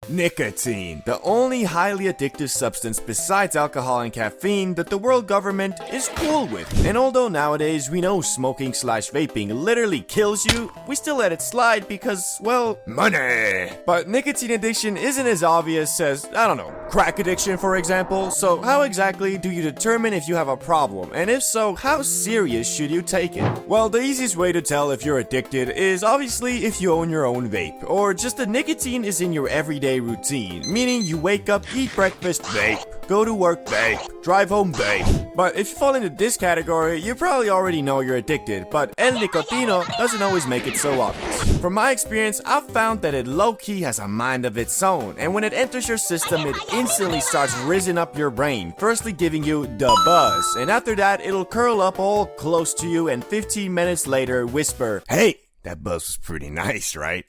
Nicotine, the only highly addictive substance besides alcohol and caffeine that the world government is cool with. And although nowadays we know smoking/vaping literally kills you, we still let it slide because, well, money. But nicotine addiction isn't as obvious as, I don't know, crack addiction for example. So how exactly do you determine if you have a problem? And if so, how serious should you take it? Well, the easiest way to tell if you're addicted is obviously if you own your own vape, or just that nicotine is in your everyday routine, meaning you wake up, eat breakfast, vape, go to work, vape, drive home, vape. But if you fall into this category, you probably already know you're addicted, but el nicotino doesn't always make it so obvious. From my experience, I've found that it low-key has a mind of its own, and when it enters your system, it instantly starts rizzing up your brain, firstly giving you the buzz, and after that, it'll curl up all close to you and 15 minutes later whisper, "Hey, that buzz was pretty nice, right?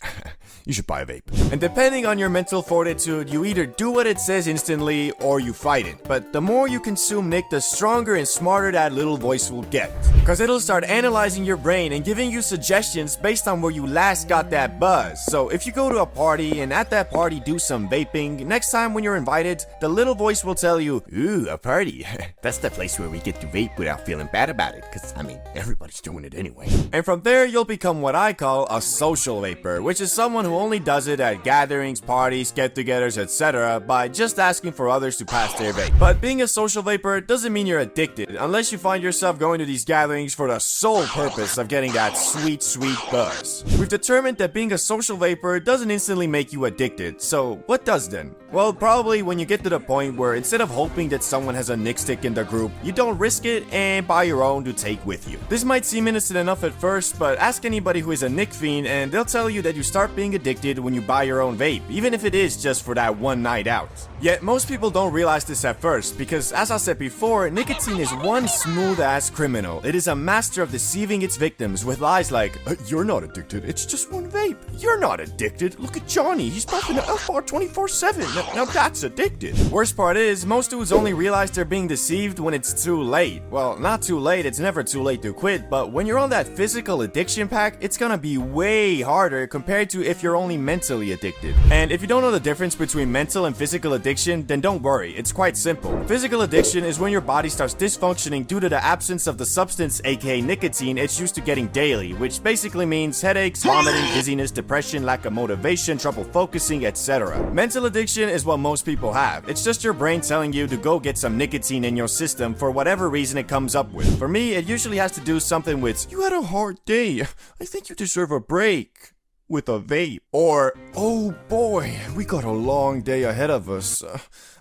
You should buy a vape." And depending on your mental fortitude, you either do what it says instantly or you fight it. But the more you consume Nick, the stronger and smarter that little voice will get. Cause it'll start analyzing your brain and giving you suggestions based on where you last got that buzz. So if you go to a party and at that party do some vaping, next time when you're invited, the little voice will tell you, "Ooh, a party. That's the place where we get to vape without feeling bad about it. Cause I mean, everybody's doing it anyway." And from there, you'll become what I call a social vapor, which is someone who only does it at gatherings, parties, get-togethers, etc. by just asking for others to pass their vape. But being a social vapor doesn't mean you're addicted, unless you find yourself going to these gatherings for the sole purpose of getting that sweet, sweet buzz. We've determined that being a social vapor doesn't instantly make you addicted, so what does then? Well, probably when you get to the point where instead of hoping that someone has a Nick stick in the group, you don't risk it and buy your own to take with you. This might seem innocent enough at first, but ask anybody who is a Nick fiend and they'll tell you that you start being addicted when you buy your own vape, even if it is just for that one night out. Yet most people don't realize this at first, because as I said before, nicotine is one smooth-ass criminal. It is a master of deceiving its victims with lies like, "You're not addicted, it's just one vape. You're not addicted. Look at Johnny, he's puffing an F-bar 24/7. Now that's addicted." Worst part is, most dudes only realize they're being deceived when it's too late. Well, not too late, it's never too late to quit, but when you're on that physical addiction pack, it's gonna be way harder compared to if you're only mentally addicted. And if you don't know the difference between mental and physical addiction, then don't worry, it's quite simple. Physical addiction is when your body starts dysfunctioning due to the absence of the substance, aka nicotine, it's used to getting daily, which basically means headaches, vomiting, dizziness, depression, lack of motivation, trouble focusing, etc. Mental addiction is what most people have. It's just your brain telling you to go get some nicotine in your system for whatever reason it comes up with. For me, it usually has to do something with, "You had a hard day. I think you deserve a break with a vape." Or, "Oh boy, we got a long day ahead of us.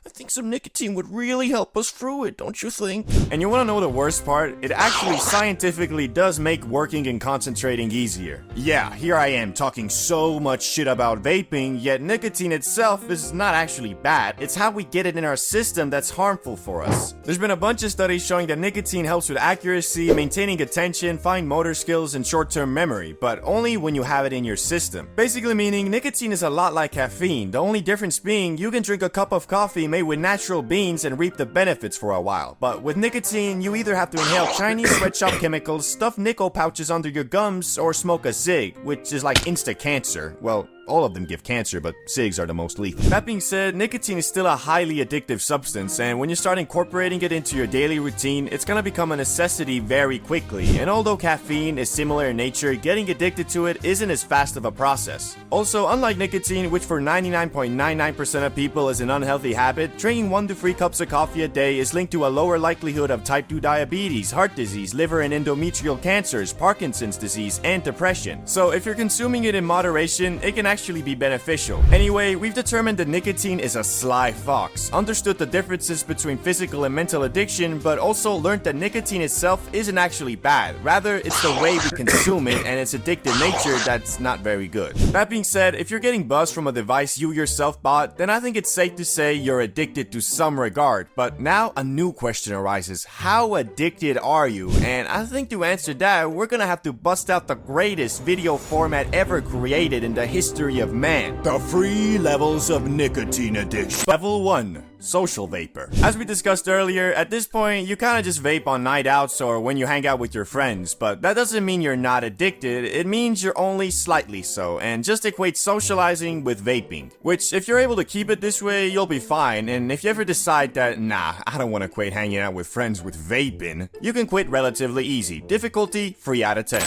I think some nicotine would really help us through it, don't you think?" And you wanna know the worst part? It actually scientifically does make working and concentrating easier. Yeah, here I am talking so much shit about vaping, yet nicotine itself is not actually bad. It's how we get it in our system that's harmful for us. There's been a bunch of studies showing that nicotine helps with accuracy, maintaining attention, fine motor skills, and short-term memory, but only when you have it in your system. Basically meaning nicotine is a lot like caffeine, the only difference being you can drink a cup of coffee made with natural beans and reap the benefits for a while. But with nicotine, you either have to inhale Chinese sweatshop chemicals, stuff nickel pouches under your gums, or smoke a cig, which is like insta-cancer. Well, all of them give cancer, but cigs are the most lethal. That being said, nicotine is still a highly addictive substance, and when you start incorporating it into your daily routine, it's gonna become a necessity very quickly. And although caffeine is similar in nature, getting addicted to it isn't as fast of a process. Also, unlike nicotine, which for 99.99% of people is an unhealthy habit, drinking 1 to 3 cups of coffee a day is linked to a lower likelihood of type 2 diabetes, heart disease, liver and endometrial cancers, Parkinson's disease, and depression. So if you're consuming it in moderation, it can actually be beneficial. Anyway, we've determined that nicotine is a sly fox, understood the differences between physical and mental addiction, but also learned that nicotine itself isn't actually bad. Rather, it's the way we consume it and its addictive nature that's not very good. That being said, if you're getting buzzed from a device you yourself bought, then I think it's safe to say you're addicted to some regard. But now a new question arises. How addicted are you? And I think to answer that, we're gonna have to bust out the greatest video format ever created in the history history of man. The 3 levels of nicotine addiction. Level 1. Social vapor. As we discussed earlier, at this point, you kinda just vape on night outs or when you hang out with your friends, but that doesn't mean you're not addicted, it means you're only slightly so, and just equate socializing with vaping. Which, if you're able to keep it this way, you'll be fine, and if you ever decide that, nah, I don't wanna equate hanging out with friends with vaping, you can quit relatively easy. Difficulty, 3 out of 10.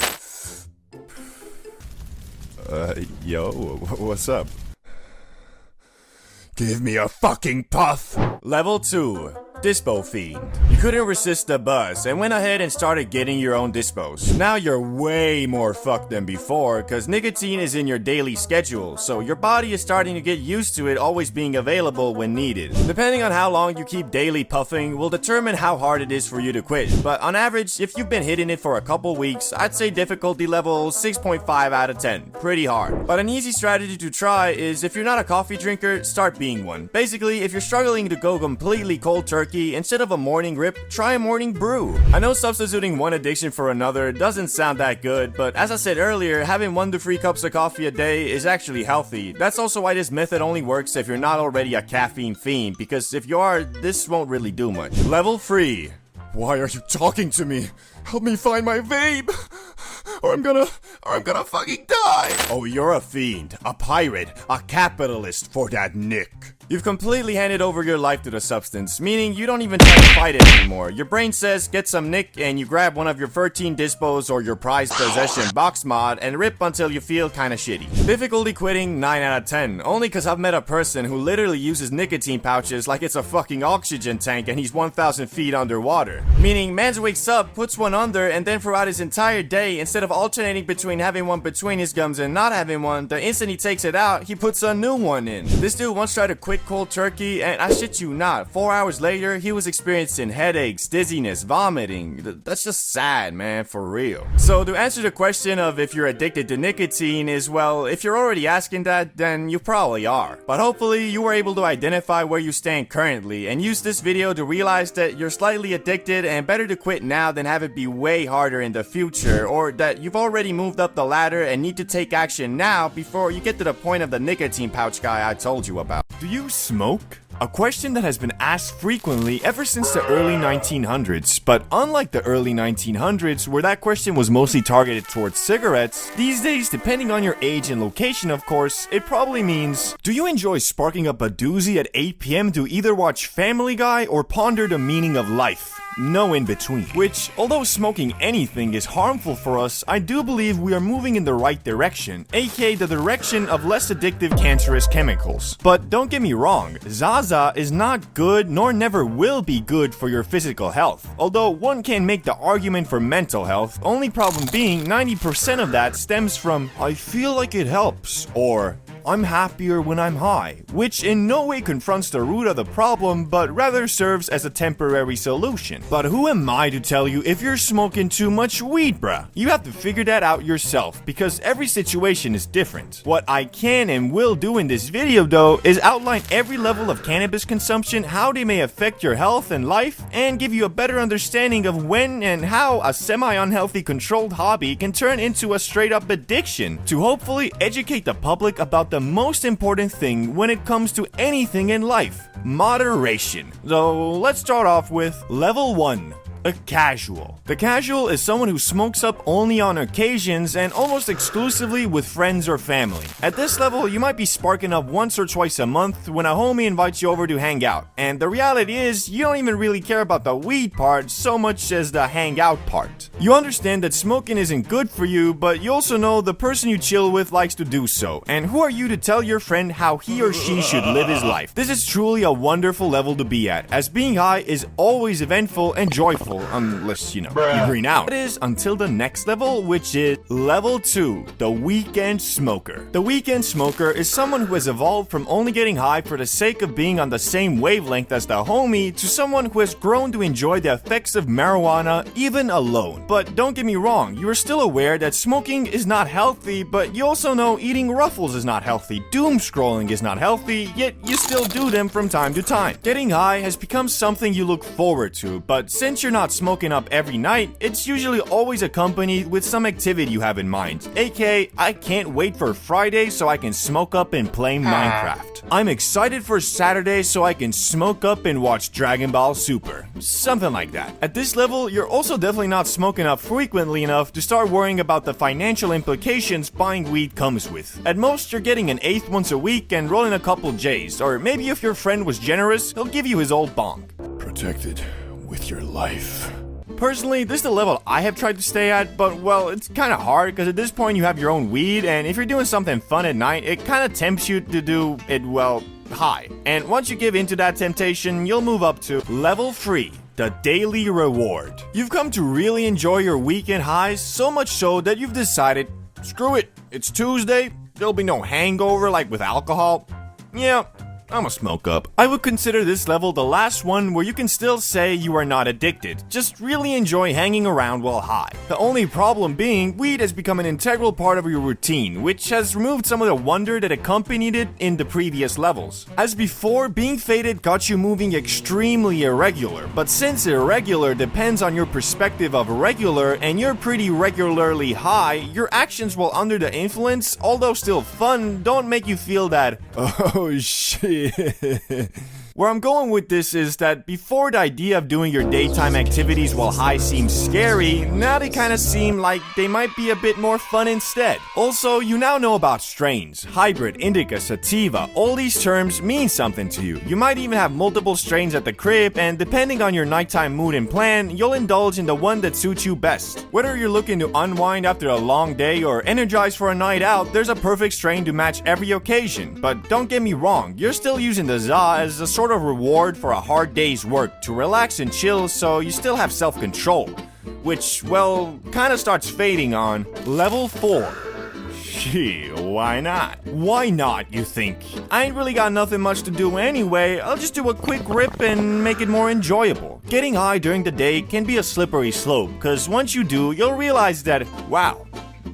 Yo, what's up? Give me a fucking puff! Level 2. Dispo Fiend. You couldn't resist the buzz and went ahead and started getting your own dispos. Now you're way more fucked than before cause nicotine is in your daily schedule, so your body is starting to get used to it always being available when needed. Depending on how long you keep daily puffing will determine how hard it is for you to quit, but on average, if you've been hitting it for a couple weeks, I'd say difficulty level 6.5 out of 10. Pretty hard. But an easy strategy to try is if you're not a coffee drinker, start being one. Basically, if you're struggling to go completely cold turkey, instead of a morning rip, try a morning brew. I know substituting one addiction for another doesn't sound that good, but as I said earlier, having 1 to 3 cups of coffee a day is actually healthy. That's also why this method only works if you're not already a caffeine fiend, because if you are, this won't really do much. Level 3. Why are you talking to me? Help me find my vape! Or I'm gonna fucking die! Oh, you're a fiend, a pirate, a capitalist for that nick. You've completely handed over your life to the substance, meaning you don't even try to fight it anymore. Your brain says, get some nick, and you grab one of your 13 dispos or your prized possession box mod and rip until you feel kinda shitty. Difficulty quitting, 9 out of 10, only cause I've met a person who literally uses nicotine pouches like it's a fucking oxygen tank and he's 1,000 feet underwater. Meaning, mans wakes up, puts one under, and then throughout his entire day, instead of alternating between having one between his gums and not having one, the instant he takes it out, he puts a new one in. This dude once tried to quit cold turkey, and I shit you not, 4 hours later, he was experiencing headaches, dizziness, vomiting. That's just sad, man, for real. So to answer the question of if you're addicted to nicotine is, well, if you're already asking that, then you probably are. But hopefully, you were able to identify where you stand currently, and use this video to realize that you're slightly addicted and better to quit now than have it be way harder in the future, or that you've already moved up the ladder and need to take action now before you get to the point of the nicotine pouch guy I told you about. Do you smoke? A question that has been asked frequently ever since the early 1900s, but unlike the early 1900s where that question was mostly targeted towards cigarettes, these days, depending on your age and location of course, it probably means, do you enjoy sparking up a doozy at 8 p.m. to either watch Family Guy or ponder the meaning of life? No in between. Which, although smoking anything is harmful for us, I do believe we are moving in the right direction, aka the direction of less addictive cancerous chemicals. But don't get me wrong, Zaza is not good nor never will be good for your physical health, although one can make the argument for mental health, only problem being 90% of that stems from, I feel like it helps, or I'm happier when I'm high, which in no way confronts the root of the problem, but rather serves as a temporary solution. But who am I to tell you if you're smoking too much weed, bruh? You have to figure that out yourself, because every situation is different. What I can and will do in this video though, is outline every level of cannabis consumption, how they may affect your health and life, and give you a better understanding of when and how a semi-unhealthy controlled hobby can turn into a straight-up addiction, to hopefully educate the public about the most important thing when it comes to anything in life: moderation. So let's start off with level 1. A casual. The casual is someone who smokes up only on occasions and almost exclusively with friends or family. At this level, you might be sparking up once or twice a month when a homie invites you over to hang out. And the reality is, you don't even really care about the weed part so much as the hang out part. You understand that smoking isn't good for you, but you also know the person you chill with likes to do so. And who are you to tell your friend how he or she should live his life? This is truly a wonderful level to be at, as being high is always eventful and joyful. Unless, you green out. It is until the next level, which is level 2, the weekend smoker. The weekend smoker is someone who has evolved from only getting high for the sake of being on the same wavelength as the homie to someone who has grown to enjoy the effects of marijuana even alone. But don't get me wrong, you are still aware that smoking is not healthy, but you also know eating Ruffles is not healthy, doom scrolling is not healthy, yet you still do them from time to time. Getting high has become something you look forward to, but since you're not not smoking up every night, it's usually always accompanied with some activity you have in mind. AKA, I can't wait for Friday so I can smoke up and play Minecraft. I'm excited for Saturday so I can smoke up and watch Dragon Ball Super. Something like that. At this level, you're also definitely not smoking up frequently enough to start worrying about the financial implications buying weed comes with. At most, you're getting an eighth once a week and rolling a couple J's, or maybe if your friend was generous, he'll give you his old bong. Protected with your life. Personally, this is the level I have tried to stay at, but well, it's kind of hard because at this point you have your own weed, and if you're doing something fun at night, it kind of tempts you to do it, well, high. And once you give into that temptation, you'll move up to level 3. The daily reward. You've come to really enjoy your weekend highs, so much so that you've decided, screw it, it's Tuesday, there'll be no hangover like with alcohol. Yeah, I'ma smoke up. I would consider this level the last one where you can still say you are not addicted, just really enjoy hanging around while high. The only problem being, weed has become an integral part of your routine, which has removed some of the wonder that accompanied it in the previous levels. As before, being faded got you moving extremely irregular, but since irregular depends on your perspective of regular and you're pretty regularly high, your actions while under the influence, although still fun, don't make you feel that, oh shit. Where I'm going with this is that before the idea of doing your daytime activities while high seems scary, now they kind of seem like they might be a bit more fun instead. Also, you now know about strains, hybrid, indica, sativa. All these terms mean something to you. You might even have multiple strains at the crib, and depending on your nighttime mood and plan, you'll indulge in the one that suits you best. Whether you're looking to unwind after a long day or energize for a night out, there's a perfect strain to match every occasion. But don't get me wrong, you're still using the ZA as a sort of reward for a hard day's work to relax and chill, so you still have self-control, which, well, kind of starts fading on level 4. Gee, why not? Why not, you think? I ain't really got nothing much to do anyway, I'll just do a quick rip and make it more enjoyable. Getting high during the day can be a slippery slope, cause once you do, you'll realize that, wow,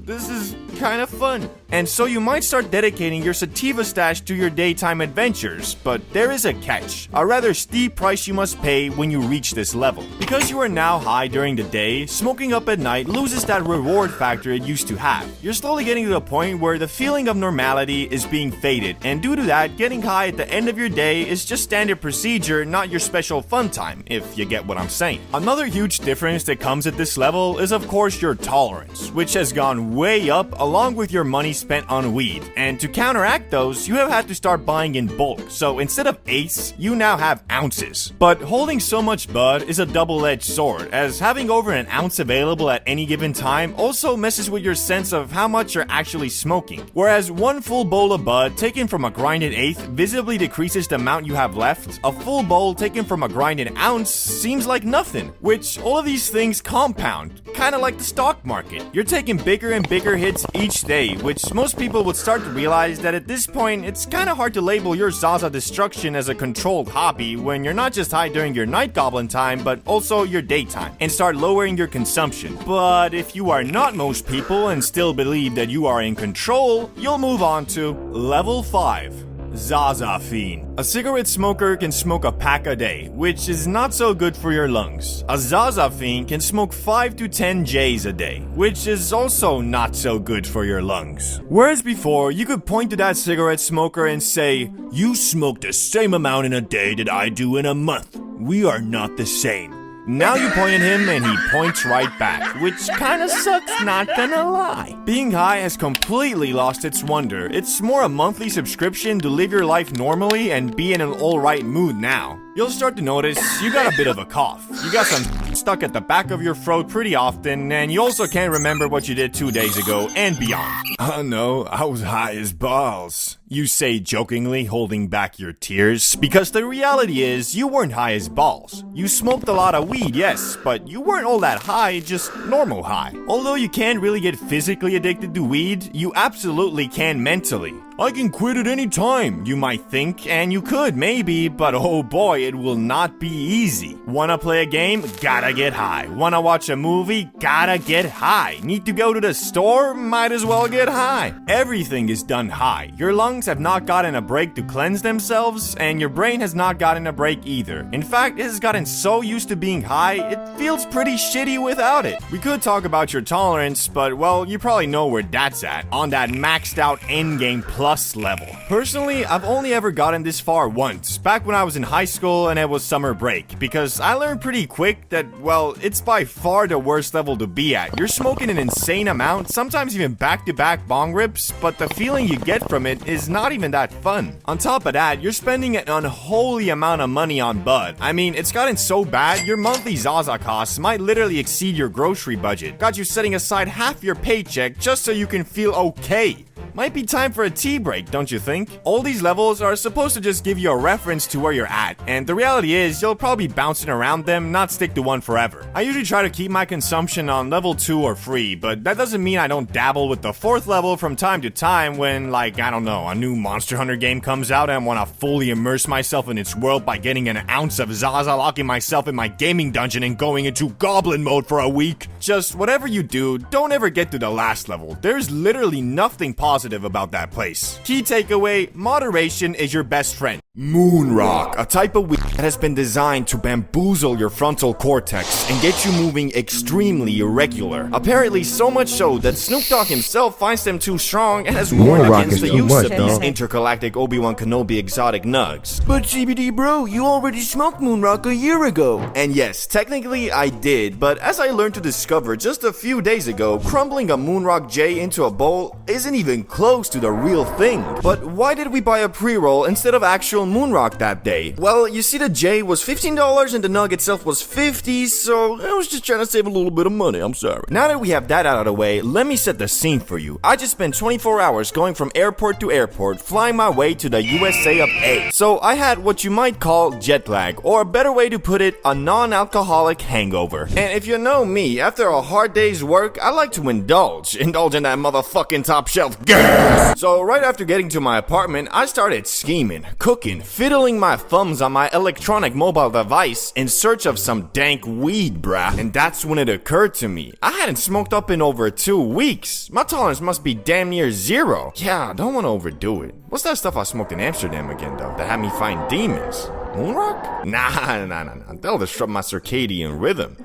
this is kind of fun. And so you might start dedicating your sativa stash to your daytime adventures, but there is a catch, a rather steep price you must pay when you reach this level. Because you are now high during the day, smoking up at night loses that reward factor it used to have. You're slowly getting to the point where the feeling of normality is being faded, and due to that, getting high at the end of your day is just standard procedure, not your special fun time, if you get what I'm saying. Another huge difference that comes at this level is of course your tolerance, which has gone way up along with your money spent on weed, and to counteract those, you have had to start buying in bulk, so instead of eighths, you now have ounces. But holding so much bud is a double-edged sword, as having over an ounce available at any given time also messes with your sense of how much you're actually smoking. Whereas one full bowl of bud taken from a grinded eighth visibly decreases the amount you have left, a full bowl taken from a grinded ounce seems like nothing, which all of these things compound, kinda like the stock market. You're taking bigger and bigger hits each day, which most people would start to realize that at this point, it's kinda hard to label your Zaza destruction as a controlled hobby when you're not just high during your night goblin time, but also your daytime, and start lowering your consumption. But if you are not most people and still believe that you are in control, you'll move on to level 5. Zaza Fiend. A cigarette smoker can smoke a pack a day, which is not so good for your lungs. A Zaza Fiend can smoke 5 to 10 J's a day, which is also not so good for your lungs. Whereas before, you could point to that cigarette smoker and say, "You smoke the same amount in a day that I do in a month. We are not the same." Now you point at him and he points right back, which kinda sucks, not gonna lie. Being high has completely lost its wonder. It's more a monthly subscription to live your life normally and be in an alright mood now. You'll start to notice you got a bit of a cough. You got some stuck at the back of your throat pretty often, and you also can't remember what you did 2 days ago and beyond. Oh no, I was high as balls. You say jokingly, holding back your tears, because the reality is you weren't high as balls. You smoked a lot of weed, yes, but you weren't all that high, just normal high. Although you can't really get physically addicted to weed, you absolutely can mentally. I can quit at any time, you might think, and you could maybe, but oh boy, it will not be easy. Wanna play a game? Gotta get high. Wanna watch a movie? Gotta get high. Need to go to the store? Might as well get high. Everything is done high. Your lungs have not gotten a break to cleanse themselves, and your brain has not gotten a break either. In fact, it has gotten so used to being high, it feels pretty shitty without it. We could talk about your tolerance, but well, you probably know where that's at, on that maxed out endgame plus level. Personally, I've only ever gotten this far once, back when I was in high school and it was summer break, because I learned pretty quick that, well, it's by far the worst level to be at. You're smoking an insane amount, sometimes even back-to-back bong rips, but the feeling you get from it is not even that fun. On top of that, you're spending an unholy amount of money on bud. I mean, it's gotten so bad, your monthly Zaza costs might literally exceed your grocery budget. Got you setting aside half your paycheck just so you can feel okay. Might be time for a tea break, don't you think? All these levels are supposed to just give you a reference to where you're at, and the reality is you'll probably be bouncing around them, not stick to one forever. I usually try to keep my consumption on level 2 or 3, but that doesn't mean I don't dabble with the 4th level from time to time when, like, I don't know, a new Monster Hunter game comes out and I want to fully immerse myself in its world by getting an ounce of Zaza, locking myself in my gaming dungeon and going into goblin mode for a week. Just whatever you do, don't ever get to the last level. There's literally nothing positive about that place. Key takeaway, moderation is your best friend. Moon rock, a type of weed that has been designed to bamboozle your frontal cortex and get you moving extremely irregular. Apparently so much so that Snoop Dogg himself finds them too strong and has warned against the use of these intergalactic Obi-Wan Kenobi exotic nugs. But CBD bro, you already smoked moon rock a year ago. And yes, technically I did, but as I learned to discover just a few days ago, crumbling a moon rock J into a bowl isn't even close to the real thing. But why did we buy a pre-roll instead of actual moon rock that day? Well, you see, the J was $15 and the nug itself was $50, so I was just trying to save a little bit of money, I'm sorry. Now that we have that out of the way, let me set the scene for you. I just spent 24 hours going from airport to airport, flying my way to the USA of A. So I had what you might call jet lag, or a better way to put it, a non-alcoholic hangover. And if you know me, after a hard day's work, I like to indulge in that motherfucking top shelf gas. So right after getting to my apartment, I started scheming, cooking, fiddling my thumbs on my electronic mobile device in search of some dank weed, brah. And that's when it occurred to me. I hadn't smoked up in over 2 weeks. My tolerance must be damn near 0. Yeah, I don't want to overdo it. What's that stuff I smoked in Amsterdam again, though, that had me find demons? Moonrock? Nah. That'll disrupt my circadian rhythm.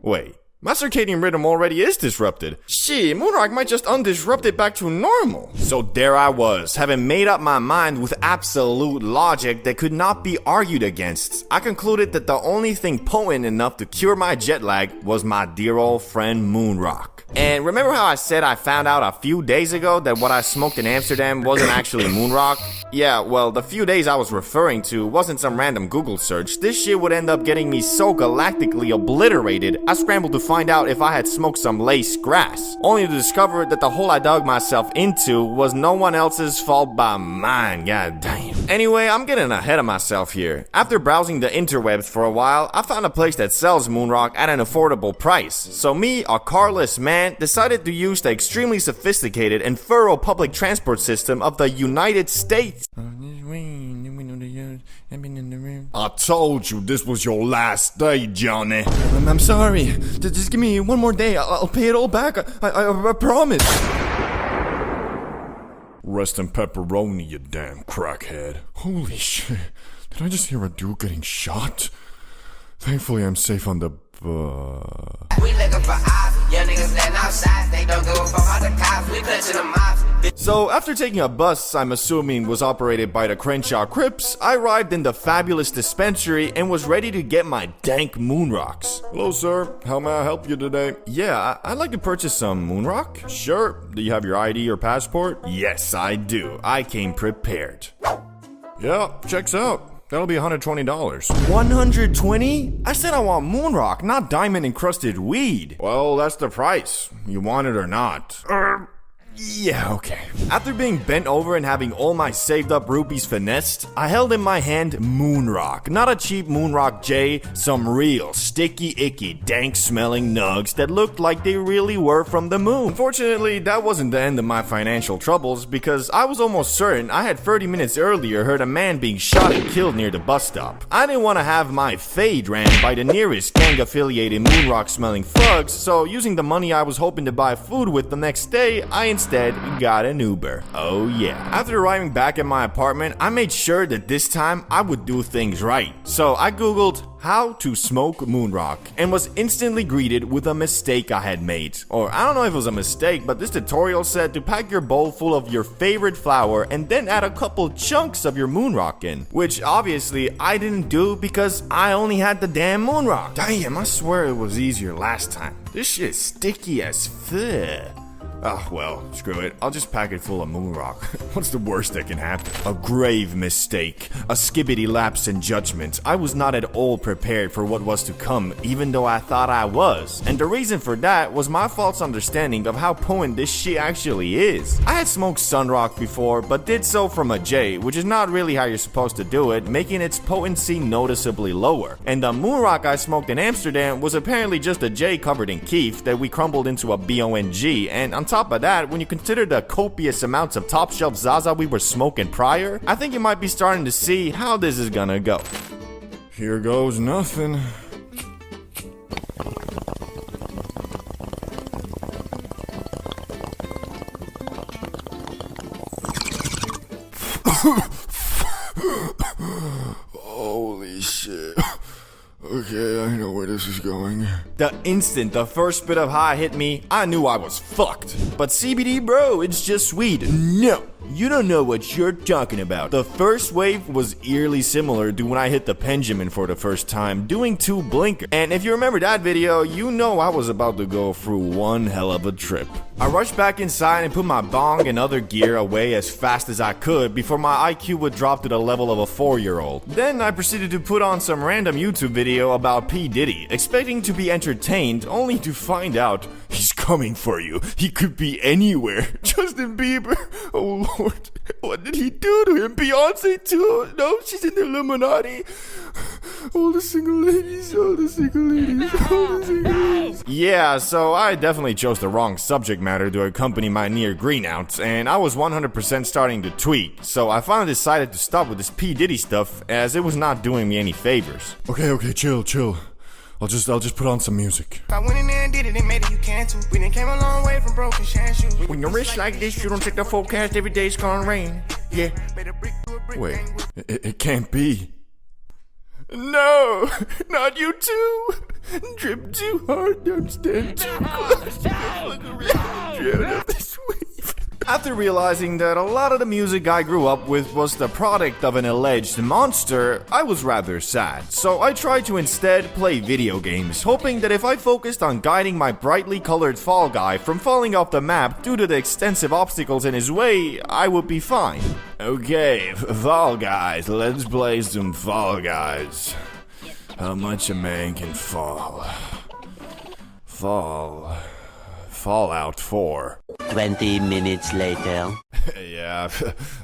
Wait. My circadian rhythm already is disrupted. Shit, Moonrock might just undisrupt it back to normal. So there I was, having made up my mind with absolute logic that could not be argued against. I concluded that the only thing potent enough to cure my jet lag was my dear old friend Moonrock. And remember how I said I found out a few days ago that what I smoked in Amsterdam wasn't actually Moonrock? Yeah, well, the few days I was referring to wasn't some random Google search. This shit would end up getting me so galactically obliterated, I scrambled to find out if I had smoked some lace grass, only to discover that the hole I dug myself into was no one else's fault but mine, god damn. Anyway, I'm getting ahead of myself here. After browsing the interwebs for a while, I found a place that sells Moonrock at an affordable price. So me, a carless man, decided to use the extremely sophisticated and thorough public transport system of the United States. I told you this was your last day, Johnny. I'm sorry. Just give me one more day. I'll pay it all back. I promise. Rest in pepperoni, you damn crackhead. Holy shit. Did I just hear a dude getting shot? Thankfully, I'm safe on the We looking for ops, young niggas standing outside, they don't give a fuck about the cops, we clutching the mops. So, after taking a bus I'm assuming was operated by the Crenshaw Crips, I arrived in the fabulous dispensary and was ready to get my dank Moonrocks. Hello, sir. How may I help you today? Yeah, I'd like to purchase some Moonrock. Sure. Do you have your ID or passport? Yes, I do. I came prepared. Yeah, checks out. That'll be $120. 120? I said I want Moonrock, not diamond-encrusted weed. Well, that's the price. You want it or not. Yeah, okay. After being bent over and having all my saved up rupees finessed, I held in my hand Moon Rock. Not a cheap Moon Rock J, some real sticky, icky, dank smelling nugs that looked like they really were from the moon. Unfortunately, that wasn't the end of my financial troubles because I was almost certain I had 30 minutes earlier heard a man being shot and killed near the bus stop. I didn't want to have my fade ran by the nearest gang affiliated Moon Rock smelling thugs, so using the money I was hoping to buy food with the next day, I instead got an Uber. Oh yeah. After arriving back at my apartment, I made sure that this time I would do things right. So I googled how to smoke Moon Rock and was instantly greeted with a mistake I had made. Or I don't know if it was a mistake, but this tutorial said to pack your bowl full of your favorite flower and then add a couple chunks of your Moon Rock in. Which obviously I didn't do because I only had the damn Moon Rock. Damn, I swear it was easier last time. This shit's sticky as fuck. Oh, well, screw it. I'll just pack it full of Moon Rock. What's the worst that can happen? A grave mistake. A skibbity lapse in judgment. I was not at all prepared for what was to come, even though I thought I was. And the reason for that was my false understanding of how potent this shit actually is. I had smoked Sunrock before, but did so from a J, which is not really how you're supposed to do it, making its potency noticeably lower. And the Moon Rock I smoked in Amsterdam was apparently just a J covered in keef that we crumbled into a BONG, and on top of that, when you consider the copious amounts of top shelf Zaza we were smoking prior, I think you might be starting to see how this is gonna go. Here goes nothing. Holy shit. Okay, I know where this is going. The instant the first bit of high hit me, I knew I was fucked. But CBD, bro, it's just weed. No, you don't know what you're talking about. The first wave was eerily similar to when I hit the Benjamin for the first time, doing 2 blinkers. And if you remember that video, you know I was about to go through one hell of a trip. I rushed back inside and put my bong and other gear away as fast as I could before my IQ would drop to the level of a 4-year-old. Then I proceeded to put on some random YouTube video about P. Diddy, expecting to be entertained, only to find out he's coming for you. He could be anywhere. Justin Bieber. Oh Lord, what did he do to him? Beyonce too? No, she's in the Illuminati. All the single ladies, all the single ladies, all the single ladies. Yeah, so I definitely chose the wrong subject matter to accompany my near green out, and I was 100% starting to tweak, so I finally decided to stop with this P. Diddy stuff, as it was not doing me any favors. Okay, chill. I'll just put on some music. I went in there and did it and made it, you can too. We done came a long way from broken shoes. When you're rich like this, you don't check the forecast, every day's gonna rain. Yeah. Wait, it can't be. No, not you too. Drip too hard, don't stand too close. Look around, drown up this wave. After realizing that a lot of the music I grew up with was the product of an alleged monster, I was rather sad. So I tried to instead play video games, hoping that if I focused on guiding my brightly colored Fall Guy from falling off the map due to the extensive obstacles in his way, I would be fine. Okay, Fall Guys, let's play some Fall Guys. How much a man can fall. Fallout 4. 20 minutes later. Yeah,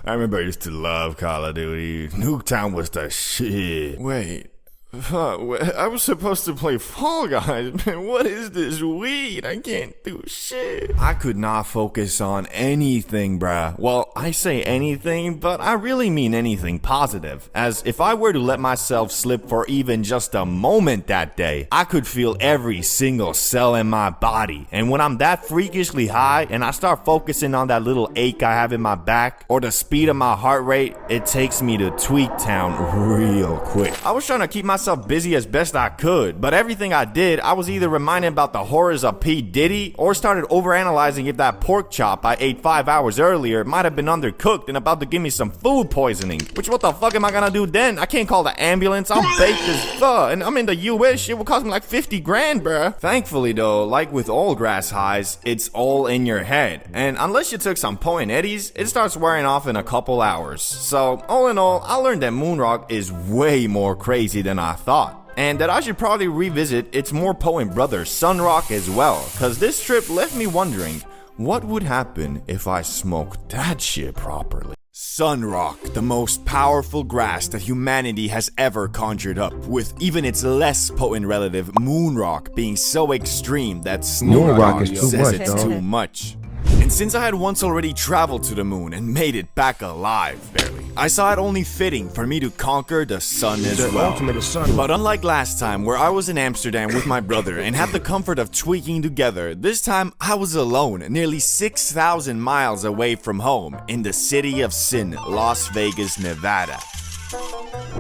I remember I used to love Call of Duty. Nuketown was the shit. Wait, I was supposed to play Fall Guys, man. What is this weed? I can't do shit. I could not focus on anything, bruh. Well, I say anything, but I really mean anything positive. As if I were to let myself slip for even just a moment that day, I could feel every single cell in my body. And when I'm that freakishly high and I start focusing on that little ache I have in my back or the speed of my heart rate, it takes me to Tweak Town real quick. I was trying to keep myself busy as best I could, but everything I did, I was either reminded about the horrors of P. Diddy or started overanalyzing if that pork chop I ate 5 hours earlier might have been undercooked and about to give me some food poisoning. Which, what the fuck am I gonna do then? I can't call the ambulance. I'm baked as fuck, and I'm in the US. It will cost me like 50 grand, bruh. Thankfully though, like with all grass highs, it's all in your head, and unless you took some potent eddies, it starts wearing off in a couple hours. So all in all, I learned that Moonrock is way more crazy than I thought, and that I should probably revisit its more potent brother Sunrock as well, cause this trip left me wondering, What would happen if I smoked that shit properly? Sunrock, the most powerful grass that humanity has ever conjured up, with even its less potent relative Moonrock being so extreme that Moonrock is too says much, it's dog. too much. And since I had once already traveled to the moon and made it back alive, barely, I saw it only fitting for me to conquer the sun as The well. ultimate is sun. But unlike last time, where I was in Amsterdam with my brother and had the comfort of tweaking together, this time I was alone, nearly 6,000 miles away from home, in the city of sin, Las Vegas, Nevada.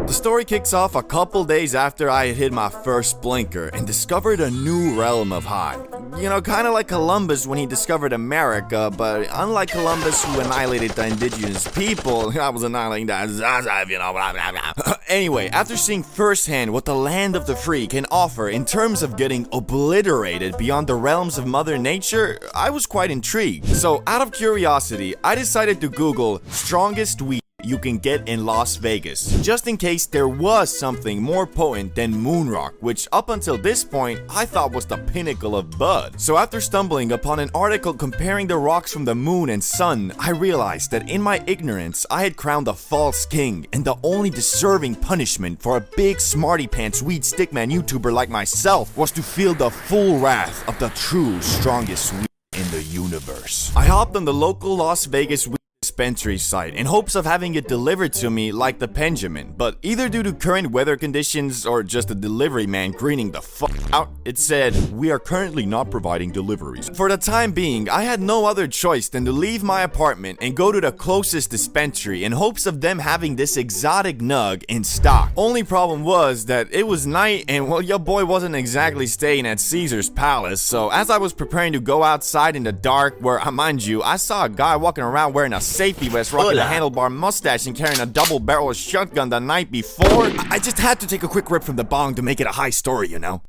The story kicks off a couple days after I had hit my first blinker and discovered a new realm of high. You know, kinda like Columbus when he discovered America, but unlike Columbus who annihilated the indigenous people, I was annihilating that, you know, blah, blah, blah. Anyway, after seeing firsthand what the land of the free can offer in terms of getting obliterated beyond the realms of Mother Nature, I was quite intrigued. So, out of curiosity, I decided to Google strongest weed you can get in Las Vegas, just in case there was something more potent than Moonrock, which up until this point I thought was the pinnacle of bud. So after stumbling upon an article comparing the rocks from the moon and sun, I realized that in my ignorance I had crowned a false king, and the only deserving punishment for a big smarty pants weed stickman YouTuber like myself was to feel the full wrath of the true strongest weed in the universe. I hopped on the local Las Vegas weed dispensary site in hopes of having it delivered to me like the Benjamin, but either due to current weather conditions or just a delivery man greening the fuck out, it said, "We are currently not providing deliveries." For the time being, I had no other choice than to leave my apartment and go to the closest dispensary in hopes of them having this exotic nug in stock. Only problem was that it was night and well, your boy wasn't exactly staying at Caesar's Palace, so as I was preparing to go outside in the dark, where, mind you, I saw a guy walking around wearing a safety vest, rocking a handlebar mustache, and carrying a double-barrel shotgun the night before, I just had to take a quick rip from the bong to make it a high story, you know?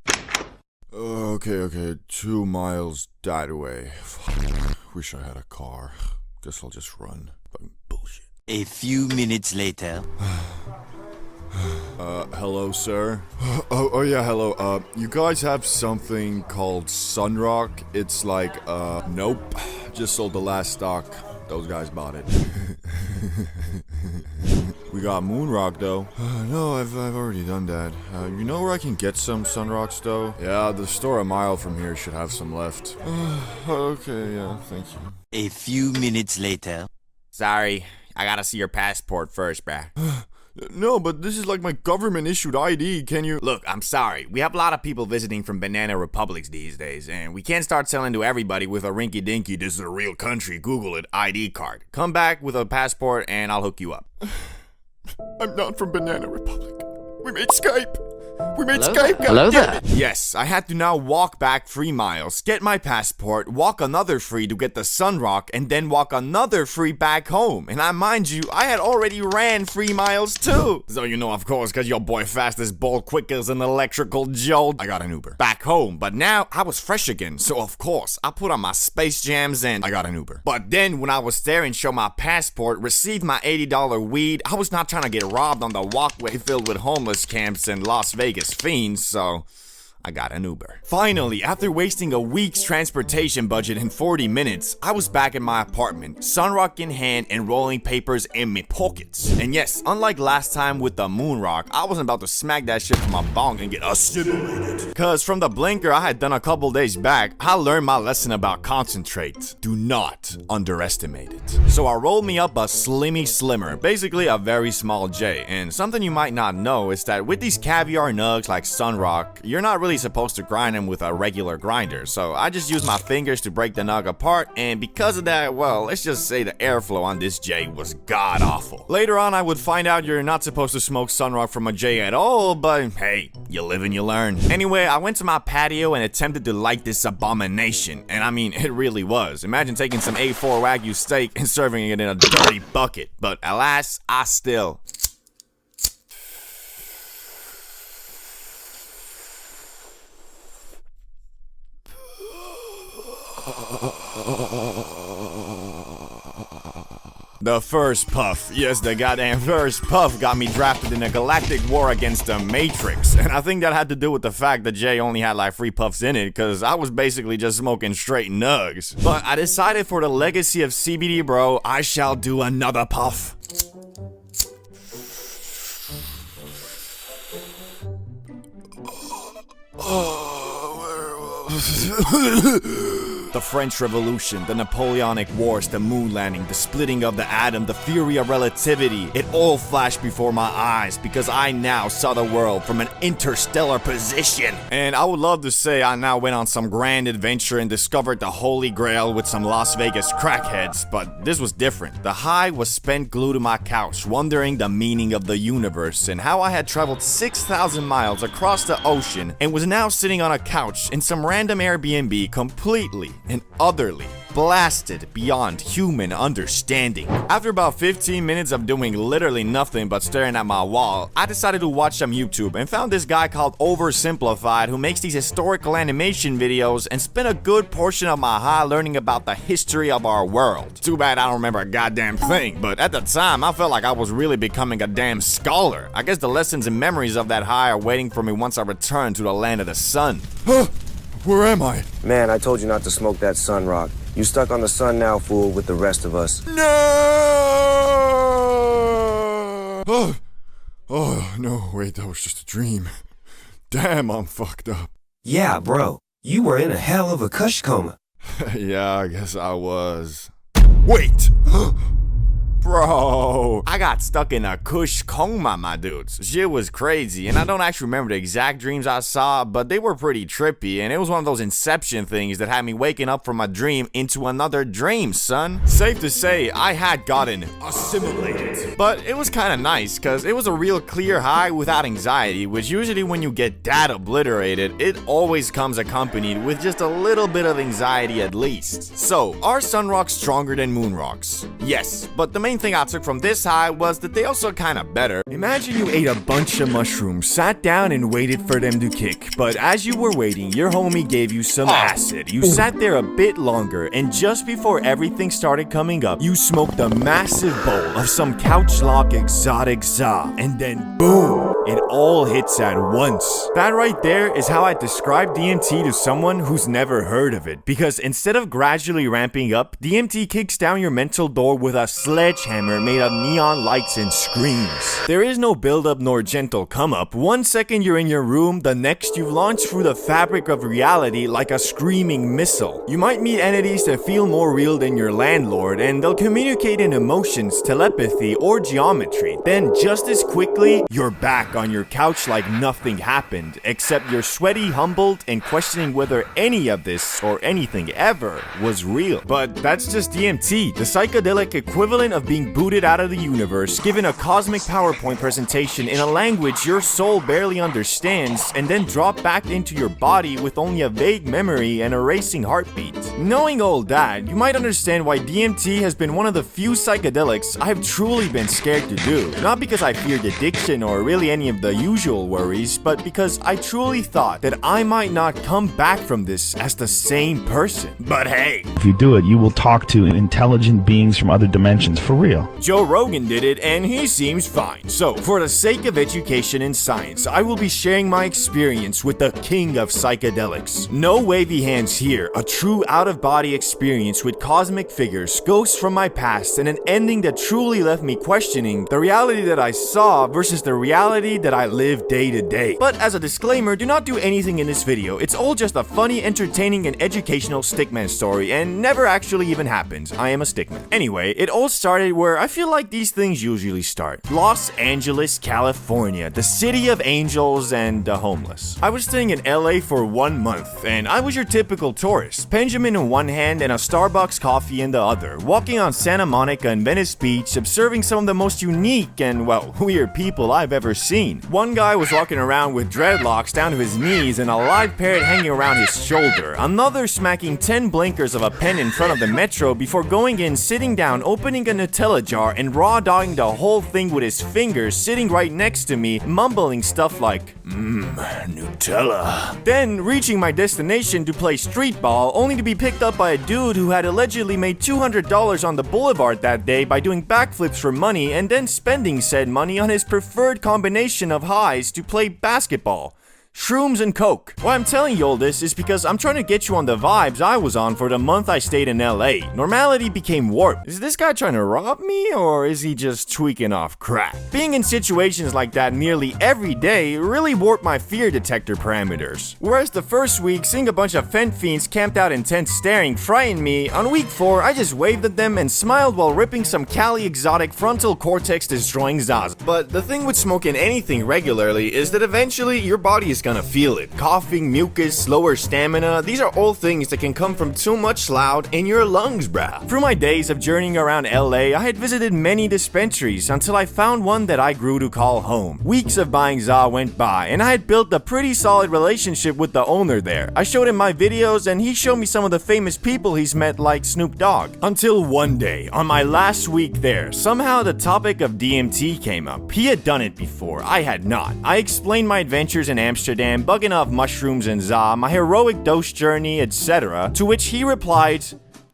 Okay, 2 miles that way. Wish I had a car. Guess I'll just run. Fucking bullshit. A few minutes later. Hello, sir? Oh yeah, hello. You guys have something called Sunrock? It's like, nope. Just sold the last stock. Those guys bought it. We got Moonrock, though. No, I've already done that. You know where I can get some Sunrocks, though? Yeah, the store a mile from here should have some left. Okay, yeah, thank you. A few minutes later. Sorry, I gotta see your passport first, bruh. No, but this is like my government-issued ID, can you... Look, I'm sorry. We have a lot of people visiting from banana republics these days, and we can't start selling to everybody with a rinky-dinky, this is a real country, Google it, ID card. Come back with a passport and I'll hook you up. I'm not from Banana Republic. We made Skype. We made Hello Skype. there. Hello there. Yes, I had to now walk back 3 miles, get my passport, walk another 3 to get the Sunrock, and then walk another 3 back home. And mind you, I had already ran 3 miles too. So you know, of course, cause your boy fast as ball, quick as an electrical jolt, I got an Uber back home. But now I was fresh again, so of course I put on my Space Jams and I got an Uber. But then when I was there and showed my passport, received my $80 weed, I was not trying to get robbed on the walkway filled with homeless camps in Las Vegas fiends, so I got an Uber. Finally, after wasting a week's transportation budget in 40 minutes, I was back in my apartment, Sunrock in hand and rolling papers in my pockets. And yes, unlike last time with the Moonrock, I wasn't about to smack that shit from my bong and get assimilated. Cause from the blinker I had done a couple days back, I learned my lesson about concentrate. Do not underestimate it. So I rolled me up a Slimmy Slimmer, basically a very small J. And something you might not know is that with these caviar nugs like Sunrock, you're not really supposed to grind them with a regular grinder, so I just used my fingers to break the nug apart, and because of that, well, let's just say the airflow on this J was god awful. Later on I would find out you're not supposed to smoke Sunrock from a J at all, but hey, you live and you learn. Anyway, I went to my patio and attempted to light this abomination, and I mean, it really was. Imagine taking some A4 Wagyu steak and serving it in a dirty bucket, but alas, I still... The first puff, yes, the goddamn first puff got me drafted in a galactic war against the Matrix. And I think that had to do with the fact that Jay only had like 3 puffs in it, cause I was basically just smoking straight nugs. But I decided for the legacy of CBD, bro, I shall do another puff. The French Revolution, the Napoleonic Wars, the moon landing, the splitting of the atom, the theory of relativity, it all flashed before my eyes because I now saw the world from an interstellar position. And I would love to say I now went on some grand adventure and discovered the Holy Grail with some Las Vegas crackheads, but this was different. The high was spent glued to my couch, wondering the meaning of the universe and how I had traveled 6,000 miles across the ocean and was now sitting on a couch in some random Airbnb completely and utterly blasted beyond human understanding. After about 15 minutes of doing literally nothing but staring at my wall, I decided to watch some YouTube and found this guy called Oversimplified who makes these historical animation videos and spent a good portion of my high learning about the history of our world. Too bad I don't remember a goddamn thing, but at the time I felt like I was really becoming a damn scholar. I guess the lessons and memories of that high are waiting for me once I return to the land of the sun. Where am I? Man, I told you not to smoke that sun rock. You stuck on the sun now, fool, with the rest of us. No! Oh, no, wait, that was just a dream. Damn, I'm fucked up. Yeah, bro. You were in a hell of a kush coma. Yeah, I guess I was. Wait! Bro, I got stuck in a kush coma, my dudes. Shit was crazy, and I don't actually remember the exact dreams I saw, but they were pretty trippy, and it was one of those inception things that had me waking up from a dream into another dream, son. Safe to say, I had gotten assimilated. But it was kind of nice, because it was a real clear high without anxiety, which usually when you get that obliterated, it always comes accompanied with just a little bit of anxiety at least. So, are sun rocks stronger than moon rocks? Yes, but the main thing I took from this high was that they also kinda better. Imagine you ate a bunch of mushrooms, sat down and waited for them to kick, but as you were waiting, your homie gave you some acid. You sat there a bit longer, and just before everything started coming up, you smoked a massive bowl of some couch lock exotic za, and then boom, it all hits at once. That right there is how I describe DMT to someone who's never heard of it, because instead of gradually ramping up, DMT kicks down your mental door with a sledgehammer made of neon lights and screams. There is no build-up nor gentle come-up. One second you're in your room, the next you've launched through the fabric of reality like a screaming missile. You might meet entities that feel more real than your landlord, and they'll communicate in emotions, telepathy, or geometry. Then just as quickly, you're back on your couch like nothing happened, except you're sweaty, humbled, and questioning whether any of this or anything ever was real. But that's just DMT, the psychedelic equivalent of being booted out of the universe, given a cosmic PowerPoint presentation in a language your soul barely understands, and then drop back into your body with only a vague memory and a racing heartbeat. Knowing all that, you might understand why DMT has been one of the few psychedelics I have truly been scared to do. Not because I feared addiction or really any of the usual worries, but because I truly thought that I might not come back from this as the same person. But hey, if you do it, you will talk to intelligent beings from other dimensions, for real. Joe Rogan did it, and he seems fine. So, for the sake of education and science, I will be sharing my experience with the king of psychedelics. No wavy hands here, a true out-of-body experience with cosmic figures, ghosts from my past, and an ending that truly left me questioning the reality that I saw versus the reality that I live day to day. But as a disclaimer, do not do anything in this video. It's all just a funny, entertaining, and educational stickman story, and never actually even happened. I am a stickman. Anyway, it all started where I feel like these things usually start. Los Angeles, California, the city of angels and the homeless. I was staying in LA for 1 month, and I was your typical tourist. Benjamin in one hand and a Starbucks coffee in the other, walking on Santa Monica and Venice Beach, observing some of the most unique and, well, weird people I've ever seen. One guy was walking around with dreadlocks down to his knees and a live parrot hanging around his shoulder. Another smacking 10 blinkers of a pen in front of the metro before going in, sitting down, opening a Nutella jar and raw dogging the whole thing with his fingers, sitting right next to me, mumbling stuff like, Nutella. Then reaching my destination to play street ball, only to be picked up by a dude who had allegedly made $200 on the boulevard that day by doing backflips for money and then spending said money on his preferred combination of highs to play basketball. Shrooms and coke. Why I'm telling you all this is because I'm trying to get you on the vibes I was on for the month I stayed in LA. Normality became warped. Is this guy trying to rob me, or is he just tweaking off crack? Being in situations like that nearly every day really warped my fear detector parameters. Whereas the first week, seeing a bunch of fent fiends camped out in tents staring frightened me, on week 4 I just waved at them and smiled while ripping some Cali exotic frontal cortex destroying Zaz. But the thing with smoking anything regularly is that eventually your body is gonna feel it. Coughing, mucus, lower stamina, these are all things that can come from too much loud in your lungs, bruh. Through my days of journeying around LA, I had visited many dispensaries until I found one that I grew to call home. Weeks of buying za went by, and I had built a pretty solid relationship with the owner there. I showed him my videos, and he showed me some of the famous people he's met like Snoop Dogg. Until one day, on my last week there, somehow the topic of DMT came up. He had done it before, I had not. I explained my adventures in Amsterdam, bugging off mushrooms and za, my heroic dose journey, etc., to which he replied,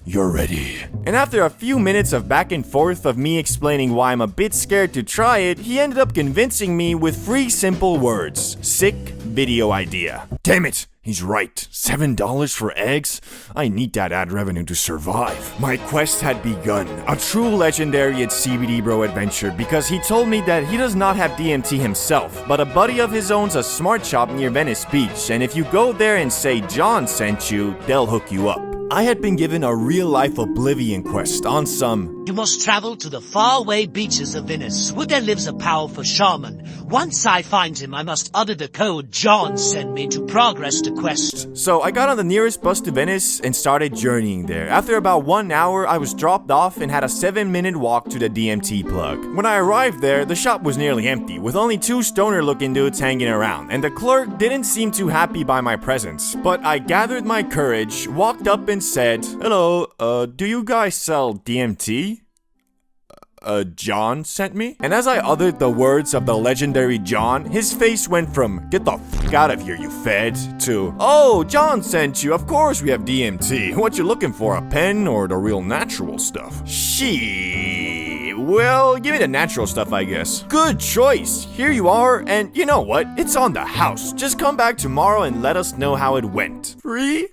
"You're ready." And after a few minutes of back and forth of me explaining why I'm a bit scared to try it, he ended up convincing me with 3 simple words. Sick video idea. Damn it! He's right. $7 for eggs? I need that ad revenue to survive. My quest had begun. A true legendary at CBD Bro adventure, because he told me that he does not have DMT himself, but a buddy of his owns a smart shop near Venice Beach, and if you go there and say John sent you, they'll hook you up. I had been given a real-life oblivion quest on some You must travel to the faraway beaches of Venice, where there lives a powerful shaman. Once I find him, I must utter the code John sent me to progress the quest. So I got on the nearest bus to Venice and started journeying there. After about 1 hour, I was dropped off and had a 7-minute walk to the DMT plug. When I arrived there, the shop was nearly empty, with only 2 stoner-looking dudes hanging around, and the clerk didn't seem too happy by my presence. But I gathered my courage, walked up and said, "Hello, do you guys sell DMT?" John sent me? And as I uttered the words of the legendary John, his face went from, "Get the f*** out of here, you fed," to, "Oh, John sent you, of course we have DMT. What you looking for, a pen or the real natural stuff?" Shit. Well, give me the natural stuff, I guess. Good choice. Here you are, and you know what? It's on the house. Just come back tomorrow and let us know how it went. Free?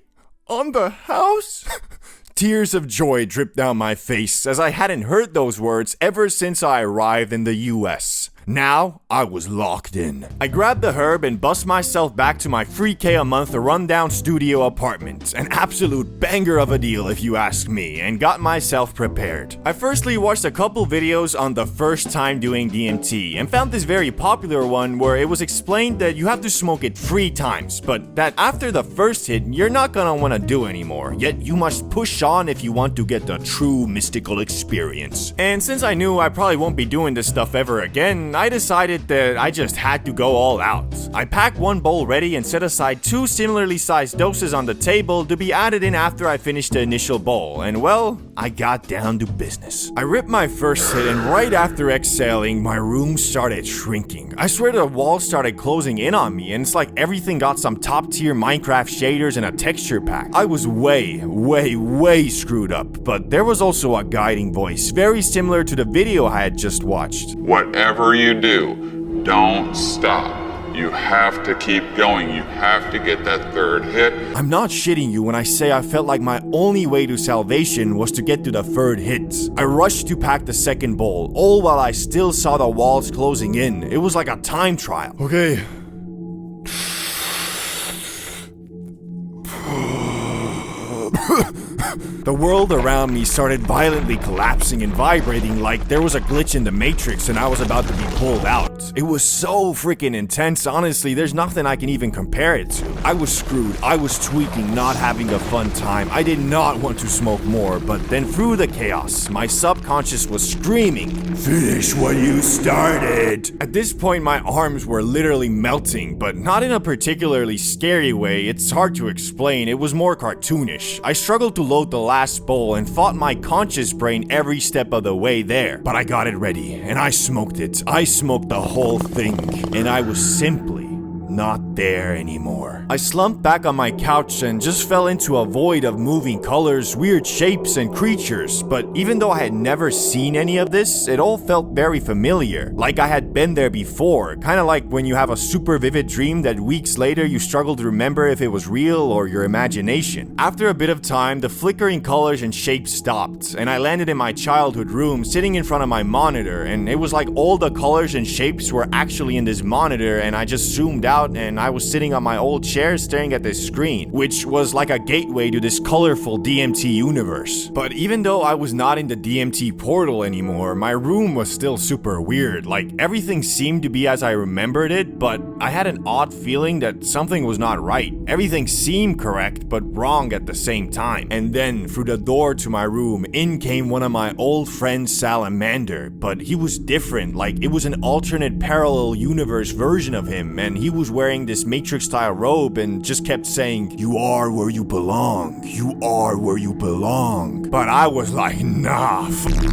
On the house? Tears of joy dripped down my face as I hadn't heard those words ever since I arrived in the US. Now, I was locked in. I grabbed the herb and bust myself back to my $3K a month rundown studio apartment. An absolute banger of a deal if you ask me, and got myself prepared. I firstly watched a couple videos on the first time doing DMT, and found this very popular one where it was explained that you have to smoke it 3 times, but that after the first hit, you're not gonna wanna do anymore, yet you must push on if you want to get the true mystical experience. And since I knew I probably won't be doing this stuff ever again, I decided that I just had to go all out. I packed 1 bowl ready and set aside 2 similarly sized doses on the table to be added in after I finished the initial bowl, and well, I got down to business. I ripped my first hit, and right after exhaling, my room started shrinking. I swear the walls started closing in on me, and it's like everything got some top tier Minecraft shaders and a texture pack. I was way screwed up, but there was also a guiding voice, very similar to the video I had just watched. Whatever you do, don't stop. You have to keep going. You have to get that 3rd hit. I'm not shitting you when I say I felt like my only way to salvation was to get to the 3rd hit. I rushed to pack the 2nd bowl, all while I still saw the walls closing in. It was like a time trial. Okay. The world around me started violently collapsing and vibrating like there was a glitch in the Matrix and I was about to be pulled out. It was so freaking intense, honestly, there's nothing I can even compare it to. I was screwed, I was tweaking, not having a fun time. I did not want to smoke more, but then through the chaos, my subconscious was screaming, "Finish what you started!" At this point, my arms were literally melting, but not in a particularly scary way. It's hard to explain, it was more cartoonish. I struggled to unload the last bowl and fought my conscious brain every step of the way there. But I got it ready, and I smoked it. I smoked the whole thing, and I was simply not there anymore. I slumped back on my couch and just fell into a void of moving colors, weird shapes, and creatures. But even though I had never seen any of this, it all felt very familiar, like I had been there before, kind of like when you have a super vivid dream that weeks later you struggle to remember if it was real or your imagination. After a bit of time, the flickering colors and shapes stopped, and I landed in my childhood room sitting in front of my monitor, and it was like all the colors and shapes were actually in this monitor, and I just zoomed out and I was sitting on my old chair staring at this screen, which was like a gateway to this colorful DMT universe. But even though I was not in the DMT portal anymore, my room was still super weird. Like, everything seemed to be as I remembered it, but I had an odd feeling that something was not right. Everything seemed correct, but wrong at the same time. And then, through the door to my room, in came one of my old friends, Salamander, but he was different. Like, it was an alternate parallel universe version of him, and he was wearing this Matrix-style robe and just kept saying, "You are where you belong. You are where you belong." But I was like, nah,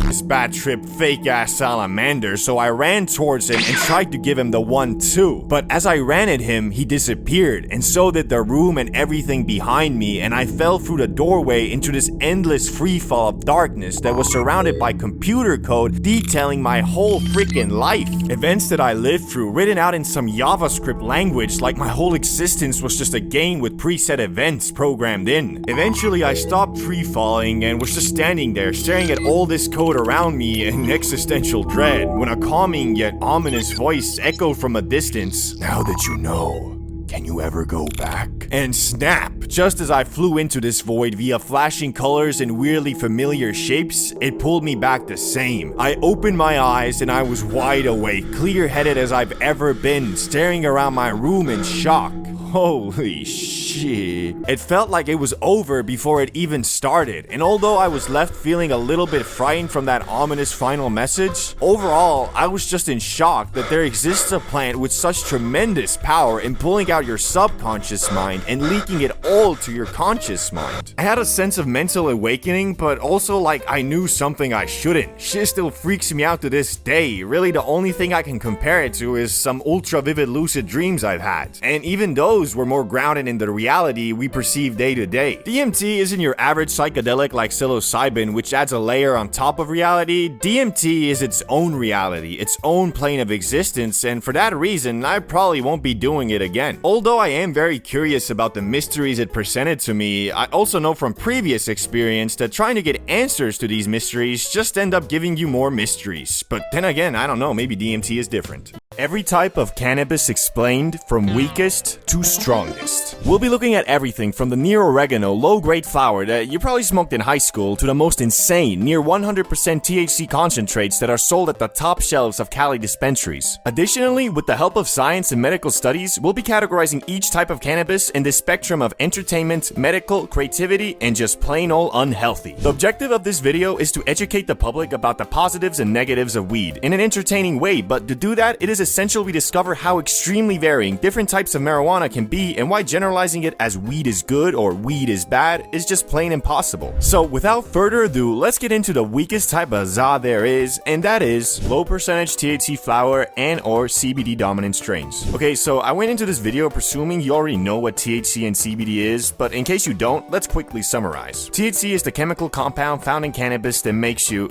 this bad trip fake-ass Salamander, so I ran towards him and tried to give him the 1-2. But as I ran at him, he disappeared, and so did the room and everything behind me, and I fell through the doorway into this endless freefall of darkness that was surrounded by computer code detailing my whole freaking life. Events that I lived through, written out in some JavaScript language, like my whole existence was just a game with preset events programmed in. Eventually, I stopped free falling and was just standing there staring at all this code around me in existential dread when a calming yet ominous voice echoed from a distance. "Now that you know, can you ever go back?" And snap! Just as I flew into this void via flashing colors and weirdly familiar shapes, it pulled me back the same. I opened my eyes and I was wide awake, clear-headed as I've ever been, staring around my room in shock. Holy shit. It felt like it was over before it even started, and although I was left feeling a little bit frightened from that ominous final message, overall, I was just in shock that there exists a plant with such tremendous power in pulling out your subconscious mind and leaking it all to your conscious mind. I had a sense of mental awakening, but also like I knew something I shouldn't. Shit still freaks me out to this day. Really, the only thing I can compare it to is some ultra vivid lucid dreams I've had, and even those were more grounded in the reality we perceive day to day. DMT isn't your average psychedelic like psilocybin, which adds a layer on top of reality. DMT is its own reality, its own plane of existence, and for that reason, I probably won't be doing it again. Although I am very curious about the mysteries it presented to me, I also know from previous experience that trying to get answers to these mysteries just end up giving you more mysteries. But then again, I don't know, maybe DMT is different. Every type of cannabis explained, from weakest to strongest. We'll be looking at everything from the near oregano, low-grade flower that you probably smoked in high school to the most insane, near 100% THC concentrates that are sold at the top shelves of Cali dispensaries. Additionally, with the help of science and medical studies, we'll be categorizing each type of cannabis in the spectrum of entertainment, medical, creativity, and just plain old unhealthy. The objective of this video is to educate the public about the positives and negatives of weed in an entertaining way, but to do that, it is essential we discover how extremely varying different types of marijuana can be and why generalizing it as weed is good or weed is bad is just plain impossible. So without further ado, let's get into the weakest type of za there is, and that is low percentage THC flower and or CBD dominant strains. Okay, so I went into this video presuming you already know what THC and CBD is, but in case you don't, let's quickly summarize. THC is the chemical compound found in cannabis that makes you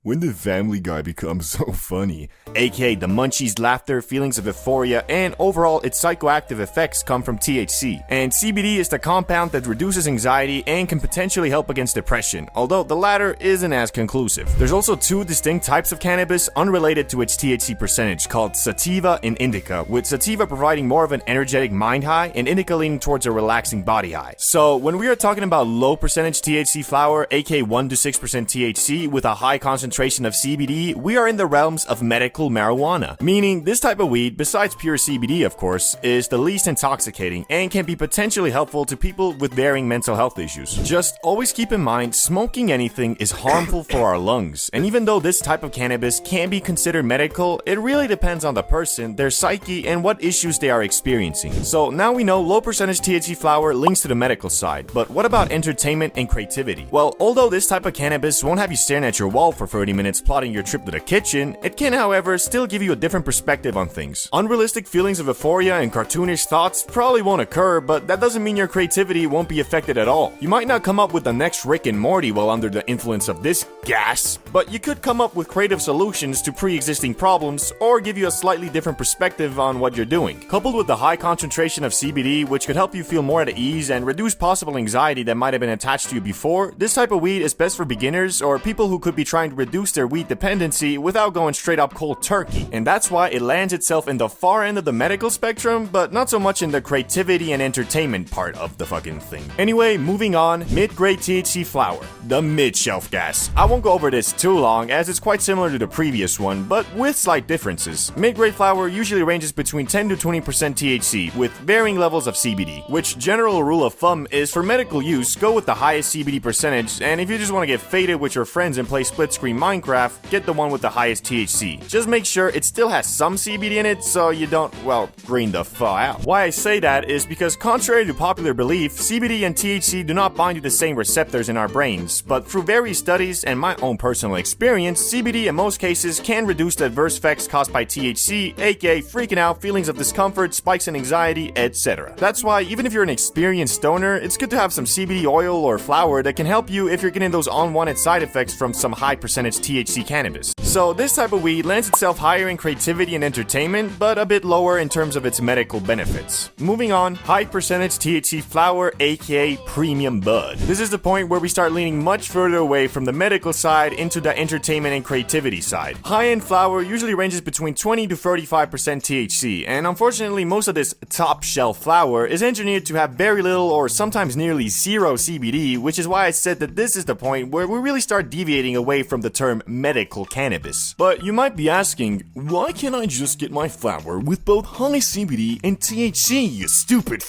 when did Family Guy become so funny? aka the munchies, laughter, feelings of euphoria, and overall its psychoactive effects come from THC. And CBD is the compound that reduces anxiety and can potentially help against depression, although the latter isn't as conclusive. There's also two distinct types of cannabis unrelated to its THC percentage, called sativa and indica, with sativa providing more of an energetic mind high and indica leaning towards a relaxing body high. So when we are talking about low percentage THC flower, aka 1 to 6% THC with a high concentration concentration of CBD, we are in the realms of medical marijuana. Meaning, this type of weed, besides pure CBD of course, is the least intoxicating and can be potentially helpful to people with varying mental health issues. Just always keep in mind, smoking anything is harmful for our lungs, and even though this type of cannabis can be considered medical, it really depends on the person, their psyche, and what issues they are experiencing. So now we know low percentage THC flower links to the medical side, but what about entertainment and creativity? Well, although this type of cannabis won't have you staring at your wall for 30 minutes plotting your trip to the kitchen, it can, however, still give you a different perspective on things. Unrealistic feelings of euphoria and cartoonish thoughts probably won't occur, but that doesn't mean your creativity won't be affected at all. You might not come up with the next Rick and Morty while under the influence of this gas, but you could come up with creative solutions to pre-existing problems or give you a slightly different perspective on what you're doing. Coupled with the high concentration of CBD, which could help you feel more at ease and reduce possible anxiety that might have been attached to you before, this type of weed is best for beginners or people who could be trying to reduce their weed dependency without going straight up cold turkey. And that's why it lands itself in the far end of the medical spectrum, but not so much in the creativity and entertainment part of the fucking thing. Anyway, moving on, mid-grade THC flower, the mid-shelf gas. I won't go over this too long as it's quite similar to the previous one, but with slight differences. Mid-grade flower usually ranges between 10 to 20% THC with varying levels of CBD, which general rule of thumb is for medical use, go with the highest CBD percentage, and if you just want to get faded with your friends and play split screen Minecraft, get the one with the highest THC. Just make sure it still has some CBD in it so you don't, well, green the fuck out. Why I say that is because contrary to popular belief, CBD and THC do not bind to the same receptors in our brains, but through various studies and my own personal experience, CBD in most cases can reduce the adverse effects caused by THC, aka freaking out, feelings of discomfort, spikes in anxiety, etc. That's why even if you're an experienced stoner, it's good to have some CBD oil or flower that can help you if you're getting those unwanted side effects from some high percentage THC cannabis. So this type of weed lends itself higher in creativity and entertainment, but a bit lower in terms of its medical benefits. Moving on, high percentage THC flower, aka premium bud. This is the point where we start leaning much further away from the medical side into the entertainment and creativity side. High-end flower usually ranges between 20 to 35% THC, and unfortunately most of this top shelf flower is engineered to have very little or sometimes nearly zero CBD, which is why I said that this is the point where we really start deviating away from the term medical cannabis. But you might be asking, why can't I just get my flower with both high CBD and THC, you stupid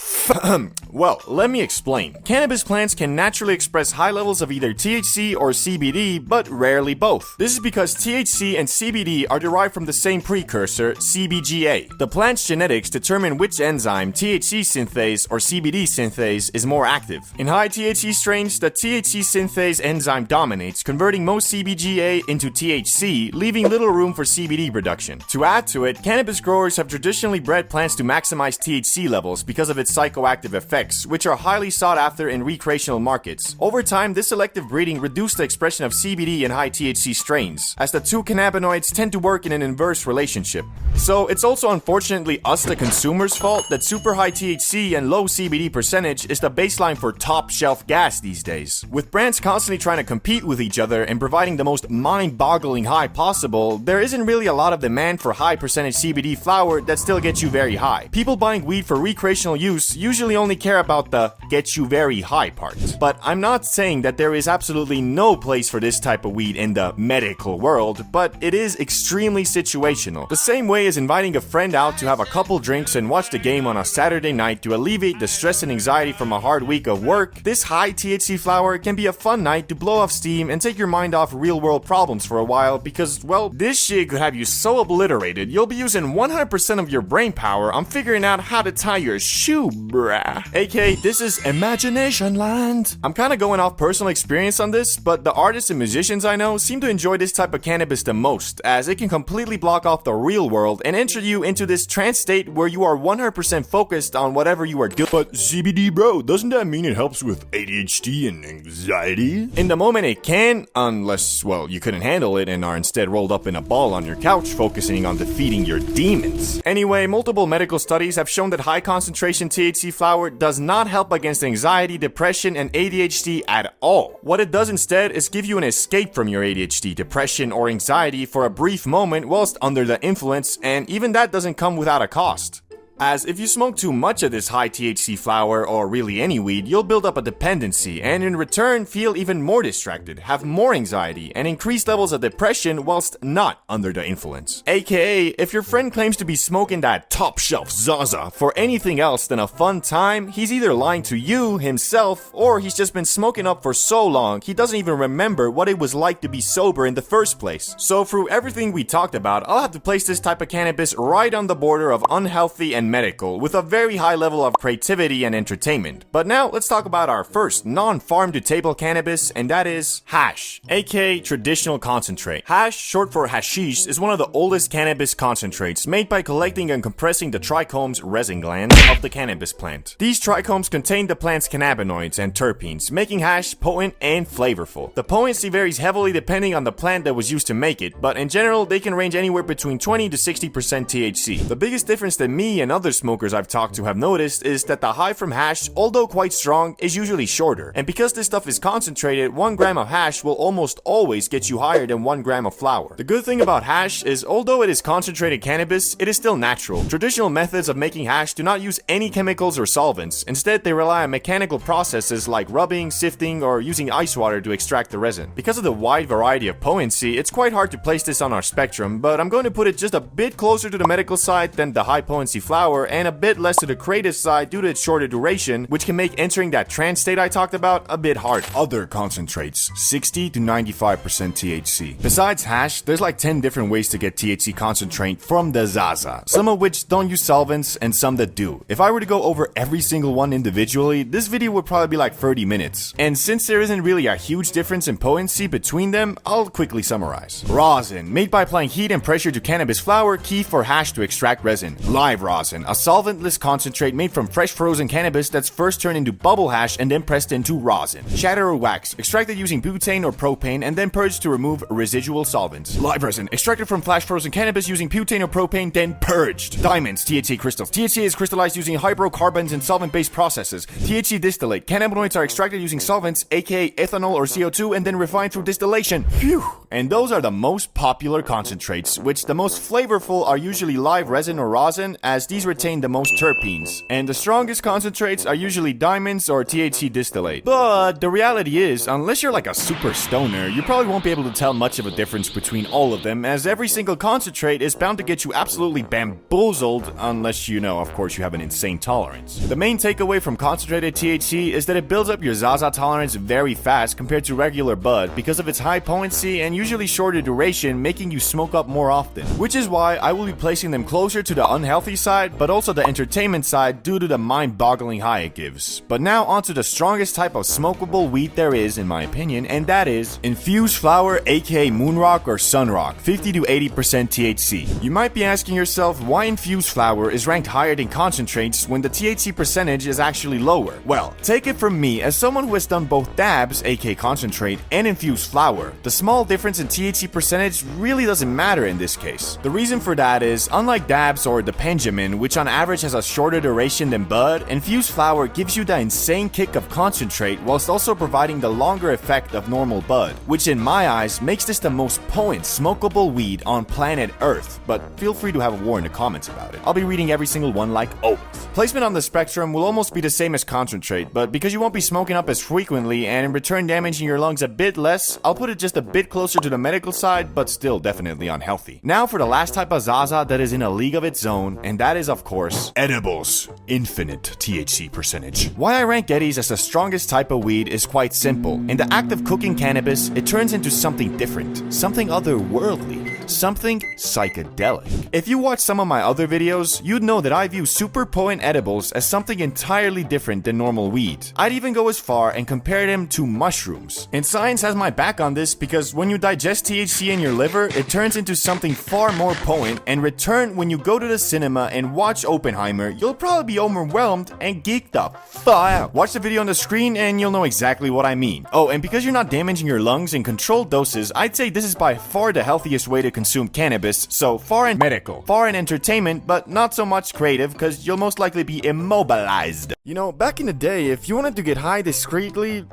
Well, let me explain. Cannabis plants can naturally express high levels of either THC or CBD, but rarely both. This is because THC and CBD are derived from the same precursor, CBGA. The plant's genetics determine which enzyme, THC synthase or CBD synthase, is more active. In high THC strains, the THC synthase enzyme dominates, converting most CBGA into THC, leaving little room for CBD production. To add to it, cannabis growers have traditionally bred plants to maximize THC levels because of its psychoactive effects, which are highly sought after in recreational markets. Over time, this selective breeding reduced the expression of CBD in high THC strains, as the two cannabinoids tend to work in an inverse relationship. So it's also unfortunately us the consumers' fault that super high THC and low CBD percentage is the baseline for top shelf gas these days. With brands constantly trying to compete with each other and providing the most mind-boggling high possible, there isn't really a lot of demand for high percentage CBD flower that still gets you very high. People buying weed for recreational use usually only care about the get you very high part. But I'm not saying that there is absolutely no place for this type of weed in the medical world, but it is extremely situational. The same way as inviting a friend out to have a couple drinks and watch the game on a Saturday night to alleviate the stress and anxiety from a hard week of work, this high THC flower can be a fun night to blow off steam and take your mind off real world problems for a while because, well, this shit could have you so obliterated you'll be using 100% of your brain power on figuring out how to tie your shoe, bruh. AKA, this is imagination land. I'm kinda going off personal experience on this, but the artists and musicians I know seem to enjoy this type of cannabis the most, as it can completely block off the real world and enter you into this trance state where you are 100% focused on whatever you are doing. But CBD, bro, doesn't that mean it helps with ADHD and anxiety? In the moment it can, unless, well, you couldn't handle it and are instead rolled up in a ball on your couch focusing on defeating your demons. Anyway, multiple medical studies have shown that high concentration THC flower does not help against anxiety, depression, and ADHD at all. What it does instead is give you an escape from your ADHD, depression, or anxiety for a brief moment whilst under the influence, and even that doesn't come without a cost. As if you smoke too much of this high THC flower, or really any weed, you'll build up a dependency and in return feel even more distracted, have more anxiety, and increased levels of depression whilst not under the influence. AKA, if your friend claims to be smoking that top shelf Zaza for anything else than a fun time, he's either lying to you, himself, or he's just been smoking up for so long he doesn't even remember what it was like to be sober in the first place. So through everything we talked about, I'll have to place this type of cannabis right on the border of unhealthy and medical, with a very high level of creativity and entertainment. But now let's talk about our first non-farm to table cannabis, and that is hash, aka traditional concentrate. Hash, short for hashish, is one of the oldest cannabis concentrates made by collecting and compressing the trichomes, resin glands, of the cannabis plant. These trichomes contain the plant's cannabinoids and terpenes, making hash potent and flavorful. The potency varies heavily depending on the plant that was used to make it, but in general they can range anywhere between 20 to 60% THC. The biggest difference that me and other smokers I've talked to have noticed is that the high from hash, although quite strong, is usually shorter. And because this stuff is concentrated, 1 gram of hash will almost always get you higher than 1 gram of flower. The good thing about hash is, although it is concentrated cannabis, it is still natural. Traditional methods of making hash do not use any chemicals or solvents. Instead, they rely on mechanical processes like rubbing, sifting, or using ice water to extract the resin. Because of the wide variety of potency, it's quite hard to place this on our spectrum, but I'm going to put it just a bit closer to the medical side than the high potency flower, and a bit less to the creative side due to its shorter duration, which can make entering that trance state I talked about a bit hard. Other concentrates, 60 to 95% THC. Besides hash, there's like 10 different ways to get THC concentrate from the Zaza, some of which don't use solvents and some that do. If I were to go over every single one individually, this video would probably be like 30 minutes. And since there isn't really a huge difference in potency between them, I'll quickly summarize. Rosin, made by applying heat and pressure to cannabis flower, key for hash to extract resin. Live rosin, a solventless concentrate made from fresh frozen cannabis that's first turned into bubble hash and then pressed into rosin. Shatter or wax, extracted using butane or propane and then purged to remove residual solvents. Live resin, extracted from flash frozen cannabis using butane or propane, then purged. Diamonds, THC crystals. THC is crystallized using hydrocarbons and solvent-based processes. THC distillate, cannabinoids are extracted using solvents, aka ethanol or CO2, and then refined through distillation. Phew! And those are the most popular concentrates, which the most flavorful are usually live resin or rosin, as these retain the most terpenes. And the strongest concentrates are usually diamonds or THC distillate. But the reality is, unless you're like a super stoner, you probably won't be able to tell much of a difference between all of them, as every single concentrate is bound to get you absolutely bamboozled, unless you know, of course, you have an insane tolerance. The main takeaway from concentrated THC is that it builds up your Zaza tolerance very fast compared to regular bud because of its high potency and usually shorter duration, making you smoke up more often. Which is why I will be placing them closer to the unhealthy side, but also the entertainment side due to the mind-boggling high it gives. But now onto the strongest type of smokable weed there is, in my opinion, and that is infused flower, aka moonrock or sunrock, 50 to 80% THC. You might be asking yourself why infused flower is ranked higher than concentrates when the THC percentage is actually lower. Well, take it from me, as someone who has done both dabs, aka concentrate, and infused flower, the small difference in THC percentage really doesn't matter in this case. The reason for that is, unlike dabs or the Benjamin, which on average has a shorter duration than bud, infused flower gives you the insane kick of concentrate whilst also providing the longer effect of normal bud, which in my eyes makes this the most potent smokable weed on planet Earth, but feel free to have a war in the comments about it. I'll be reading every single one like oath. Placement on the spectrum will almost be the same as concentrate, but because you won't be smoking up as frequently and in return damaging your lungs a bit less, I'll put it just a bit closer to the medical side, but still definitely unhealthy. Now for the last type of Zaza that is in a league of its own, and that is of course edibles, infinite THC percentage. Why I rank Eddies as the strongest type of weed is quite simple. In the act of cooking cannabis, it turns into something different, something otherworldly, something psychedelic. If you watch some of my other videos, you'd know that I view super potent edibles as something entirely different than normal weed. I'd even go as far and compare them to mushrooms. And science has my back on this because when you digest THC in your liver, it turns into something far more potent, and return when you go to the cinema and watch Oppenheimer, you'll probably be overwhelmed and geeked the fuck out. Watch the video on the screen and you'll know exactly what I mean. Oh, and because you're not damaging your lungs in controlled doses, I'd say this is by far the healthiest way to consume cannabis, so far in medical, far in entertainment, but not so much creative, cause you'll most likely be immobilized. You know, back in the day, if you wanted to get high discreetly,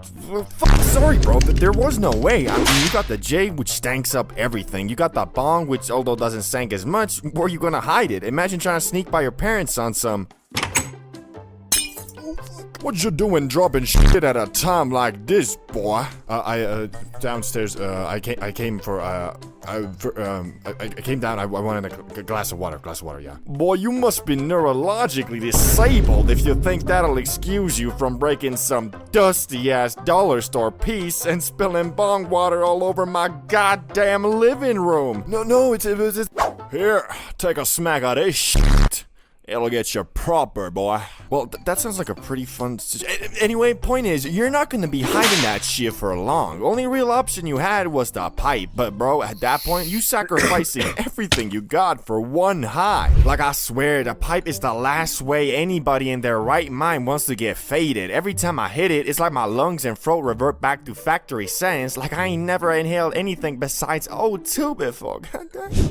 sorry bro, but there was no way. I mean, you got the J, which stanks up everything. You got the bong, which although doesn't stank as much, where are you gonna hide it? Imagine trying to sneak by your parents on some... What you doing dropping shit at a time like this, boy? Downstairs, I came down, I wanted a glass of water, yeah. Boy, you must be neurologically disabled if you think that'll excuse you from breaking some dusty-ass dollar store piece and spilling bong water all over my goddamn living room. No, it's... Here, take a smack of this shit. It'll get you proper, boy. Well, that sounds like a pretty fun... Anyway, point is, you're not gonna be hiding that shit for long. Only real option you had was the pipe. But bro, at that point, you sacrificing everything you got for one high. Like, I swear, the pipe is the last way anybody in their right mind wants to get faded. Every time I hit it, it's like my lungs and throat revert back to factory settings. Like I ain't never inhaled anything besides O2 before.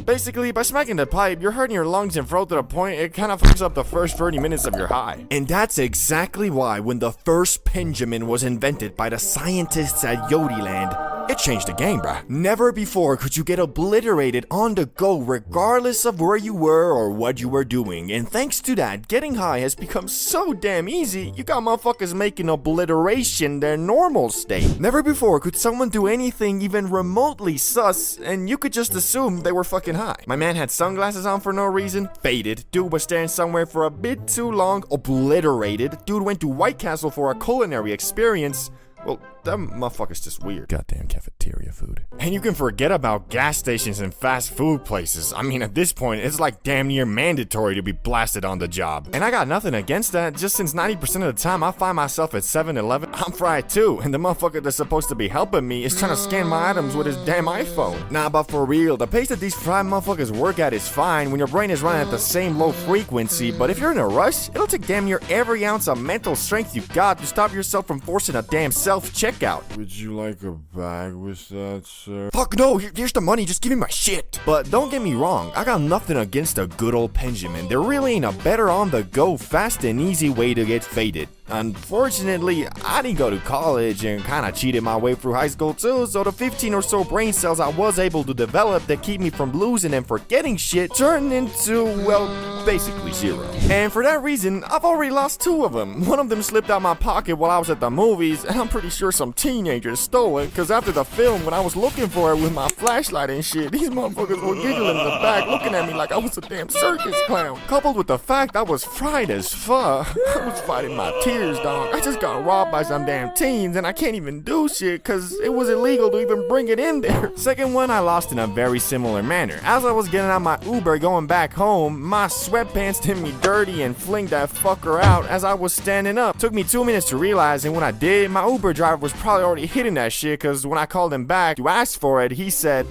Basically, by smacking the pipe, you're hurting your lungs and throat to the point it kind of fucks up the first 30 minutes of your high. And that's exactly why when the first Benjamin was invented by the scientists at Yodiland, it changed the game, bruh. Never before could you get obliterated on the go regardless of where you were or what you were doing. And thanks to that, getting high has become so damn easy, you got motherfuckers making obliteration their normal state. Never before could someone do anything even remotely sus and you could just assume they were fucking high. My man had sunglasses on for no reason, faded. Dude was staring somewhere for a bit too long, obliterated. Dude went to White Castle for a culinary experience. Well, that motherfucker's just weird. Goddamn cafeteria food. And you can forget about gas stations and fast food places. I mean, at this point, it's like damn near mandatory to be blasted on the job. And I got nothing against that, just since 90% of the time I find myself at 7-Eleven, I'm fried too. And the motherfucker that's supposed to be helping me is trying to scan my items with his damn iPhone. Nah, but for real, the pace that these fried motherfuckers work at is fine when your brain is running at the same low frequency, but if you're in a rush, it'll take damn near every ounce of mental strength you got to stop yourself from forcing a damn self-checkout. Would you like a bag with that, sir? Fuck no, here's the money, just give me my shit. But don't get me wrong, I got nothing against a good old Benjamin. There really ain't a better on-the-go, fast and easy way to get faded. Unfortunately, I didn't go to college and kinda cheated my way through high school too, so the 15 or so brain cells I was able to develop that keep me from losing and forgetting shit turned into, well, basically zero. And for that reason, I've already lost 2 of them. One of them slipped out my pocket while I was at the movies, and I'm pretty sure some teenagers stole it, cause after the film, when I was looking for it with my flashlight and shit, these motherfuckers were giggling in the back, looking at me like I was a damn circus clown. Coupled with the fact I was fried as fuck, I was fighting my tears. Dog. I just got robbed by some damn teens and I can't even do shit cause it was illegal to even bring it in there. Second one I lost in a very similar manner. As I was getting out my Uber going back home, my sweatpants did me dirty and flinged that fucker out as I was standing up. Took me 2 minutes to realize, and when I did, my Uber driver was probably already hitting that shit cause when I called him back to ask for it, he said,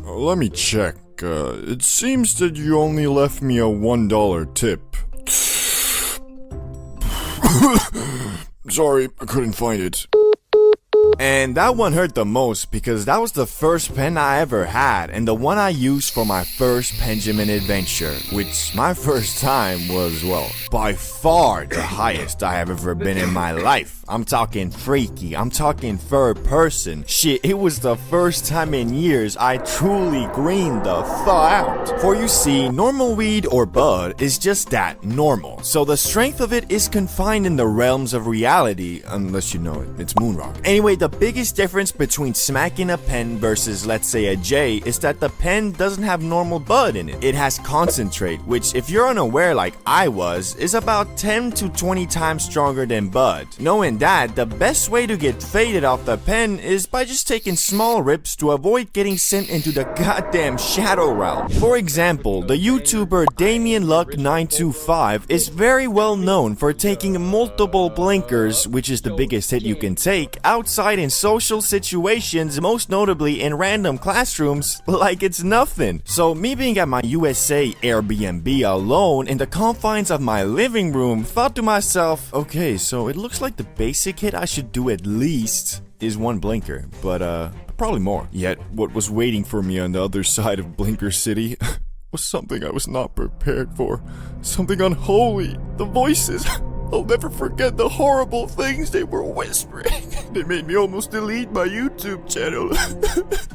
let me check. It seems that you only left me a $1 tip. Sorry, I couldn't find it. And that one hurt the most because that was the first pen I ever had and the one I used for my first Benjamin adventure, which my first time was, well, by far the highest I have ever been in my life. I'm talking freaky, I'm talking third person. Shit, it was the first time in years I truly greened the thaw out. For you see, normal weed or bud is just that, normal. So the strength of it is confined in the realms of reality, unless you know it, it's moon rock. Anyway, the biggest difference between smacking a pen versus, let's say, a J is that the pen doesn't have normal bud in it. It has concentrate, which if you're unaware like I was, is about 10 to 20 times stronger than bud. Knowing that, the best way to get faded off the pen is by just taking small rips to avoid getting sent into the goddamn shadow realm. For example, the YouTuber Damien Luck 925 is very well known for taking multiple blinkers, which is the biggest hit you can take, outside in social situations, most notably in random classrooms, like it's nothing. So me being at my USA Airbnb alone in the confines of my living room, thought to myself, okay, so it looks like the basic hit I should do at least is one blinker, but probably more. Yet, what was waiting for me on the other side of Blinker City was something I was not prepared for. Something unholy. The voices. I'll never forget the horrible things they were whispering. They made me almost delete my YouTube channel.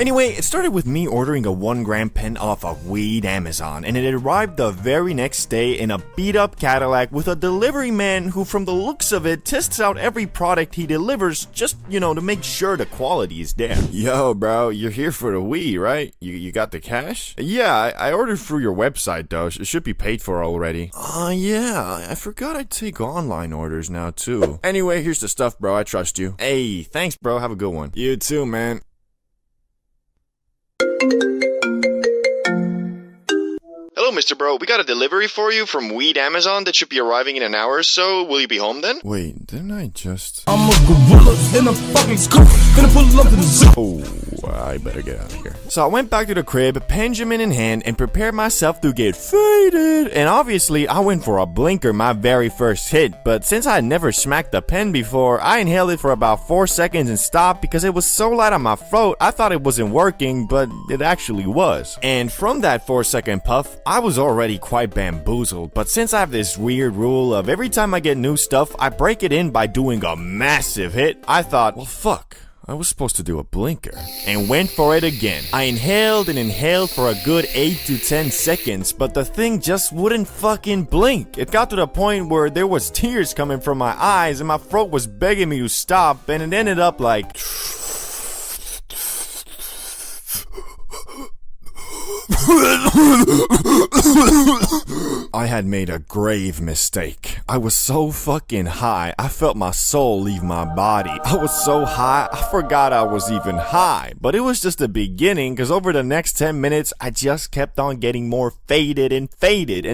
Anyway, it started with me ordering a 1-gram pen off of Weed Amazon, and it arrived the very next day in a beat-up Cadillac with a delivery man who, from the looks of it, tests out every product he delivers just, to make sure the quality is there. Yo, bro, you're here for the weed, right? You got the cash? Yeah, I ordered through your website, though. It should be paid for already. Yeah, I forgot I take online orders now, too. Anyway, here's the stuff, bro. I trust you. Hey, thanks, bro. Have a good one. You too, man. Hello, Mr. Bro. We got a delivery for you from Weed Amazon that should be arriving in an hour or so. Will you be home then? Wait, didn't I just... I'm a gorilla in a fucking scoop. Gonna pull up to the zoo. Oh, I better get out of here. So I went back to the crib, Benjamin in hand, and prepared myself to get faded. And obviously, I went for a blinker my very first hit. But since I had never smacked a pen before, I inhaled it for about 4 seconds and stopped because it was so light on my throat, I thought it wasn't working, but it actually was. And from that 4-second puff, I was already quite bamboozled. But since I have this weird rule of every time I get new stuff, I break it in by doing a massive hit, I thought, well, fuck. I was supposed to do a blinker, and went for it again. I inhaled and inhaled for a good 8 to 10 seconds, but the thing just wouldn't fucking blink. It got to the point where there was tears coming from my eyes and my throat was begging me to stop, and it ended up like... I had made a grave mistake. I was so fucking high, I felt my soul leave my body. I was so high, I forgot I was even high. But it was just the beginning, cause over the next 10 minutes, I just kept on getting more faded, and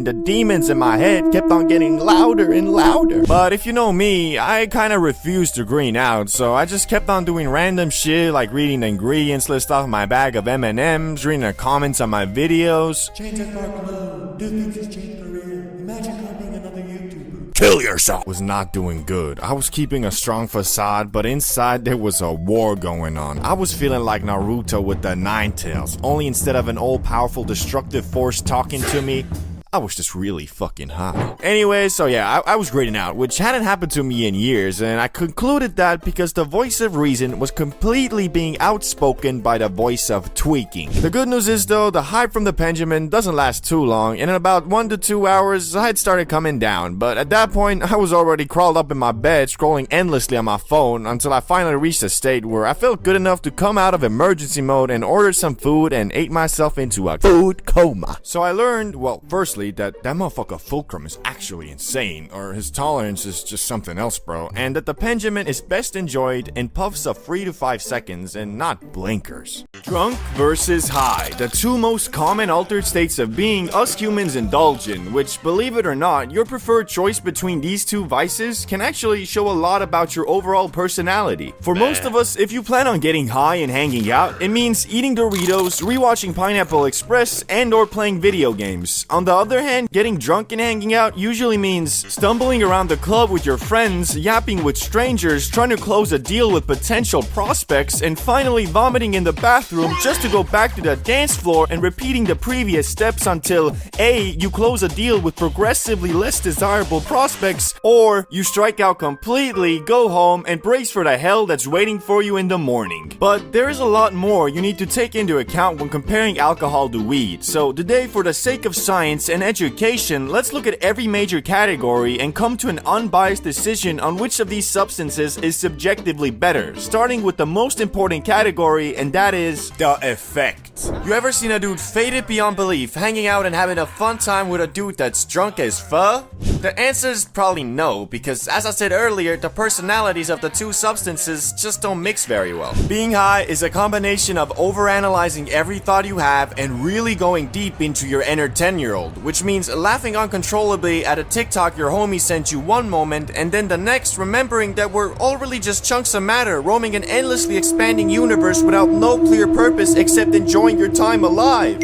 the demons in my head kept on getting louder and louder. But if you know me, I kinda refused to green out, so I just kept on doing random shit like reading the ingredients list off my bag of M&Ms, reading the comments on my videos. Change that bar below. Do things has changed for real. Imagine copying another YouTuber. Kill yourself. Was not doing good. I was keeping a strong facade, but inside there was a war going on. I was feeling like Naruto with the 9 tails, only instead of an all-powerful destructive force talking to me, I was just really fucking high. Anyway, so yeah, I was grading out, which hadn't happened to me in years, and I concluded that because the voice of reason was completely being outspoken by the voice of tweaking. The good news is though, the hype from the Benjamin doesn't last too long, and in about 1 to 2 hours, I had started coming down, but at that point, I was already crawled up in my bed, scrolling endlessly on my phone, until I finally reached a state where I felt good enough to come out of emergency mode and order some food and ate myself into a food coma. So I learned, well, firstly, that motherfucker Fulcrum is actually insane, or his tolerance is just something else, bro, and that the Benjamin is best enjoyed in puffs of 3 to 5 seconds and not blinkers. Drunk versus high, the two most common altered states of being us humans indulge in, which, believe it or not, your preferred choice between these two vices can actually show a lot about your overall personality. For most of us, if you plan on getting high and hanging out, it means eating Doritos, rewatching Pineapple Express, and or playing video games. On the other hand, getting drunk and hanging out usually means stumbling around the club with your friends, yapping with strangers, trying to close a deal with potential prospects, and finally vomiting in the bathroom just to go back to the dance floor and repeating the previous steps until A, you close a deal with progressively less desirable prospects, or you strike out completely, go home, and brace for the hell that's waiting for you in the morning. But there is a lot more you need to take into account when comparing alcohol to weed, so today, for the sake of science and education, let's look at every major category and come to an unbiased decision on which of these substances is subjectively better, starting with the most important category, and that is the effect. You ever seen a dude faded beyond belief, hanging out and having a fun time with a dude that's drunk as fuck? The answer is probably no, because as I said earlier, the personalities of the two substances just don't mix very well. Being high is a combination of overanalyzing every thought you have and really going deep into your inner 10-year-old, which means laughing uncontrollably at a TikTok your homie sent you one moment, and then the next remembering that we're all really just chunks of matter roaming an endlessly expanding universe without no clear purpose except enjoying your time alive.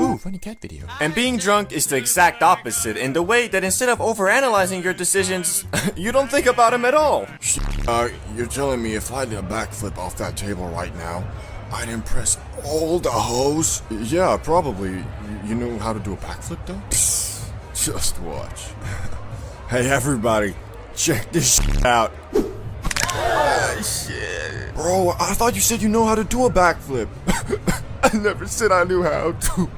Ooh, funny cat. cat video. And being drunk is the exact opposite in the way that instead of overanalyzing your decisions, you don't think about them at all. You're telling me if I did a backflip off that table right now, I'd impress all the hoes? Yeah, probably. You know how to do a backflip though? Just watch. Hey everybody, check this shit out. Shit. Bro, I thought you said you know how to do a backflip. I never said I knew how to.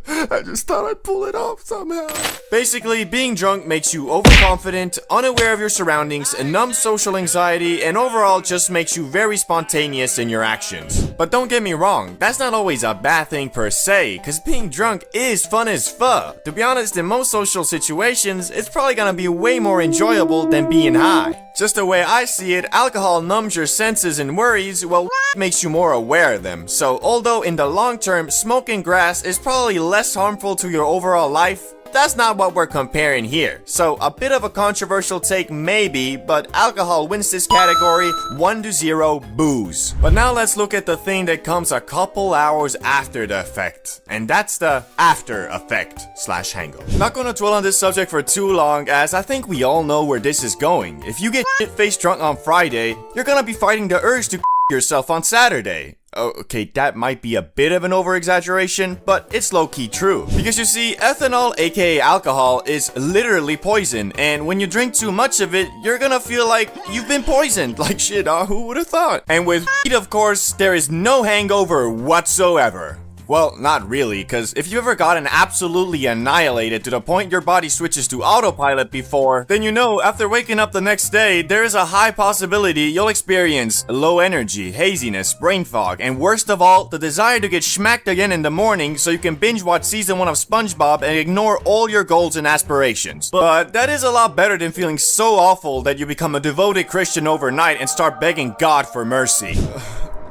I just thought I'd pull it off somehow. Basically, being drunk makes you overconfident, unaware of your surroundings, numb social anxiety, and overall just makes you very spontaneous in your actions. But don't get me wrong, that's not always a bad thing per se, cause being drunk is fun as fuck. To be honest, in most social situations, it's probably gonna be way more enjoyable than being high. Just the way I see it, alcohol numbs your senses and worries, while makes you more aware of them. So although in the long term, smoking grass is probably less harmful to your overall life, that's not what we're comparing here. So a bit of a controversial take maybe, but alcohol wins this category 1-0 booze. But now let's look at the thing that comes a couple hours after the effect. And that's the after effect / hangover. Not gonna dwell on this subject for too long, as I think we all know where this is going. If you get shit-faced drunk on Friday, you're gonna be fighting the urge to yourself on Saturday. Okay, that might be a bit of an over-exaggeration, but it's low-key true. Because you see, ethanol, aka alcohol, is literally poison, and when you drink too much of it, you're gonna feel like you've been poisoned. Like shit, who would've thought? And with weed, of course, there is no hangover whatsoever. Well, not really, cause if you ever gotten absolutely annihilated to the point your body switches to autopilot before, then you know after waking up the next day, there is a high possibility you'll experience low energy, haziness, brain fog, and worst of all, the desire to get schmacked again in the morning so you can binge watch season 1 of SpongeBob and ignore all your goals and aspirations. But that is a lot better than feeling so awful that you become a devoted Christian overnight and start begging God for mercy.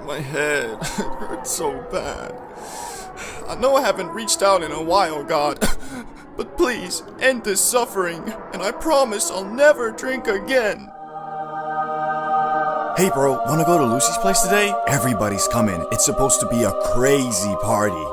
My head hurts so bad. I know I haven't reached out in a while, God, but please end this suffering, and I promise I'll never drink again. Hey bro, wanna go to Lucy's place today? Everybody's coming. It's supposed to be a crazy party.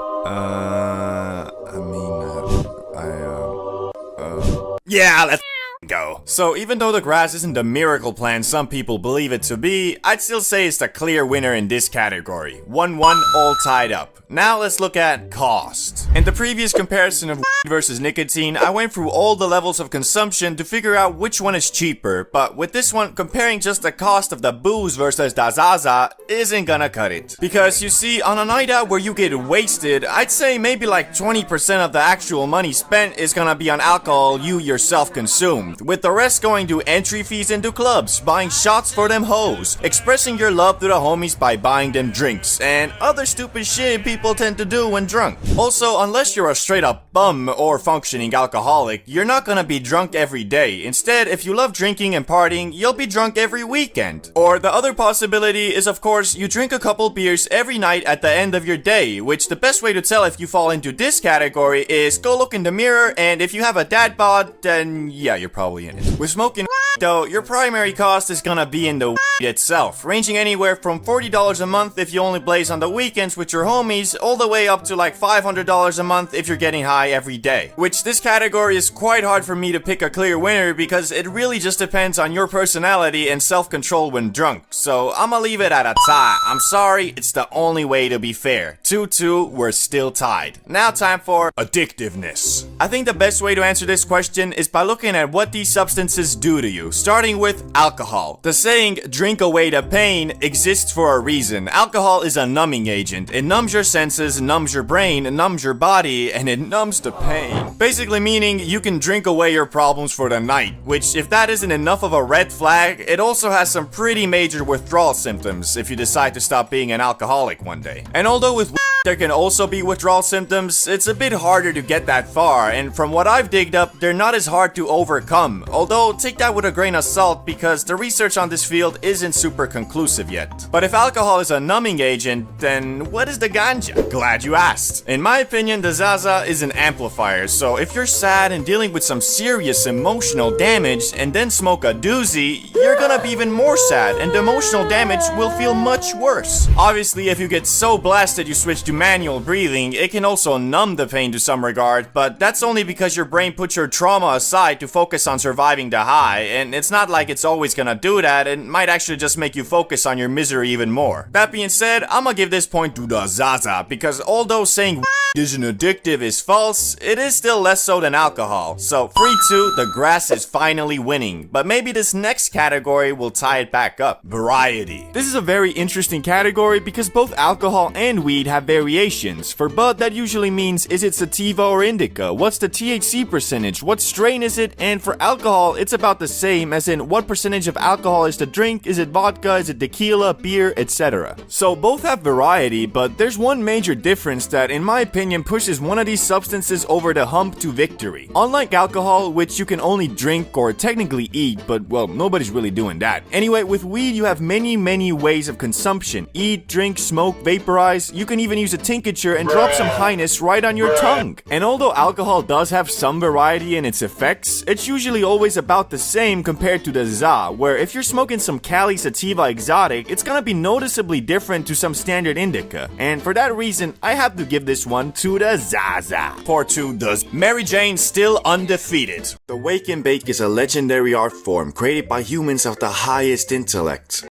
Yeah, let's go. So even though the grass isn't the miracle plant some people believe it to be, I'd still say it's the clear winner in this category. 1-1, all tied up. Now let's look at cost. In the previous comparison of weed versus nicotine, I went through all the levels of consumption to figure out which one is cheaper, but with this one, comparing just the cost of the booze versus the Zaza isn't gonna cut it. Because you see, on a night out where you get wasted, I'd say maybe like 20% of the actual money spent is gonna be on alcohol you yourself consumed, with the rest going to entry fees into clubs, buying shots for them hoes, expressing your love to the homies by buying them drinks, and other stupid shit people tend to do when drunk. Also, unless you're a straight up bum or functioning alcoholic, you're not gonna be drunk every day. Instead, if you love drinking and partying, you'll be drunk every weekend. Or the other possibility is, of course, you drink a couple beers every night at the end of your day, which the best way to tell if you fall into this category is go look in the mirror, and if you have a dad bod, then yeah, you're probably in it. With smoking though, your primary cost is gonna be in the itself, ranging anywhere from $40 a month if you only blaze on the weekends with your homies, all the way up to like $500 a month if you're getting high every day. Which this category is quite hard for me to pick a clear winner because it really just depends on your personality and self-control when drunk. So I'ma leave it at a tie. I'm sorry, it's the only way to be fair. 2-2, we're still tied. Now time for addictiveness. I think the best way to answer this question is by looking at what these substances do to you, starting with alcohol. The saying, drink away the pain, exists for a reason. Alcohol is a numbing agent. It numbs your senses, numbs your brain, numbs your body, and it numbs the pain. Basically meaning you can drink away your problems for the night, which if that isn't enough of a red flag, it also has some pretty major withdrawal symptoms if you decide to stop being an alcoholic one day. And although with there can also be withdrawal symptoms, it's a bit harder to get that far, and from what I've digged up, they're not as hard to overcome overcome, although take that with a grain of salt because the research on this field isn't super conclusive yet. But if alcohol is a numbing agent, then what is the ganja? Glad you asked. In my opinion, the Zaza is an amplifier, so if you're sad and dealing with some serious emotional damage and then smoke a doozy, you're gonna be even more sad and the emotional damage will feel much worse. Obviously, if you get so blasted you switch to manual breathing, it can also numb the pain to some regard, but that's only because your brain puts your trauma aside to focus on surviving the high, and it's not like it's always gonna do that, it might actually just make you focus on your misery even more. That being said, I'm gonna give this point to the Zaza, because although saying isn't addictive is false, it is still less so than alcohol. So 3-2, the grass is finally winning, but maybe this next category will tie it back up. Variety. This is a very interesting category because both alcohol and weed have variations. For bud, that usually means is it sativa or indica? What's the THC percentage? What strain is it? And for alcohol, it's about the same, as in what percentage of alcohol is the drink? Is it vodka? Is it tequila, beer, etc.? So both have variety, but there's one major difference that, in my opinion, pushes one of these substances over the hump to victory. Unlike alcohol, which you can only drink or technically eat, but well, nobody's really doing that. Anyway, with weed, you have many ways of consumption. Eat, drink, smoke, vaporize. You can even use a tincture and drop some highness right on your tongue. And although alcohol does have some variety in its effects, it's usually always about the same compared to the za, where if you're smoking some Cali sativa exotic, it's gonna be noticeably different to some standard indica. And for that reason, I have to give this one to the Zaza. 4-2 does Mary Jane still undefeated. The wake and bake is a legendary art form created by humans of the highest intellect.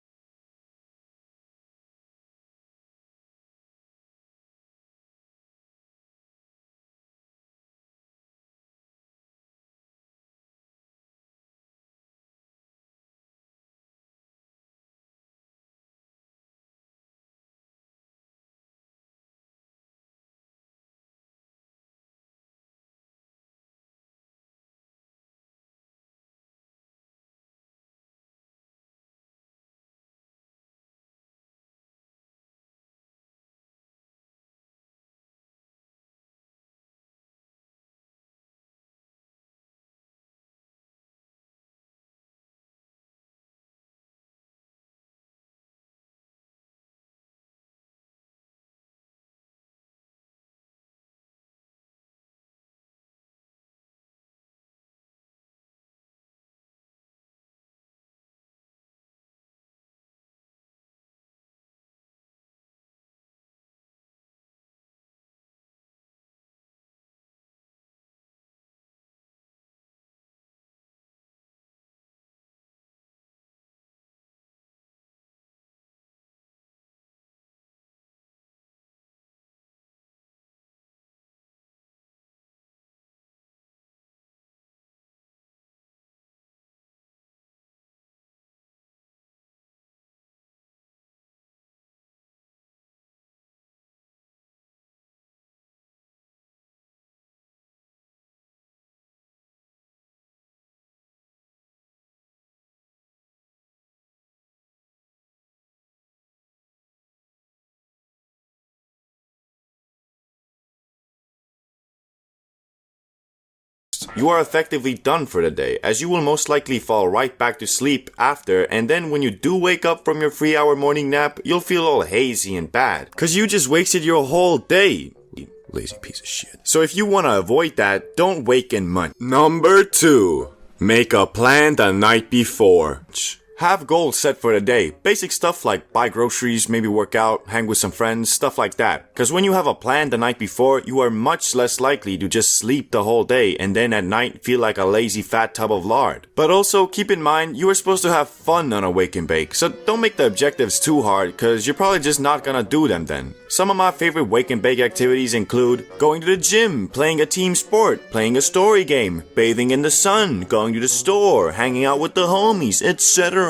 You are effectively done for the day, as you will most likely fall right back to sleep after, and then when you do wake up from your 3-hour morning nap, you'll feel all hazy and bad, cause you just wasted your whole day. You lazy piece of shit. So if you wanna avoid that, don't wake in money. Number 2. Make a plan the night before. Have goals set for the day. Basic stuff like buy groceries, maybe work out, hang with some friends, stuff like that. Cause when you have a plan the night before, you are much less likely to just sleep the whole day and then at night feel like a lazy fat tub of lard. But also keep in mind, you are supposed to have fun on a wake and bake, so don't make the objectives too hard cause you're probably just not gonna do them then. Some of my favorite wake and bake activities include going to the gym, playing a team sport, playing a story game, bathing in the sun, going to the store, hanging out with the homies, etc.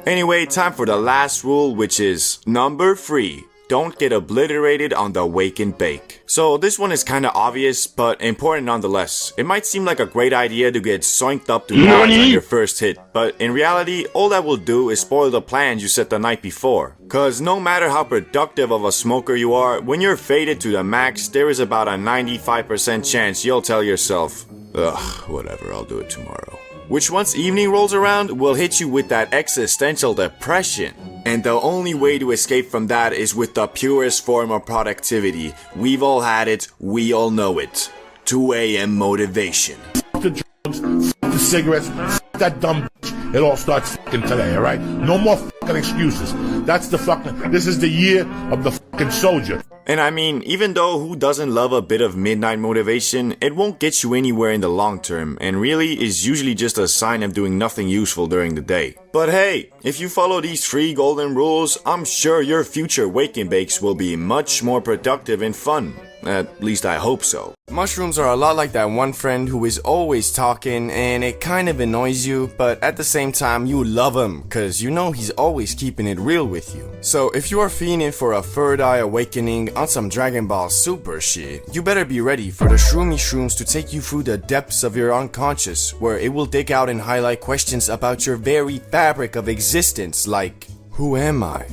Anyway, time for the last rule, which is number 3. Don't get obliterated on the wake and bake. So this one is kinda obvious, but important nonetheless. It might seem like a great idea to get soinked up to nuts on your first hit, but in reality, all that will do is spoil the plans you set the night before. Cause no matter how productive of a smoker you are, when you're faded to the max, there is about a 95% chance you'll tell yourself, ugh, whatever, I'll do it tomorrow. which once evening rolls around will hit you with that existential depression. And the only way to escape from that is with the purest form of productivity. We've all had it, we all know it. 2 a.m. motivation. The drugs, the cigarettes, that dumb bitch. It all starts fucking today, alright? No more fucking excuses. This is the year of the fucking soldier. And I mean, even though who doesn't love a bit of midnight motivation, it won't get you anywhere in the long term, and really is usually just a sign of doing nothing useful during the day. But hey, if you follow these 3 golden rules, I'm sure your future wake and bakes will be much more productive and fun. At least I hope so. Mushrooms are a lot like that one friend who is always talking and it kind of annoys you, but at the same time you love him cause you know he's always keeping it real with you. So if you are fiending for a third eye awakening on some Dragon Ball Super shit, you better be ready for the Shroomy Shrooms to take you through the depths of your unconscious, where it will dig out and highlight questions about your very fabric of existence, like, who am I?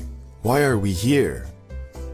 Why are we here?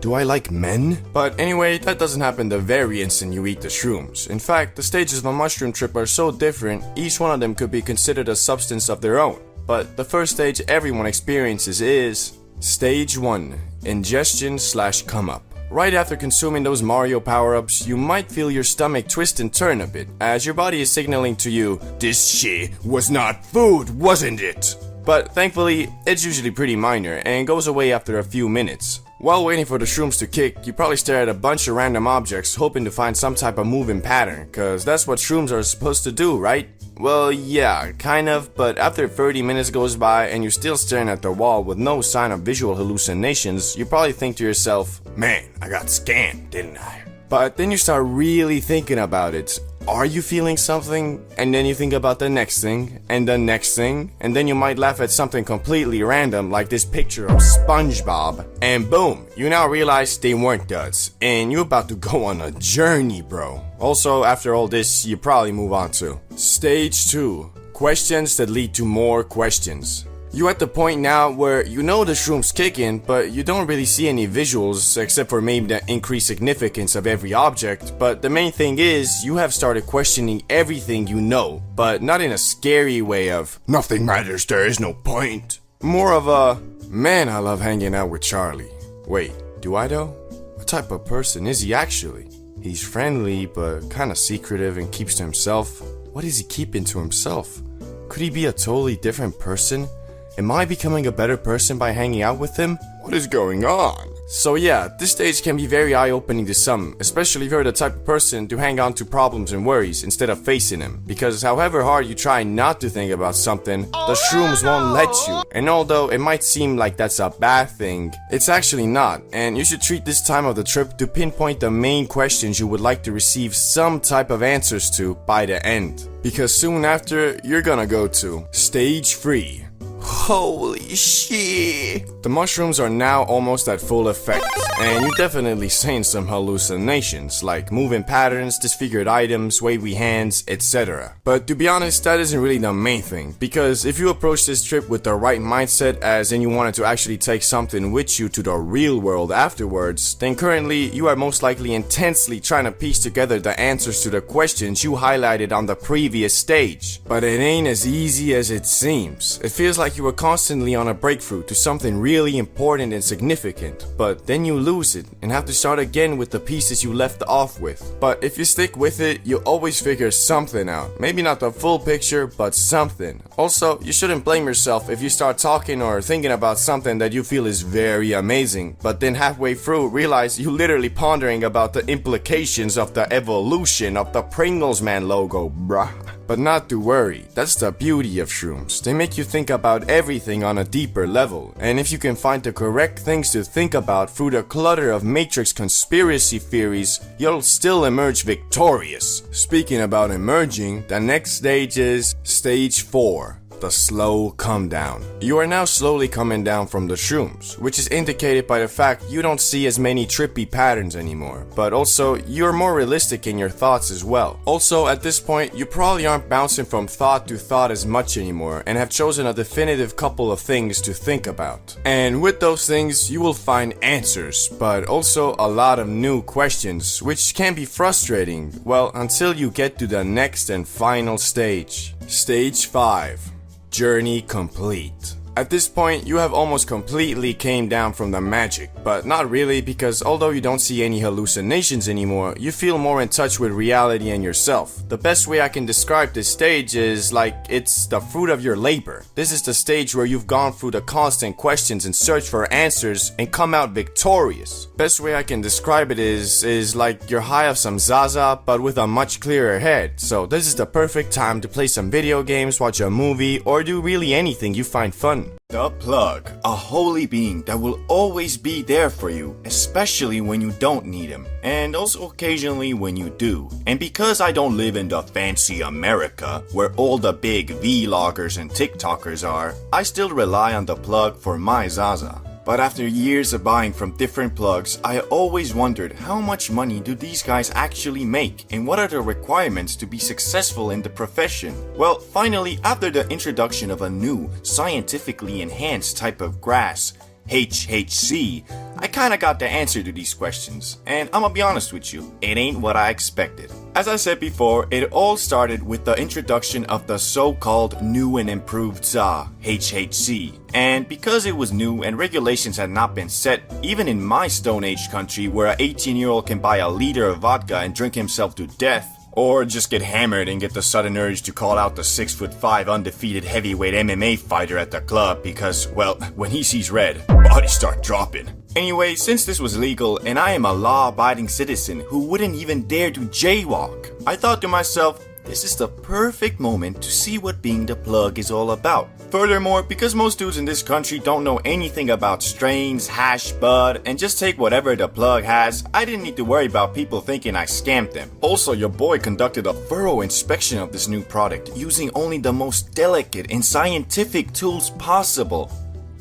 Do I like men? But anyway, that doesn't happen the very instant you eat the shrooms. In fact, the stages of a mushroom trip are so different, each one of them could be considered a substance of their own. But the first stage everyone experiences is Stage 1, Ingestion/come up. Right after consuming those Mario power-ups, you might feel your stomach twist and turn a bit, as your body is signaling to you, this shit was not food, wasn't it? But thankfully, it's usually pretty minor and goes away after a few minutes. While waiting for the shrooms to kick, you probably stare at a bunch of random objects hoping to find some type of moving pattern, cause that's what shrooms are supposed to do, right? Well, yeah, kind of, but after 30 minutes goes by and you're still staring at the wall with no sign of visual hallucinations, you probably think to yourself, man, I got scammed, didn't I? But then you start really thinking about it. Are you feeling something? And then you think about the next thing, and the next thing, and then you might laugh at something completely random like this picture of SpongeBob, and boom, you now realize they weren't duds, and you're about to go on a journey, bro. Also, after all this, you probably move on to Stage 2, Questions that lead to more questions. You're at the point now where you know the shroom's kicking, but you don't really see any visuals except for maybe the increased significance of every object, but the main thing is you have started questioning everything you know, but not in a scary way of nothing matters, there is no point. More of a, man, I love hanging out with Charlie. Wait, do I though? What type of person is he actually? He's friendly, but kinda secretive and keeps to himself. What is he keeping to himself? Could he be a totally different person? Am I becoming a better person by hanging out with him? What is going on? So yeah, this stage can be very eye-opening to some, especially if you're the type of person to hang on to problems and worries instead of facing them. Because however hard you try not to think about something, the shrooms won't let you. And although it might seem like that's a bad thing, it's actually not. And you should treat this time of the trip to pinpoint the main questions you would like to receive some type of answers to by the end. Because soon after, you're gonna go to Stage 3. Holy shit! The mushrooms are now almost at full effect, and you're definitely seeing some hallucinations, like moving patterns, disfigured items, wavy hands, etc. But to be honest, that isn't really the main thing, because if you approach this trip with the right mindset, as in you wanted to actually take something with you to the real world afterwards, then currently you are most likely intensely trying to piece together the answers to the questions you highlighted on the previous stage. But it ain't as easy as it seems. It feels like you were constantly on a breakthrough to something really important and significant, but then you lose it and have to start again with the pieces you left off with. But if you stick with it, you'll always figure something out. Maybe not the full picture, but something. Also, you shouldn't blame yourself if you start talking or thinking about something that you feel is very amazing, but then halfway through realize you literally pondering about the implications of the evolution of the Pringles Man logo, bruh. But not to worry, that's the beauty of shrooms. They make you think about everything on a deeper level, and if you can find the correct things to think about through the clutter of Matrix conspiracy theories, you'll still emerge victorious. Speaking about emerging, the next stage is Stage 4. The slow come down. You are now slowly coming down from the shrooms, which is indicated by the fact you don't see as many trippy patterns anymore, but also you're more realistic in your thoughts as well. Also, at this point, you probably aren't bouncing from thought to thought as much anymore and have chosen a definitive couple of things to think about. And with those things, you will find answers, but also a lot of new questions, which can be frustrating, well, until you get to the next and final stage. Stage 5. Journey complete. At this point, you have almost completely came down from the magic, but not really, because although you don't see any hallucinations anymore, you feel more in touch with reality and yourself. The best way I can describe this stage is like it's the fruit of your labor. This is the stage where you've gone through the constant questions and search for answers and come out victorious. Best way I can describe it is like you're high off some Zaza, but with a much clearer head. So this is the perfect time to play some video games, watch a movie, or do really anything you find fun. The plug, a holy being that will always be there for you, especially when you don't need him, and also occasionally when you do. And because I don't live in the fancy America, where all the big vloggers and TikTokers are, I still rely on the plug for my Zaza. But after years of buying from different plugs, I always wondered how much money do these guys actually make and what are the requirements to be successful in the profession? Well, finally, after the introduction of a new, scientifically enhanced type of grass, HHC, I kinda got the answer to these questions, and I'ma be honest with you, it ain't what I expected. As I said before, it all started with the introduction of the so-called new and improved ZA, HHC. And because it was new and regulations had not been set, even in my Stone Age country where an 18-year-old can buy a liter of vodka and drink himself to death, or just get hammered and get the sudden urge to call out the 6'5" undefeated heavyweight MMA fighter at the club because, well, when he sees red, bodies start dropping. Anyway, since this was legal and I am a law-abiding citizen who wouldn't even dare to jaywalk, I thought to myself, this is the perfect moment to see what being the plug is all about. Furthermore, because most dudes in this country don't know anything about strains, hash, bud, and just take whatever the plug has, I didn't need to worry about people thinking I scammed them. Also, your boy conducted a thorough inspection of this new product, using only the most delicate and scientific tools possible.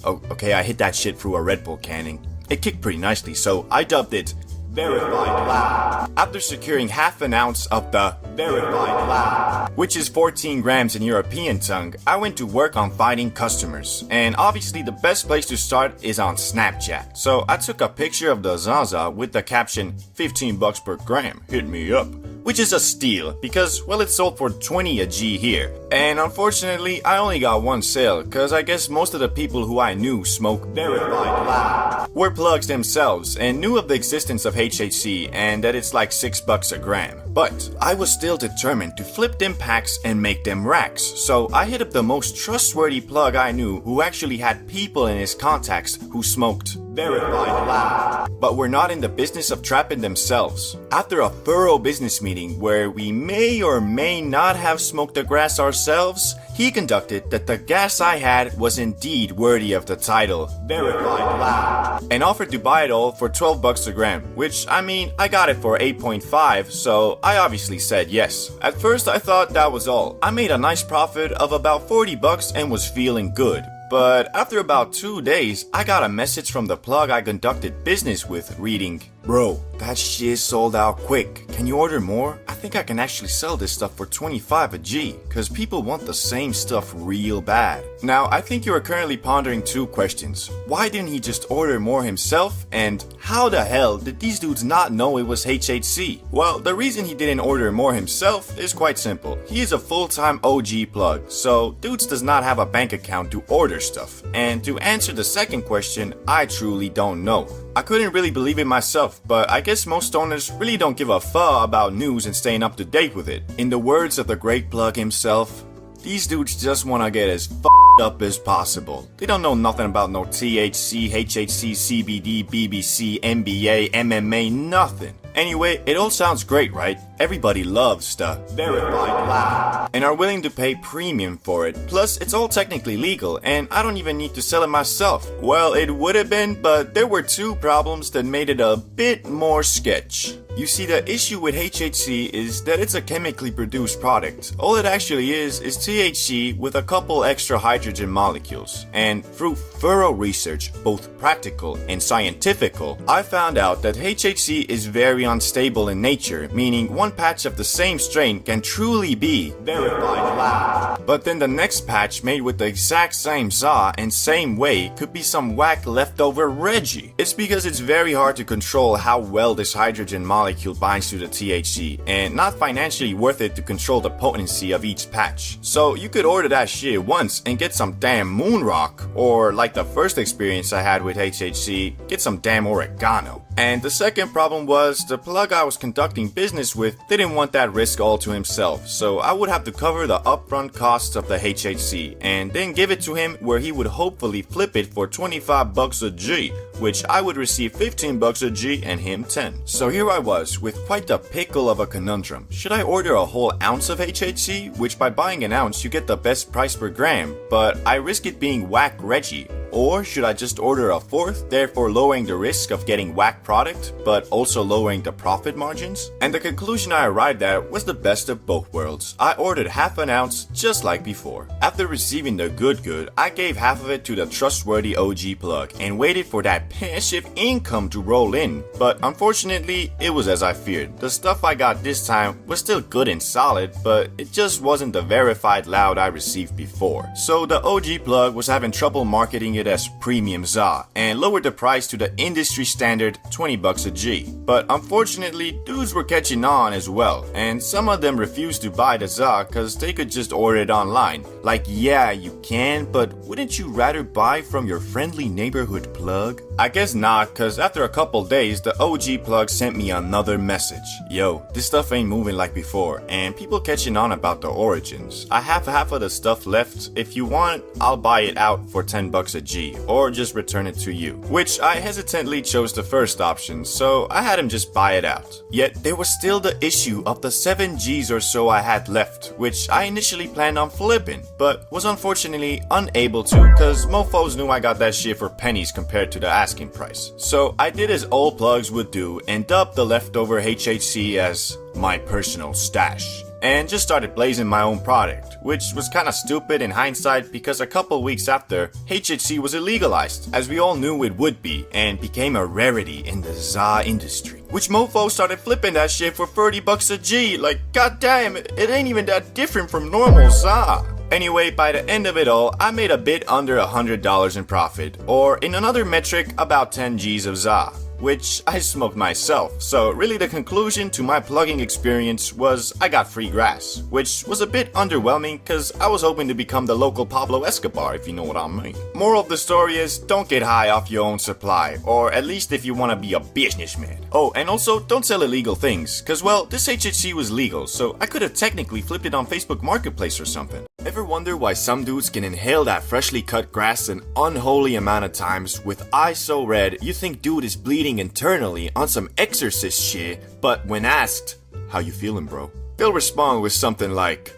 Oh, okay, I hit that shit through a Red Bull canning. It kicked pretty nicely, so I dubbed it Verified Lab. After securing half an ounce of the Verified Lab, which is 14 grams in European tongue, I went to work on finding customers. And obviously the best place to start is on Snapchat. So I took a picture of the Zaza with the caption, $15 per gram, hit me up. Which is a steal, because, well, it sold for 20 a G here. And unfortunately, I only got one sale, cause I guess most of the people who I knew smoked Verified Lab were plugs themselves and knew of the existence of HHC and that it's like $6 a gram. But I was still determined to flip them packs and make them racks, so I hit up the most trustworthy plug I knew who actually had people in his contacts who smoked Verified Lab, but were not in the business of trapping themselves. After a thorough business meeting where we may or may not have smoked the grass ourselves, he conducted that the gas I had was indeed worthy of the title Verified Lab, and offered to buy it all for $12 a gram, which, I mean, I got it for 8.5, so I obviously said yes. At first I thought that was all. I made a nice profit of about $40 and was feeling good. But after about 2 days, I got a message from the plug I conducted business with reading, "Bro, that shit sold out quick. Can you order more? I think I can actually sell this stuff for 25 a G, cause people want the same stuff real bad." Now, I think you are currently pondering two questions. Why didn't he just order more himself? And how the hell did these dudes not know it was HHC? Well, the reason he didn't order more himself is quite simple. He is a full-time OG plug, so dudes does not have a bank account to order stuff. And to answer the second question, I truly don't know. I couldn't really believe it myself, but I guess most stoners really don't give a fuck about news and staying up to date with it. In the words of the great plug himself, these dudes just wanna get as up as possible. They don't know nothing about no THC, HHC, CBD, BBC, NBA, MMA, nothing. Anyway, it all sounds great, right? Everybody loves the Verified Lab and are willing to pay premium for it. Plus, it's all technically legal and I don't even need to sell it myself. Well, it would have been, but there were two problems that made it a bit more sketch. You see, the issue with HHC is that it's a chemically produced product. All it actually is THC with a couple extra hydrogen molecules. And through thorough research, both practical and scientifical, I found out that HHC is very very unstable in nature, meaning one patch of the same strain can truly be verified loud. But then the next patch made with the exact same za and same way could be some whack leftover Reggie. It's because it's very hard to control how well this hydrogen molecule binds to the THC, and not financially worth it to control the potency of each patch. So you could order that shit once and get some damn moon rock, or like the first experience I had with HHC, get some damn oregano. And the second problem was the plug I was conducting business with didn't want that risk all to himself, so I would have to cover the upfront costs of the HHC and then give it to him where he would hopefully flip it for 25 bucks a G, which I would receive 15 bucks a G and him 10. So here I was with quite the pickle of a conundrum. Should I order a whole ounce of HHC, which by buying an ounce you get the best price per gram, but I risk it being whack Reggie? Or should I just order a fourth, therefore lowering the risk of getting whack product, but also lowering the profit margins? And the conclusion I arrived at was the best of both worlds. I ordered half an ounce just like before. After receiving the good, I gave half of it to the trustworthy OG plug and waited for that passive income to roll in. But unfortunately, it was as I feared. The stuff I got this time was still good and solid, but it just wasn't the verified loud I received before. So the OG plug was having trouble marketing it as premium za and lowered the price to the industry standard 20 bucks a G. But unfortunately, dudes were catching on as well, and some of them refused to buy the za cause they could just order it online. Like, yeah, you can, but wouldn't you rather buy from your friendly neighborhood plug? I guess not, cause after a couple days, the OG plug sent me another message. Yo, this stuff ain't moving like before, and people catching on about the origins. I have half of the stuff left. If you want, I'll buy it out for 10 bucks a G, or just return it to you. Which I hesitantly chose the first option, so I had him just buy it out. Yet there was still the issue of the 7 Gs or so I had left, which I initially planned on flipping, but was unfortunately unable to, cause mofos knew I got that shit for pennies compared to the asking price. So I did as all plugs would do and dubbed the leftover HHC as my personal stash, and just started blazing my own product, which was kinda stupid in hindsight because a couple weeks after, HHC was illegalized, as we all knew it would be, and became a rarity in the za industry. Which mofo started flipping that shit for 30 bucks a G, like goddamn, it ain't even that different from normal za. Anyway, by the end of it all, I made a bit under $100 in profit, or in another metric, about 10 Gs of za, which I smoked myself. So really the conclusion to my plugging experience was I got free grass, which was a bit underwhelming cause I was hoping to become the local Pablo Escobar, if you know what I mean. Moral of the story is don't get high off your own supply, or at least if you want to be a businessman. Oh, and also don't sell illegal things, cause well, this HHC was legal, so I could have technically flipped it on Facebook Marketplace or something. Ever wonder why some dudes can inhale that freshly cut grass an unholy amount of times with eyes so red you think dude is bleeding internally on some exorcist shit, but when asked, how you feeling bro? They'll respond with something like,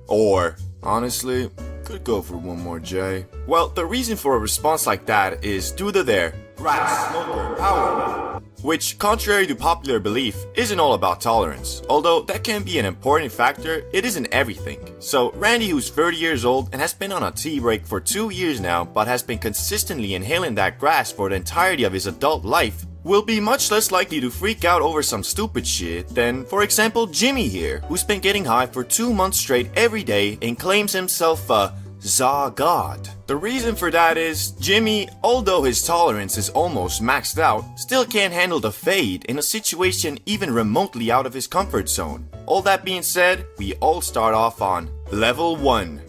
or, honestly, could go for one more J. Well, the reason for a response like that is due to their rat smoker power, which, contrary to popular belief, isn't all about tolerance. Although that can be an important factor, it isn't everything. So Randy, who's 30 years old and has been on a tea break for 2 years now, but has been consistently inhaling that grass for the entirety of his adult life, will be much less likely to freak out over some stupid shit than, for example, Jimmy here, who's been getting high for 2 months straight every day and claims himself a za god. The reason for that is, Jimmy, although his tolerance is almost maxed out, still can't handle the fade in a situation even remotely out of his comfort zone. All that being said, we all start off on level 1.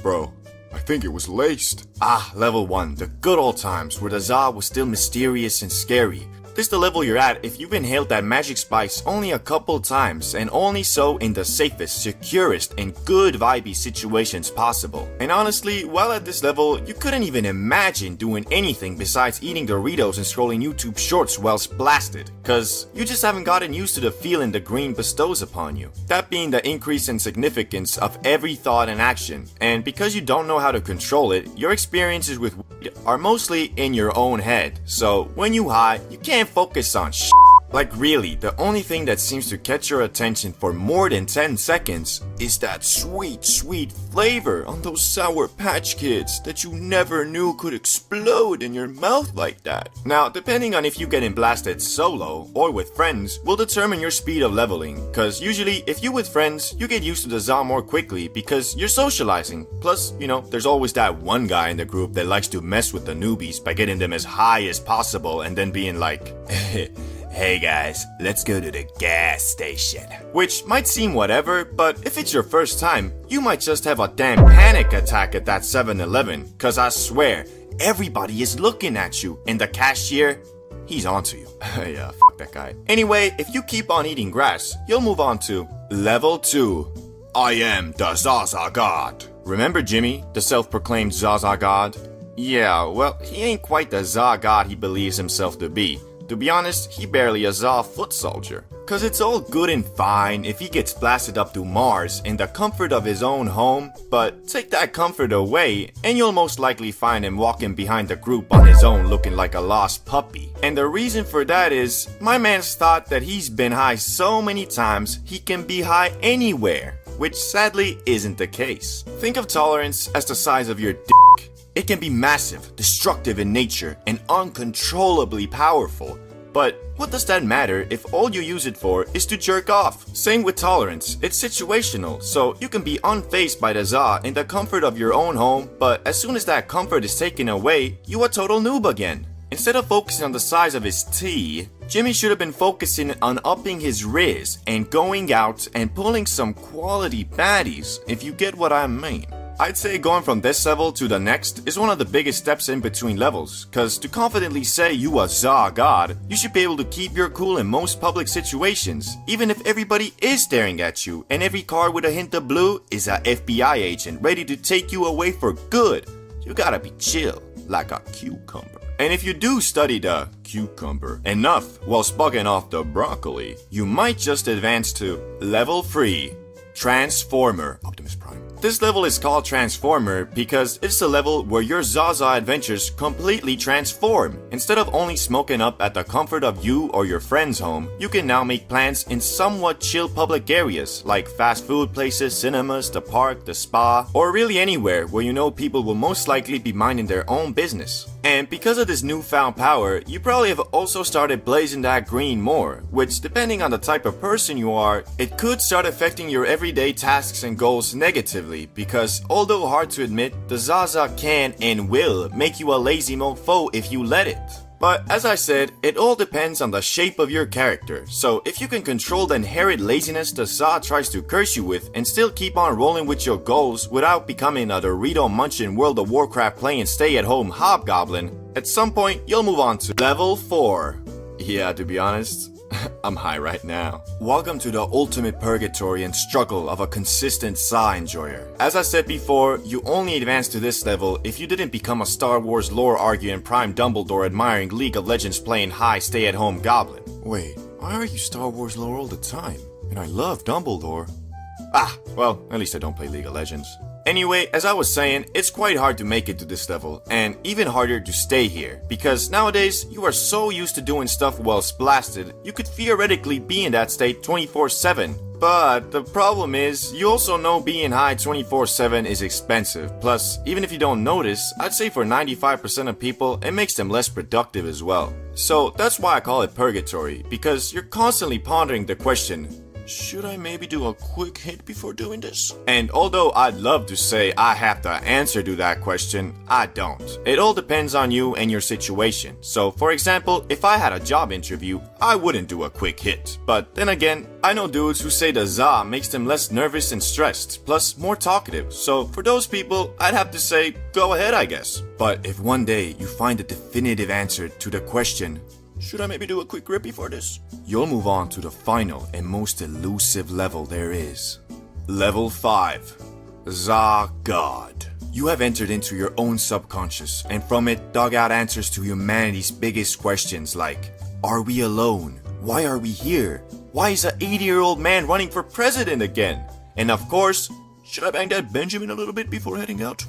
Bro, I think it was laced. Ah, level 1, the good old times where the za was still mysterious and scary. This is the level you're at if you've inhaled that magic spice only a couple times, and only so in the safest, securest, and good vibey situations possible. And honestly, while at this level, you couldn't even imagine doing anything besides eating Doritos and scrolling YouTube shorts while blasted, cause you just haven't gotten used to the feeling the green bestows upon you. That being the increase in significance of every thought and action, and because you don't know how to control it, your experiences with weed are mostly in your own head. So when you high, you can't focus on shit. Like really, the only thing that seems to catch your attention for more than 10 seconds is that sweet, sweet flavor on those Sour Patch Kids that you never knew could explode in your mouth like that. Now, depending on if you getting blasted solo or with friends will determine your speed of leveling, cause usually if you with friends, you get used to the za more quickly because you're socializing. Plus, you know, there's always that one guy in the group that likes to mess with the newbies by getting them as high as possible and then being like, hey guys, let's go to the gas station. Which might seem whatever, but if it's your first time, you might just have a damn panic attack at that 7-Eleven, cause I swear, everybody is looking at you, and the cashier, he's onto you. Yeah, fuck that guy. Anyway, if you keep on eating grass, you'll move on to Level 2. I am the Zaza God. Remember Jimmy, the self-proclaimed Zaza God? Yeah, well, he ain't quite the Za God he believes himself to be. To be honest, he barely a Za foot soldier. Cause it's all good and fine if he gets blasted up to Mars in the comfort of his own home, but take that comfort away and you'll most likely find him walking behind the group on his own looking like a lost puppy. And the reason for that is, my man's thought that he's been high so many times he can be high anywhere, which sadly isn't the case. Think of tolerance as the size of your dick. It can be massive, destructive in nature, and uncontrollably powerful. But what does that matter if all you use it for is to jerk off? Same with tolerance, it's situational, so you can be unfazed by the za in the comfort of your own home, but as soon as that comfort is taken away, you a total noob again. Instead of focusing on the size of his T, Jimmy should have been focusing on upping his riz and going out and pulling some quality baddies, if you get what I mean. I'd say going from this level to the next is one of the biggest steps in between levels, cause to confidently say you a Za God, you should be able to keep your cool in most public situations, even if everybody is staring at you and every car with a hint of blue is a FBI agent ready to take you away for good. You gotta be chill, like a cucumber. And if you do study the cucumber enough while spugging off the broccoli, you might just advance to Level 3, Transformer. Optimus Prime. This level is called Transformer because it's the level where your Zaza adventures completely transform. Instead of only smoking up at the comfort of you or your friend's home, you can now make plans in somewhat chill public areas like fast food places, cinemas, the park, the spa, or really anywhere where you know people will most likely be minding their own business. And because of this newfound power, you probably have also started blazing that green more, which depending on the type of person you are, it could start affecting your everyday tasks and goals negatively because although hard to admit, the Zaza can and will make you a lazy mofo if you let it. But as I said, it all depends on the shape of your character, so if you can control the inherent laziness the Za tries to curse you with and still keep on rolling with your goals without becoming a Dorito munching World of Warcraft playing stay-at-home hobgoblin, at some point you'll move on to Level 4. Yeah, to be honest, I'm high right now. Welcome to the ultimate purgatory and struggle of a consistent Za enjoyer. As I said before, you only advance to this level if you didn't become a Star Wars lore arguing Prime Dumbledore admiring League of Legends playing high stay-at-home goblin. Wait, why are you Star Wars lore all the time? And I love Dumbledore. Ah, well, at least I don't play League of Legends. Anyway, as I was saying, it's quite hard to make it to this level, and even harder to stay here, because nowadays, you are so used to doing stuff while blasted, you could theoretically be in that state 24/7. But the problem is, you also know being high 24/7 is expensive, plus, even if you don't notice, I'd say for 95% of people, it makes them less productive as well. So that's why I call it purgatory, because you're constantly pondering the question, should I maybe do a quick hit before doing this? And although I'd love to say I have the answer to that question, I don't. It all depends on you and your situation. So for example, if I had a job interview, I wouldn't do a quick hit. But then again, I know dudes who say the Za makes them less nervous and stressed, plus more talkative. So for those people, I'd have to say, go ahead I guess. But if one day you find a definitive answer to the question, should I maybe do a quick rip before this? You'll move on to the final and most elusive level there is. Level 5. Za God. You have entered into your own subconscious and from it dug out answers to humanity's biggest questions like, are we alone? Why are we here? Why is an 80-year-old man running for president again? And of course, Should I bang that Benjamin a little bit before heading out?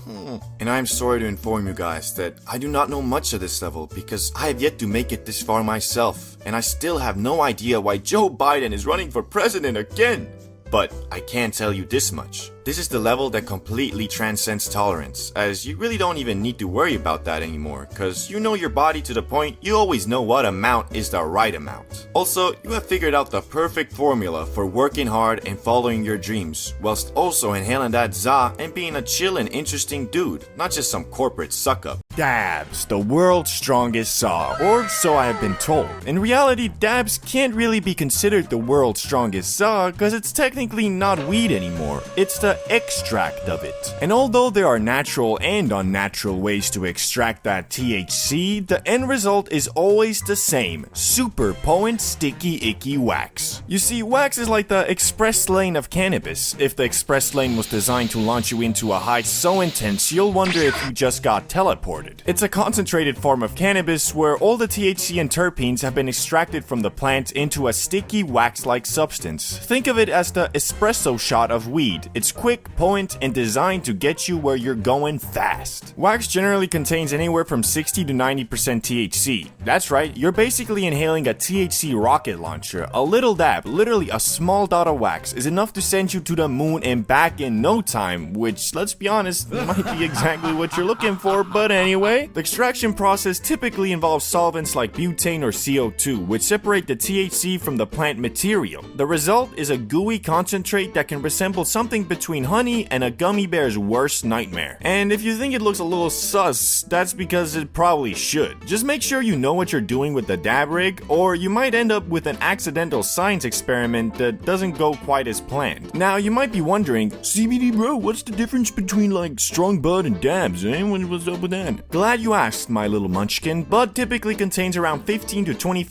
And I'm sorry to inform you guys that I do not know much of this level because I have yet to make it this far myself, and I still have no idea why Joe Biden is running for president again. But I can tell you this much. This is the level that completely transcends tolerance, as you really don't even need to worry about that anymore, cause you know your body to the point you always know what amount is the right amount. Also, you have figured out the perfect formula for working hard and following your dreams, whilst also inhaling that za and being a chill and interesting dude, not just some corporate suck-up. Dabs, the world's strongest saw, or so I have been told. In reality, dabs can't really be considered the world's strongest saw, cause it's technically not weed anymore. It's the extract of it. And although there are natural and unnatural ways to extract that THC, the end result is always the same: super potent, sticky, icky wax. You see, wax is like the express lane of cannabis. If the express lane was designed to launch you into a high so intense, you'll wonder if you just got teleported. It's a concentrated form of cannabis where all the THC and terpenes have been extracted from the plant into a sticky wax-like substance. Think of it as the espresso shot of weed. It's quick, potent, and designed to get you where you're going fast. Wax generally contains anywhere from 60 to 90% THC. That's right, you're basically inhaling a THC rocket launcher. A little dab, literally a small dot of wax, is enough to send you to the moon and back in no time, which, let's be honest, might be exactly what you're looking for, but anyway. The extraction process typically involves solvents like butane or CO2, which separate the THC from the plant material. The result is a gooey concentrate that can resemble something between honey and a gummy bear's worst nightmare. And if you think it looks a little sus, that's because it probably should. Just make sure you know what you're doing with the dab rig, or you might end up with an accidental science experiment that doesn't go quite as planned. Now, you might be wondering, CBD bro, what's the difference between like strong bud and dabs, eh? What's up with that? Glad you asked, my little munchkin. Bud typically contains around 15 to 25%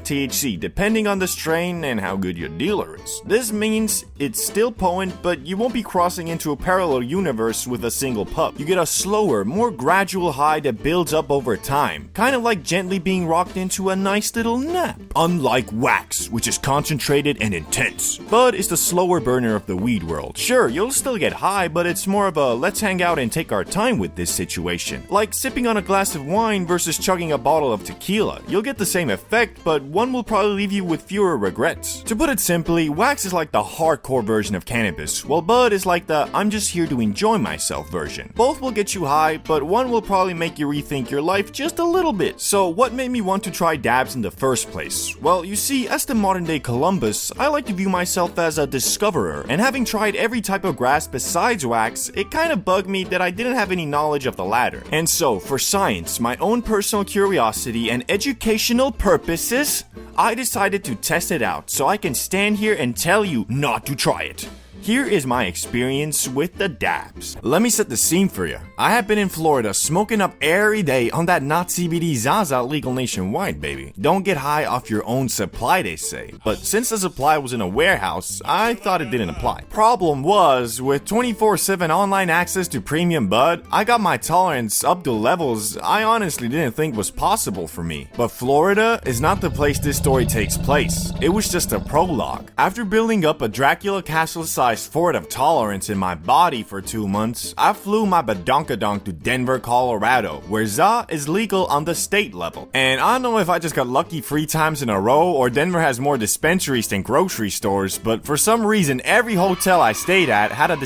THC, depending on the strain and how good your dealer is. This means it's still potent, but you won't be crossing into a parallel universe with a single puff. You get a slower, more gradual high that builds up over time, kind of like gently being rocked into a nice little nap. Unlike wax, which is concentrated and intense, Bud is the slower burner of the weed world. Sure, you'll still get high, but it's more of a let's hang out and take our time with this situation. Like sipping on a glass of wine versus chugging a bottle of tequila. You'll get the same effect, but one will probably leave you with fewer regrets. To put it simply, wax is like the hardcore version of cannabis, while Bud is like the I'm just here to enjoy myself version. Both will get you high, but one will probably make you rethink your life just a little bit. So what made me want to try dabs in the first place? Well, you see, as the modern day Columbus, I like to view myself as a discoverer, and having tried every type of grass besides wax, it kind of bugged me that I didn't have any knowledge of the latter. And so, for science, my own personal curiosity, and educational purposes, I decided to test it out so I can stand here and tell you not to try it. Here is my experience with the dabs. Let me set the scene for you. I have been in Florida smoking up every day on that not CBD Zaza legal nationwide, baby. Don't get high off your own supply, they say. But since the supply was in a warehouse, I thought it didn't apply. Problem was, with 24/7 online access to premium bud, I got my tolerance up to levels I honestly didn't think was possible for me. But Florida is not the place this story takes place. It was just a prologue. After building up a Dracula castle-sized fort of tolerance in my body for 2 months, I flew my badonkadonk to Denver, Colorado, where za is legal on the state level. And I don't know if I just got lucky 3 times in a row, or Denver has more dispensaries than grocery stores, but for some reason, every hotel I stayed at had a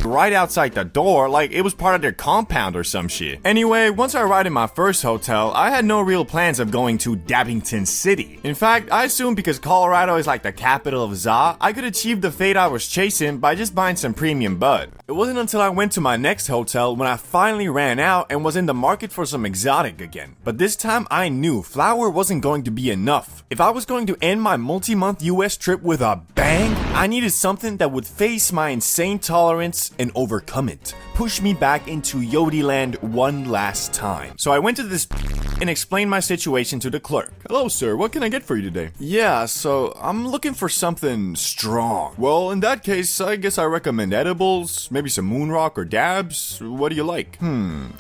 right outside the door, like it was part of their compound or some shit. Anyway, once I arrived in my first hotel, I had no real plans of going to Dabbington City. In fact, I assumed because Colorado is like the capital of za, I could achieve the fate I was chasing by just buying some premium bud. It wasn't until I went to my next hotel when I finally ran out and was in the market for some exotic again. But this time I knew flour wasn't going to be enough. If I was going to end my multi-month US trip with a bang, I needed something that would face my insane tolerance and overcome it. Push me back into Yodi land one last time. So I went to this and explained my situation to the clerk. Hello sir, what can I get for you today? Yeah, so I'm looking for something strong. Well, in that case, I guess I recommend edibles, maybe some moon rock or dabs. What do you like?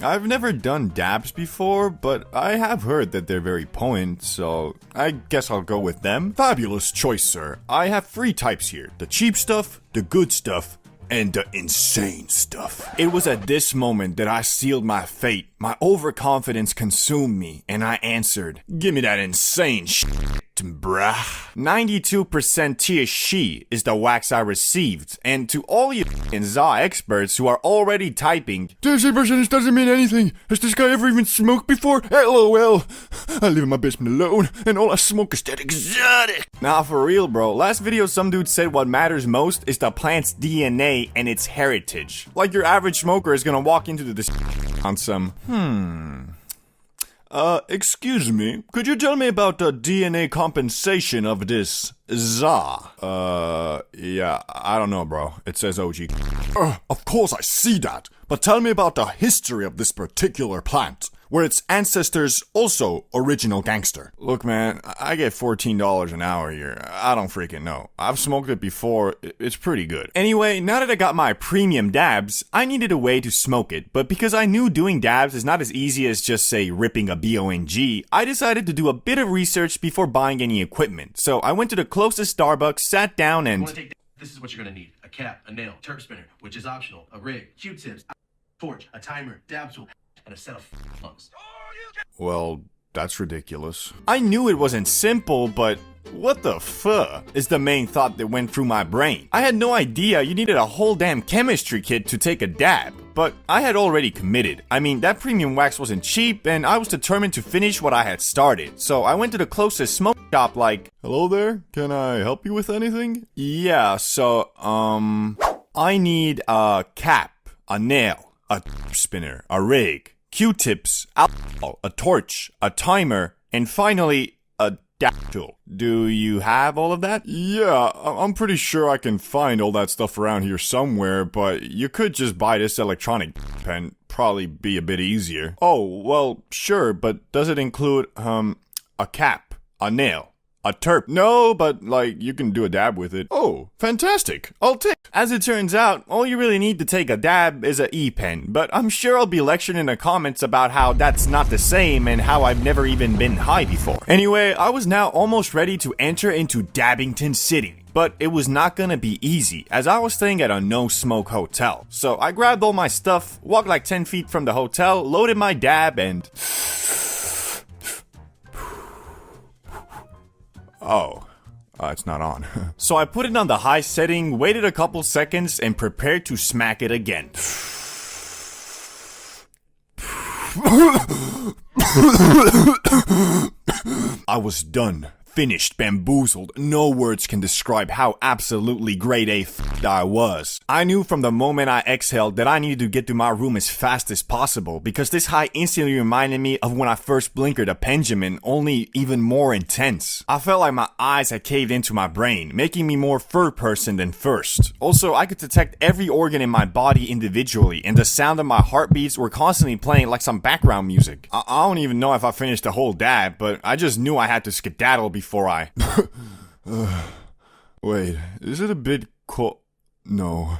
I've never done dabs before, but I have heard that they're very potent, so I guess I'll go with them. Fabulous choice, sir. I have 3 types here. The cheap stuff, the good stuff, and the insane stuff. It was at this moment that I sealed my fate. My overconfidence consumed me, and I answered, "Give me that insane shit, bruh." 92% THC is the wax I received, and to all you ZA experts who are already typing, "THC% doesn't mean anything. Has this guy ever even smoked before? LOL. I live in my basement alone, and all I smoke is that exotic." Nah, for real, bro. Last video, some dude said what matters most is the plant's DNA and its heritage. Like your average smoker is gonna walk into this on some, excuse me, could you tell me about the DNA compensation of this ZA? Yeah, I don't know, bro. It says OG. Of course I see that, but tell me about the history of this particular plant. Were its ancestors also original gangster? Look, man, I get $14 an hour here. I don't freaking know. I've smoked it before. It's pretty good. Anyway, now that I got my premium dabs, I needed a way to smoke it. But because I knew doing dabs is not as easy as just, say, ripping a BONG, I decided to do a bit of research before buying any equipment. So I went to the closest Starbucks, sat down, and... This is what you're gonna need. A cap, a nail, terp spinner, which is optional, a rig, Q-tips, torch, a timer, dab tool, and a set of lungs. Well, that's ridiculous. I knew it wasn't simple, but what the fuck is the main thought that went through my brain. I had no idea you needed a whole damn chemistry kit to take a dab, but I had already committed. I mean, that premium wax wasn't cheap, and I was determined to finish what I had started. So I went to the closest smoke shop like, "Hello there, can I help you with anything?" "Yeah, so, I need a cap, a nail, a spinner, a rig, Q-tips, alcohol, a torch, a timer, and finally, a dab tool. Do you have all of that?" "Yeah, I'm pretty sure I can find all that stuff around here somewhere, but you could just buy this electronic pen. Probably be a bit easier." "Oh, well, sure, but does it include, a cap, a nail, a terp?" "No, but, like, you can do a dab with it." "Oh, fantastic. I'll take." As it turns out, all you really need to take a dab is a e-pen, but I'm sure I'll be lectured in the comments about how that's not the same and how I've never even been high before. Anyway, I was now almost ready to enter into Dabbington City. But it was not gonna be easy, as I was staying at a no-smoke hotel. So I grabbed all my stuff, walked like 10 feet from the hotel, loaded my dab, and... it's not on. So I put it on the high setting, waited a couple seconds, and prepared to smack it again. I was done. Finished, bamboozled. No words can describe how absolutely grade A I was. I knew from the moment I exhaled that I needed to get to my room as fast as possible because this high instantly reminded me of when I first blinkered a Benjamin, only even more intense. I felt like my eyes had caved into my brain, making me more third person than first. Also, I could detect every organ in my body individually, and the sound of my heartbeats were constantly playing like some background music. I don't even know if I finished the whole dab, but I just knew I had to skedaddle before I... Wait, is it a bit cold? No.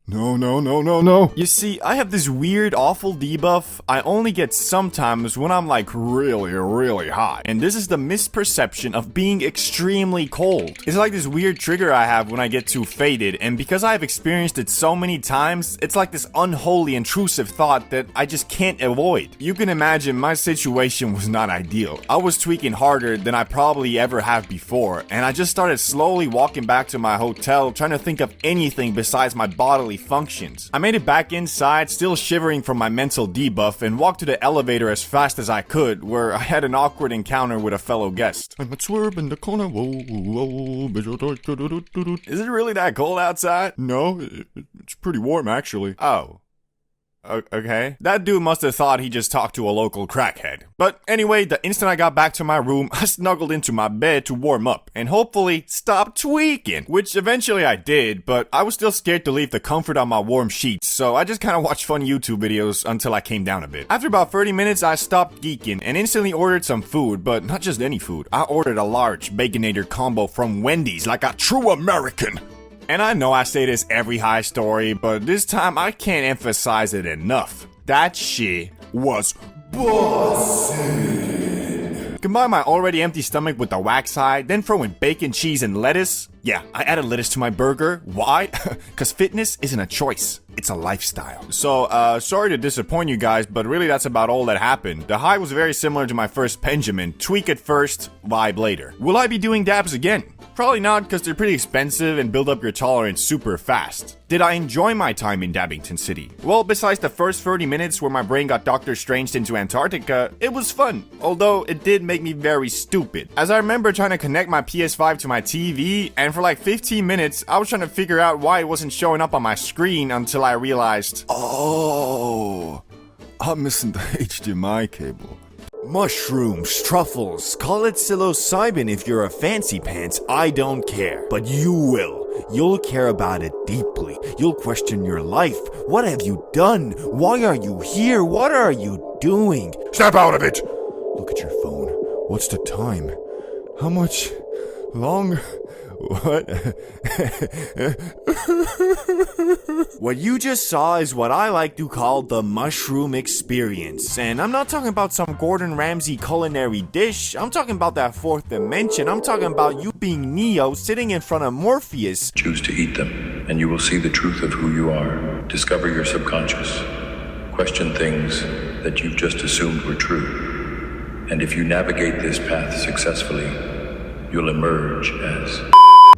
No. You see, I have this weird, awful debuff I only get sometimes when I'm like really hot. And this is the misperception of being extremely cold. It's like this weird trigger I have when I get too faded, and because I've experienced it so many times, it's like this unholy, intrusive thought that I just can't avoid. You can imagine my situation was not ideal. I was tweaking harder than I probably ever have before, and I just started slowly walking back to my hotel, trying to think of anything besides my bodily functions. I made it back inside, still shivering from my mental debuff, and walked to the elevator as fast as I could, where I had an awkward encounter with a fellow guest. I'm a swerve in the corner, whoa. Is it really that cold outside? No, it's pretty warm actually. Oh. Okay. That dude must have thought he just talked to a local crackhead. But anyway, the instant I got back to my room, I snuggled into my bed to warm up and hopefully stop tweaking, which eventually I did, but I was still scared to leave the comfort on my warm sheets, so I just kind of watched fun YouTube videos until I came down a bit. After about 30 minutes, I stopped geeking and instantly ordered some food, but not just any food. I ordered a large Baconator combo from Wendy's like a true American. And I know I say this every high story, but this time I can't emphasize it enough. That shit was bussin'. Combine my already empty stomach with the wax high, then throw in bacon, cheese, and lettuce. Yeah, I added lettuce to my burger. Why? Because fitness isn't a choice. It's a lifestyle. So, sorry to disappoint you guys, but really that's about all that happened. The high was very similar to my first Benjamin. Tweak it first, vibe later. Will I be doing dabs again? Probably not, because they're pretty expensive and build up your tolerance super fast. Did I enjoy my time in Dabbington City? Well, besides the first 30 minutes where my brain got Doctor Stranged into Antarctica, it was fun, although it did make me very stupid. As I remember trying to connect my PS5 to my TV, and for like 15 minutes, I was trying to figure out why it wasn't showing up on my screen until I realized, oh, I'm missing the HDMI cable. Mushrooms, truffles, call it psilocybin if you're a fancy pants, I don't care. But you will. You'll care about it deeply. You'll question your life. What have you done? Why are you here? What are you doing? Snap out of it! Look at your phone. What's the time? How much longer? What? What you just saw is what I like to call the mushroom experience. And I'm not talking about some Gordon Ramsay culinary dish. I'm talking about that fourth dimension. I'm talking about you being Neo sitting in front of Morpheus. Choose to eat them, and you will see the truth of who you are. Discover your subconscious. Question things that you've just assumed were true. And if you navigate this path successfully, you'll emerge as...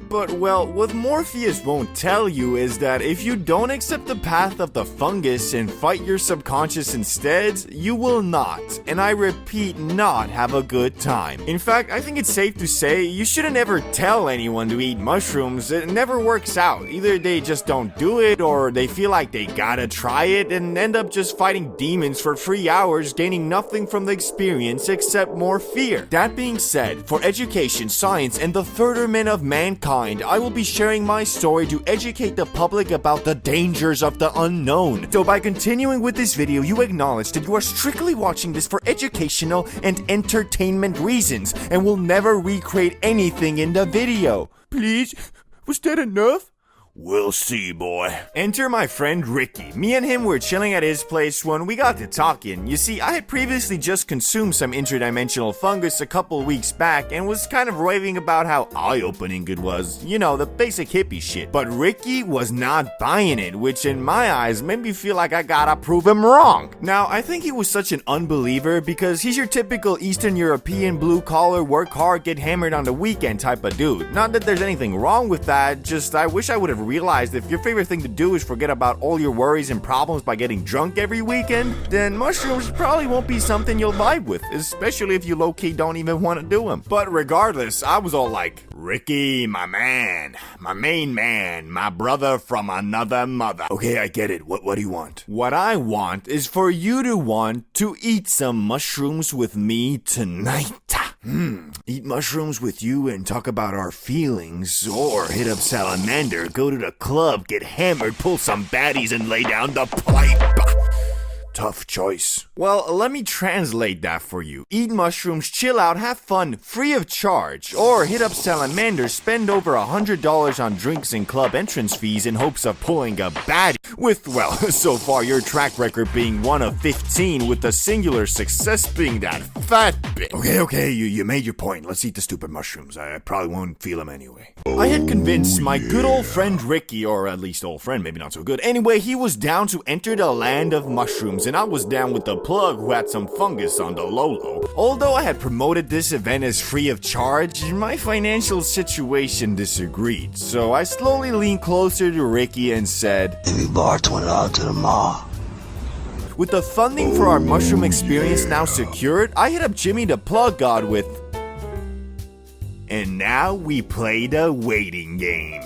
But, well, what Morpheus won't tell you is that if you don't accept the path of the fungus and fight your subconscious instead, you will not, and I repeat, not have a good time. In fact, I think it's safe to say you shouldn't ever tell anyone to eat mushrooms. It never works out. Either they just don't do it, or they feel like they gotta try it and end up just fighting demons for 3 hours, gaining nothing from the experience except more fear. That being said, for education, science, and the furtherment of mankind, I will be sharing my story to educate the public about the dangers of the unknown. So by continuing with this video, you acknowledge that you are strictly watching this for educational and entertainment reasons and will never recreate anything in the video. Please? Was that enough? We'll see, boy. Enter my friend Ricky. Me and him were chilling at his place when we got to talking. You see, I had previously just consumed some interdimensional fungus a couple weeks back and was kind of raving about how eye-opening it was. You know, the basic hippie shit. But Ricky was not buying it, which in my eyes made me feel like I gotta prove him wrong. Now, I think he was such an unbeliever because he's your typical Eastern European blue-collar, work hard, get hammered on the weekend type of dude. Not that there's anything wrong with that, just I wish I would have realized if your favorite thing to do is forget about all your worries and problems by getting drunk every weekend, then mushrooms probably won't be something you'll vibe with, especially if you low-key don't even want to do them. But regardless, I was all like, Ricky, my man, my main man, my brother from another mother. Okay, I get it. What do you want? What I want is for you to want to eat some mushrooms with me tonight. Eat mushrooms with you and talk about our feelings, or hit up Salamander, go to the club, get hammered, pull some baddies, and lay down the pipe. Tough choice. Well, let me translate that for you. Eat mushrooms, chill out, have fun, free of charge. Or hit up Salamander, spend over $100 on drinks and club entrance fees in hopes of pulling a baddie. With, well, so far your track record being 1 of 15, with the singular success being that fat bitch. Okay, you made your point. Let's eat the stupid mushrooms. I probably won't feel them anyway. I had convinced my good old friend Ricky, or at least old friend, maybe not so good. Anyway, he was down to enter the land of mushrooms, and I was down with the plug who had some fungus on the low-low. Although I had promoted this event as free of charge, my financial situation disagreed. So I slowly leaned closer to Ricky and said, "If you borrow $20 to the mall." With the funding for our mushroom experience now secured, I hit up Jimmy the Plug God with... And now we play the waiting game.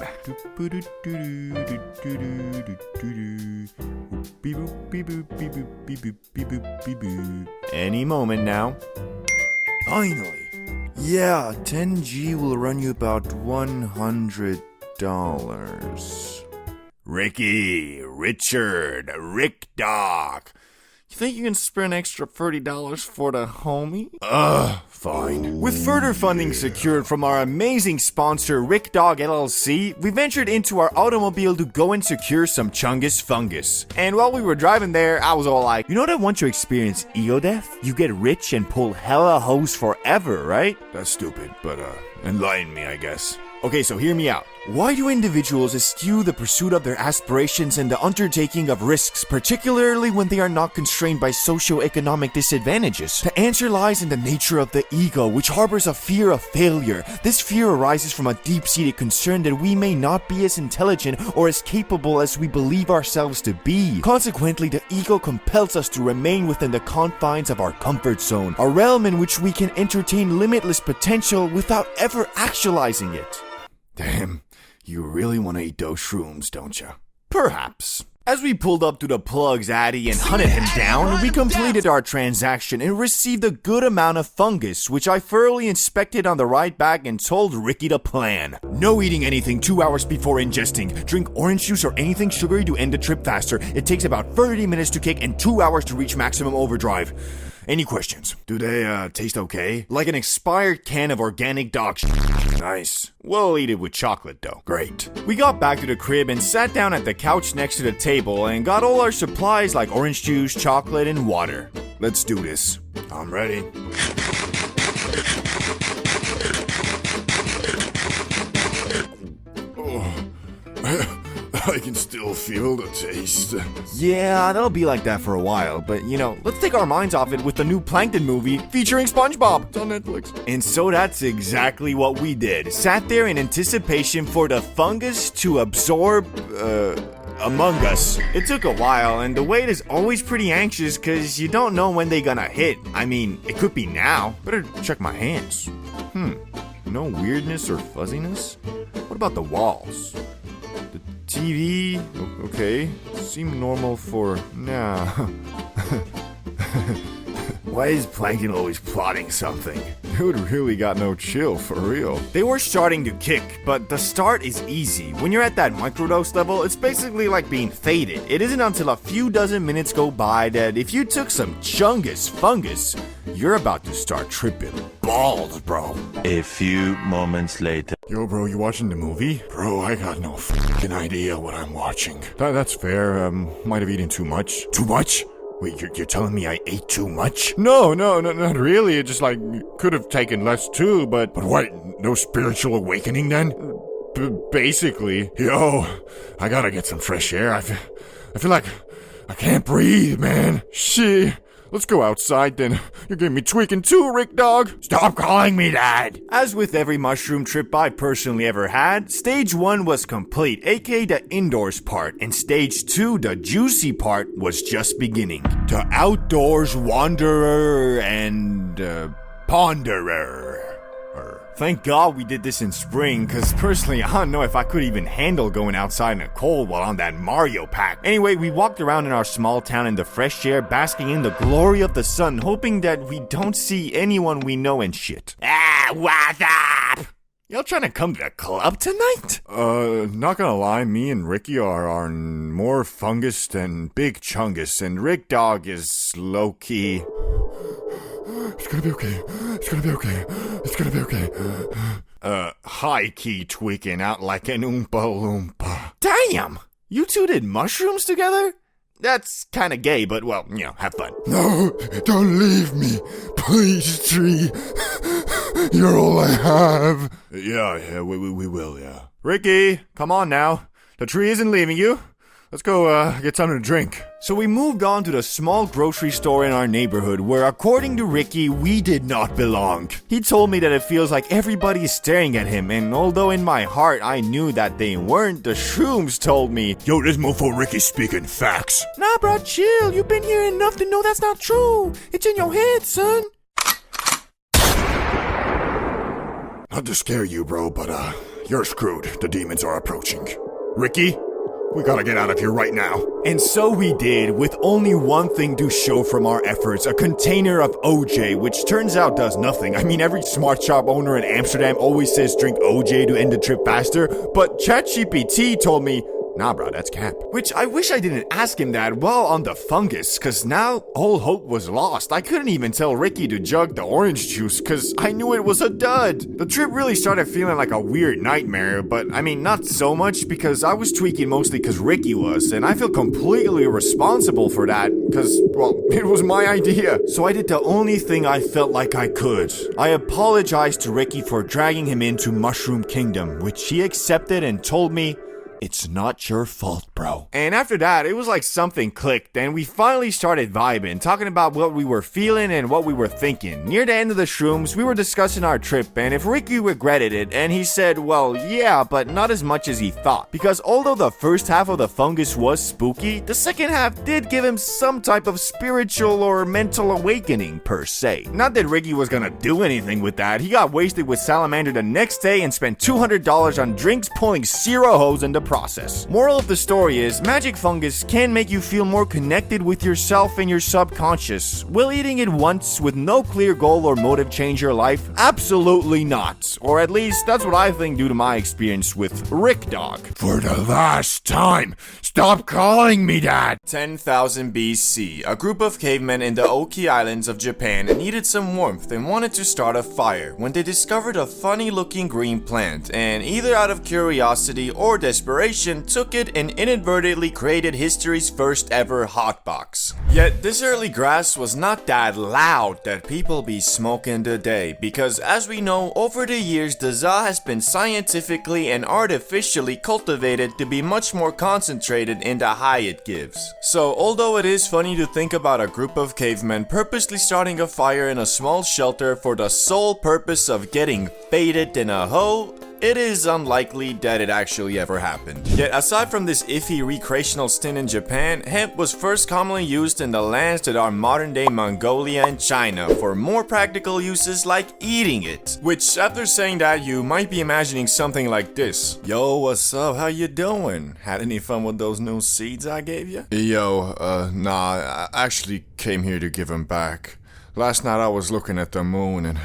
Any moment now. Finally. Yeah, 10G will run you about $100. Ricky, Richard, Rick Dog. You think you can spare an extra $30 for the homie? Fine. With further funding secured from our amazing sponsor, Rick Dog LLC, we ventured into our automobile to go and secure some Chungus fungus. And while we were driving there, I was all like, you know that once you experience ego death, you get rich and pull hella hoes forever, right? That's stupid, but enlighten me, I guess. Okay, so hear me out. Why do individuals eschew the pursuit of their aspirations and the undertaking of risks, particularly when they are not constrained by socioeconomic disadvantages? The answer lies in the nature of the ego, which harbors a fear of failure. This fear arises from a deep-seated concern that we may not be as intelligent or as capable as we believe ourselves to be. Consequently, the ego compels us to remain within the confines of our comfort zone, a realm in which we can entertain limitless potential without ever actualizing it. Damn, you really want to eat those shrooms, don't you? Perhaps. As we pulled up to the plug's addy and hunted him down, we completed our transaction and received a good amount of fungus, which I thoroughly inspected on the ride back and told Ricky the plan. No eating anything 2 hours before ingesting. Drink orange juice or anything sugary to end the trip faster. It takes about 30 minutes to kick and 2 hours to reach maximum overdrive. Any questions? Do they taste okay? Like an expired can of organic dog shit. Nice. We'll eat it with chocolate though. Great. We got back to the crib and sat down at the couch next to the table and got all our supplies like orange juice, chocolate, and water. Let's do this. I'm ready. I can still feel the taste. Yeah, that'll be like that for a while, but let's take our minds off it with the new Plankton movie featuring SpongeBob. It's on Netflix. And so that's exactly what we did. Sat there in anticipation for the fungus to absorb, among us. It took a while, and the wait is always pretty anxious because you don't know when they gonna hit. I mean, it could be now. Better check my hands. No weirdness or fuzziness? What about the walls? TV, okay, seem normal for now. Why is Plankton always plotting something? Dude really got no chill, for real. They were starting to kick, but the start is easy. When you're at that microdose level, it's basically like being faded. It isn't until a few dozen minutes go by that if you took some Chungus fungus, you're about to start tripping balls, bro. A few moments later. Yo, bro, you watching the movie? Bro, I got no f***ing idea what I'm watching. That's fair. Might have eaten too much. Too much? Wait, you're telling me I ate too much? No, not really. It just could have taken less too, but what? No spiritual awakening then? Basically. Yo, I gotta get some fresh air. I feel like I can't breathe, man. Shit. Let's go outside then. You're getting me tweaking too, Rick Dog. Stop calling me Dad. As with every mushroom trip I personally ever had, stage 1 was complete, aka the indoors part, and stage 2, the juicy part, was just beginning. The outdoors wanderer and ponderer. Thank God we did this in spring, cause personally I don't know if I could even handle going outside in the cold while on that Mario pack. Anyway, we walked around in our small town in the fresh air, basking in the glory of the sun, hoping that we don't see anyone we know and shit. What's up? Y'all trying to come to the club tonight? Not gonna lie, me and Ricky are more fungus than Big Chungus, and Rick Dog is low-key. It's gonna be okay. It's gonna be okay. It's gonna be okay. High-key tweaking out like an Oompa Loompa. Damn! You two did mushrooms together? That's kinda gay, but well, have fun. No, don't leave me. Please, Tree. You're all I have. Yeah, we will, yeah. Ricky, come on now. The tree isn't leaving you. Let's go, get something to drink. So we moved on to the small grocery store in our neighborhood where, according to Ricky, we did not belong. He told me that it feels like everybody is staring at him, and although in my heart I knew that they weren't, the shrooms told me, yo, this mofo Ricky's speaking facts. Nah, bro, chill. You've been here enough to know that's not true. It's in your head, son. Not to scare you, bro, but, you're screwed. The demons are approaching. Ricky? We gotta get out of here right now. And so we did, with only one thing to show from our efforts, a container of OJ, which turns out does nothing. I mean, every smart shop owner in Amsterdam always says drink OJ to end the trip faster, but ChatGPT told me, Nah, bro, that's cap. Which I wish I didn't ask him that while on the fungus, cause now all hope was lost. I couldn't even tell Ricky to jug the orange juice, cause I knew it was a dud. The trip really started feeling like a weird nightmare, but I mean, not so much, because I was tweaking mostly cause Ricky was, and I feel completely responsible for that, cause, well, it was my idea. So I did the only thing I felt like I could. I apologized to Ricky for dragging him into Mushroom Kingdom, which he accepted and told me, "It's not your fault, bro." And after that, it was like something clicked, and we finally started vibing, talking about what we were feeling and what we were thinking. Near the end of the shrooms, we were discussing our trip, and if Ricky regretted it, and he said, well, yeah, but not as much as he thought. Because although the first half of the fungus was spooky, the second half did give him some type of spiritual or mental awakening, per se. Not that Ricky was gonna do anything with that. He got wasted with Salamander the next day and spent $200 on drinks, pulling zero hoes in the process. Moral of the story is, magic fungus can make you feel more connected with yourself and your subconscious. Will eating it once with no clear goal or motive change your life? Absolutely not. Or at least, that's what I think due to my experience with Rick Dog. For the last time, stop calling me that! 10,000 BC, a group of cavemen in the Oki Islands of Japan needed some warmth and wanted to start a fire when they discovered a funny looking green plant, and either out of curiosity or desperation took it and inadvertently created history's first ever hotbox. Yet this early grass was not that loud that people be smoking today, because as we know, over the years the za has been scientifically and artificially cultivated to be much more concentrated in the high it gives. So although it is funny to think about a group of cavemen purposely starting a fire in a small shelter for the sole purpose of getting faded in a hoe, it is unlikely that it actually ever happened. Yet aside from this iffy recreational stint in Japan, hemp was first commonly used in the lands that are modern day Mongolia and China for more practical uses like eating it. Which, after saying that, you might be imagining something like this. Yo, what's up? How you doing? Had any fun with those new seeds I gave you? Yo, nah, I actually came here to give them back. Last night I was looking at the moon and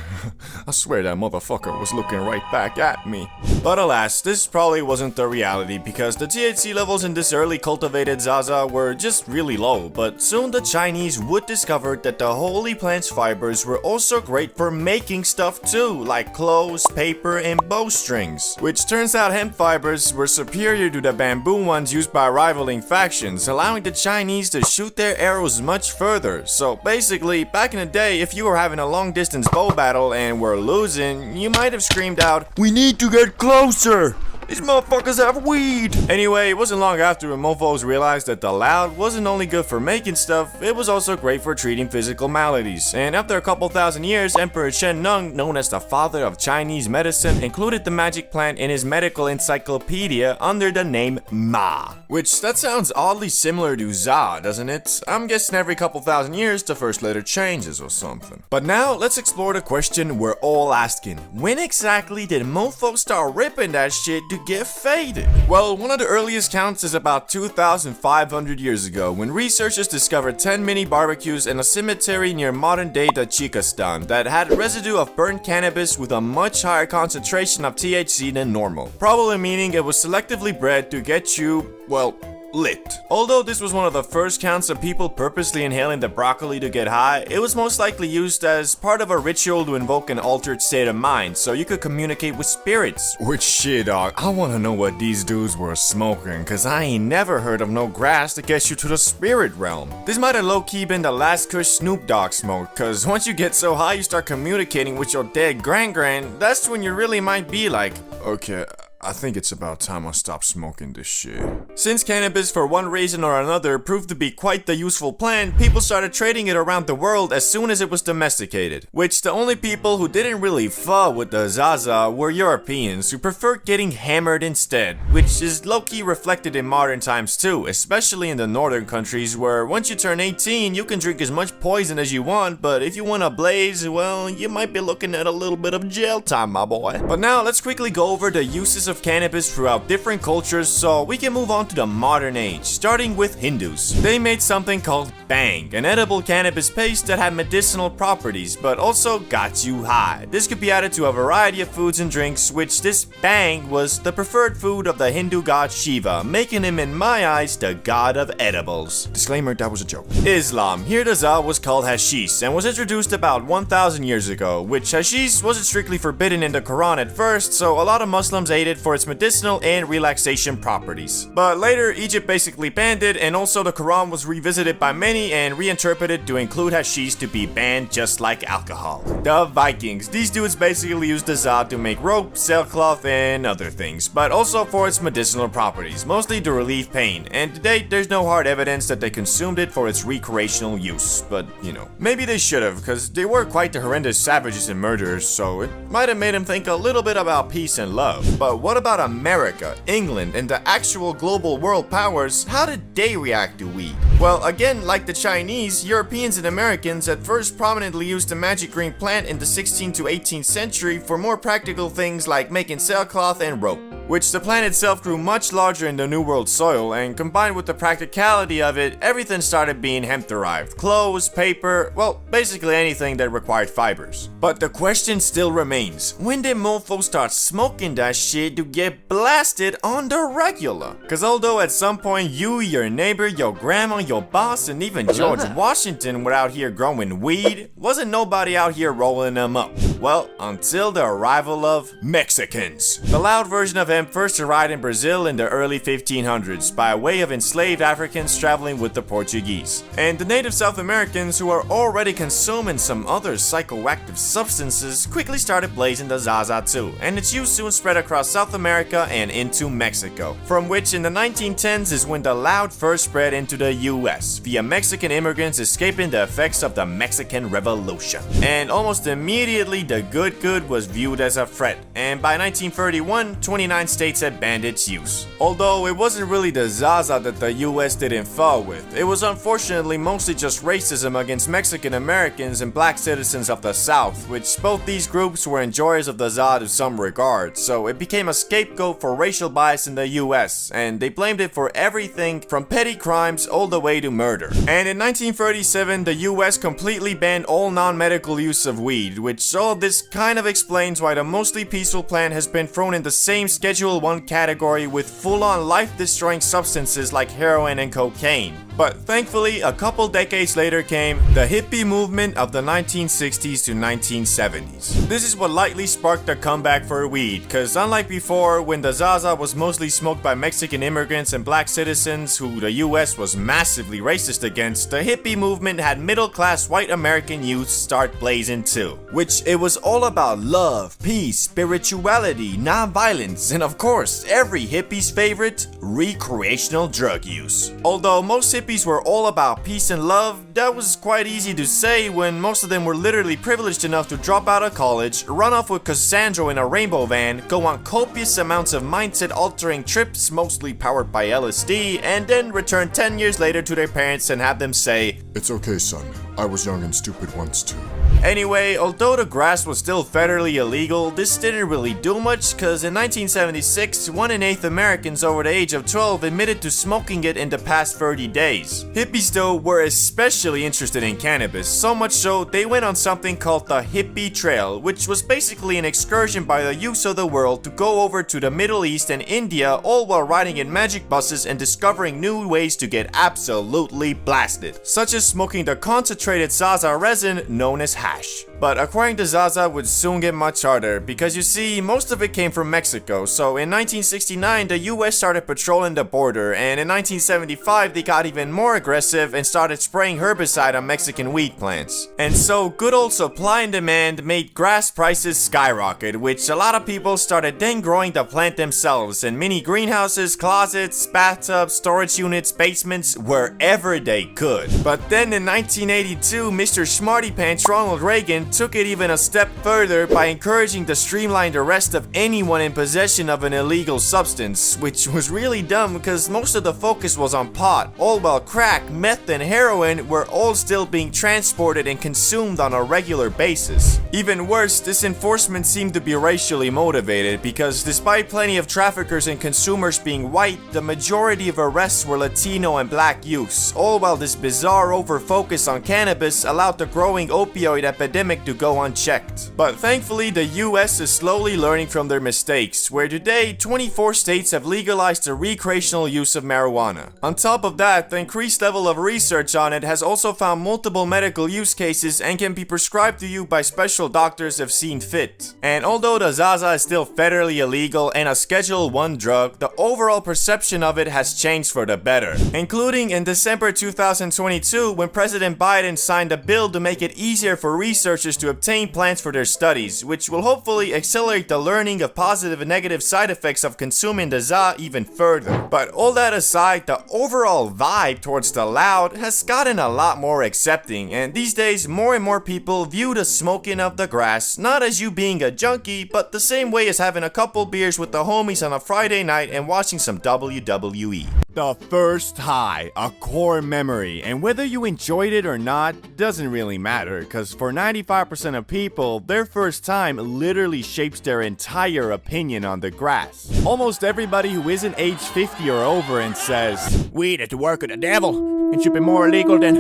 I swear that motherfucker was looking right back at me. But alas, this probably wasn't the reality, because the THC levels in this early cultivated Zaza were just really low, but soon the Chinese would discover that the holy plant's fibers were also great for making stuff too, like clothes, paper, and bowstrings. Which turns out hemp fibers were superior to the bamboo ones used by rivaling factions, allowing the Chinese to shoot their arrows much further. So basically, back in the day, if you were having a long distance bow battle and were losing, you might have screamed out, "We need to get closer! These motherfuckers have weed!" Anyway, it wasn't long after when mofos realized that the loud wasn't only good for making stuff, it was also great for treating physical maladies. And after a couple thousand years, Emperor Shen Nung, known as the father of Chinese medicine, included the magic plant in his medical encyclopedia under the name Ma. Which, that sounds oddly similar to Za, doesn't it? I'm guessing every couple thousand years the first letter changes or something. But now, let's explore the question we're all asking. When exactly did mofos start ripping that shit to get faded? Well, one of the earliest counts is about 2,500 years ago, when researchers discovered 10 mini barbecues in a cemetery near modern-day Tajikistan that had residue of burnt cannabis with a much higher concentration of THC than normal, probably meaning it was selectively bred to get you, well, lit. Although this was one of the first counts of people purposely inhaling the broccoli to get high, it was most likely used as part of a ritual to invoke an altered state of mind so you could communicate with spirits. Which shit, dog, I wanna know what these dudes were smoking, cause I ain't never heard of no grass that gets you to the spirit realm. This might have low-key been the last kush Snoop Dogg smoked, cause once you get so high you start communicating with your dead gran-gran, that's when you really might be like, okay, I think it's about time I stop smoking this shit. Since cannabis, for one reason or another, proved to be quite the useful plant, people started trading it around the world as soon as it was domesticated. Which the only people who didn't really fuck with the Zaza were Europeans, who preferred getting hammered instead. Which is low-key reflected in modern times too, especially in the northern countries where once you turn 18, you can drink as much poison as you want, but if you want to blaze, well, you might be looking at a little bit of jail time, my boy. But now, let's quickly go over the uses of of cannabis throughout different cultures, so we can move on to the modern age, starting with Hindus. They made something called Bang, an edible cannabis paste that had medicinal properties, but also got you high. This could be added to a variety of foods and drinks, which this Bang was the preferred food of the Hindu god Shiva, making him in my eyes the god of edibles. Disclaimer, that was a joke. Islam. Here the za was called hashish and was introduced about 1,000 years ago, which hashish wasn't strictly forbidden in the Quran at first, so a lot of Muslims ate it for its medicinal and relaxation properties. But later, Egypt basically banned it, and also the Quran was revisited by many and reinterpreted to include hashish to be banned just like alcohol. The Vikings. These dudes basically used the za to make rope, sailcloth, and other things, but also for its medicinal properties, mostly to relieve pain, and to date there's no hard evidence that they consumed it for its recreational use, but you know, maybe they should have, because they were quite the horrendous savages and murderers, so it might have made them think a little bit about peace and love. But what about America, England, and the actual global world powers? How did they react to weed? Well, again, like the Chinese, Europeans and Americans at first prominently used the magic green plant in the 16th to 18th century for more practical things like making sailcloth and rope, which the plant itself grew much larger in the New World soil, and combined with the practicality of it, everything started being hemp-derived. Clothes, paper, well, basically anything that required fibers. But the question still remains, when did mofos start smoking that shit to get blasted on the regular? Cause although at some point you, your neighbor, your grandma, your boss, and even George Washington were out here growing weed, wasn't nobody out here rolling them up. Well, until the arrival of Mexicans. The loud version of hemp first arrived in Brazil in the early 1500s by way of enslaved Africans traveling with the Portuguese. And the native South Americans, who are already consuming some other psychoactive substances, quickly started blazing the Zaza too, and its use soon spread across South America and into Mexico, from which in the 1910s is when the loud first spread into the US, via Mexican immigrants escaping the effects of the Mexican Revolution. And almost immediately the good was viewed as a threat, and by 1931, 29 states had banned its use. Although it wasn't really the Zaza that the US didn't fall with, it was unfortunately mostly just racism against Mexican Americans and black citizens of the South, which both these groups were enjoyers of the za to some regard, so it became a scapegoat for racial bias in the US, and they blamed it for everything from petty crimes all the way to murder. And in 1937, the US completely banned all non-medical use of weed, which all of this kind of explains why the mostly peaceful plant has been thrown in the same Schedule 1 category with full-on life-destroying substances like heroin and cocaine. But thankfully, a couple decades later came the hippie movement of the 1960s to 1970s. This is what lightly sparked the comeback for weed, cause unlike before, when the Zaza was mostly smoked by Mexican immigrants and black citizens who the US was massively racist against, the hippie movement had middle-class white American youth start blazing too. Which it was all about love, peace, spirituality, non-violence, and of course, every hippie's favorite, recreational drug use. Although most hippies were all about peace and love, that was quite easy to say when most of them were literally privileged enough to drop out of college, run off with Cassandra in a rainbow van, go on copious amounts of mindset-altering trips, mostly powered by LSD, and then return 10 years later to their parents and have them say, "It's okay, son. I was young and stupid once too." Anyway, although the grass was still federally illegal, this didn't really do much, cause in 1976, 1 in 8 Americans over the age of 12 admitted to smoking it in the past 30 days. Hippies though were especially interested in cannabis, so much so they went on something called the Hippie Trail, which was basically an excursion by the youths of the world to go over to the Middle East and India, all while riding in magic buses and discovering new ways to get absolutely blasted, such as smoking the concentrated Zaza resin known as hash. But acquiring the Zaza would soon get much harder, because you see, most of it came from Mexico, so in 1969 the US started patrolling the border, and in 1975 they got even more aggressive and started spraying herbicide on Mexican weed plants. And so good old supply and demand made grass prices skyrocket, which a lot of people started then growing the plant themselves in mini greenhouses, closets, bathtubs, storage units, basements, wherever they could. But then in 1982, Mr. Smarty Pants Ronald Reagan and took it even a step further by encouraging the streamlined arrest of anyone in possession of an illegal substance, which was really dumb because most of the focus was on pot, all while crack, meth, and heroin were all still being transported and consumed on a regular basis. Even worse, this enforcement seemed to be racially motivated because despite plenty of traffickers and consumers being white, the majority of arrests were Latino and black youths, all while this bizarre over-focus on cannabis allowed the growing opioid epidemic to go unchecked. But thankfully, the US is slowly learning from their mistakes, where today 24 states have legalized the recreational use of marijuana. On top of that, the increased level of research on it has also found multiple medical use cases and can be prescribed to you by special doctors if seen fit. And although the Zaza is still federally illegal and a Schedule 1 drug, the overall perception of it has changed for the better, including in December 2022 when President Biden signed a bill to make it easier for researchers to obtain plants for their studies, which will hopefully accelerate the learning of positive and negative side effects of consuming the ZA even further. But all that aside, the overall vibe towards the loud has gotten a lot more accepting, and these days more and more people view the smoking of the grass not as you being a junkie, but the same way as having a couple beers with the homies on a Friday night and watching some WWE. The first high, a core memory, and whether you enjoyed it or not doesn't really matter, because for 95% of people, their first time literally shapes their entire opinion on the grass. Almost everybody who isn't age 50 or over and says, "Weed is the work of the devil, and should be more illegal than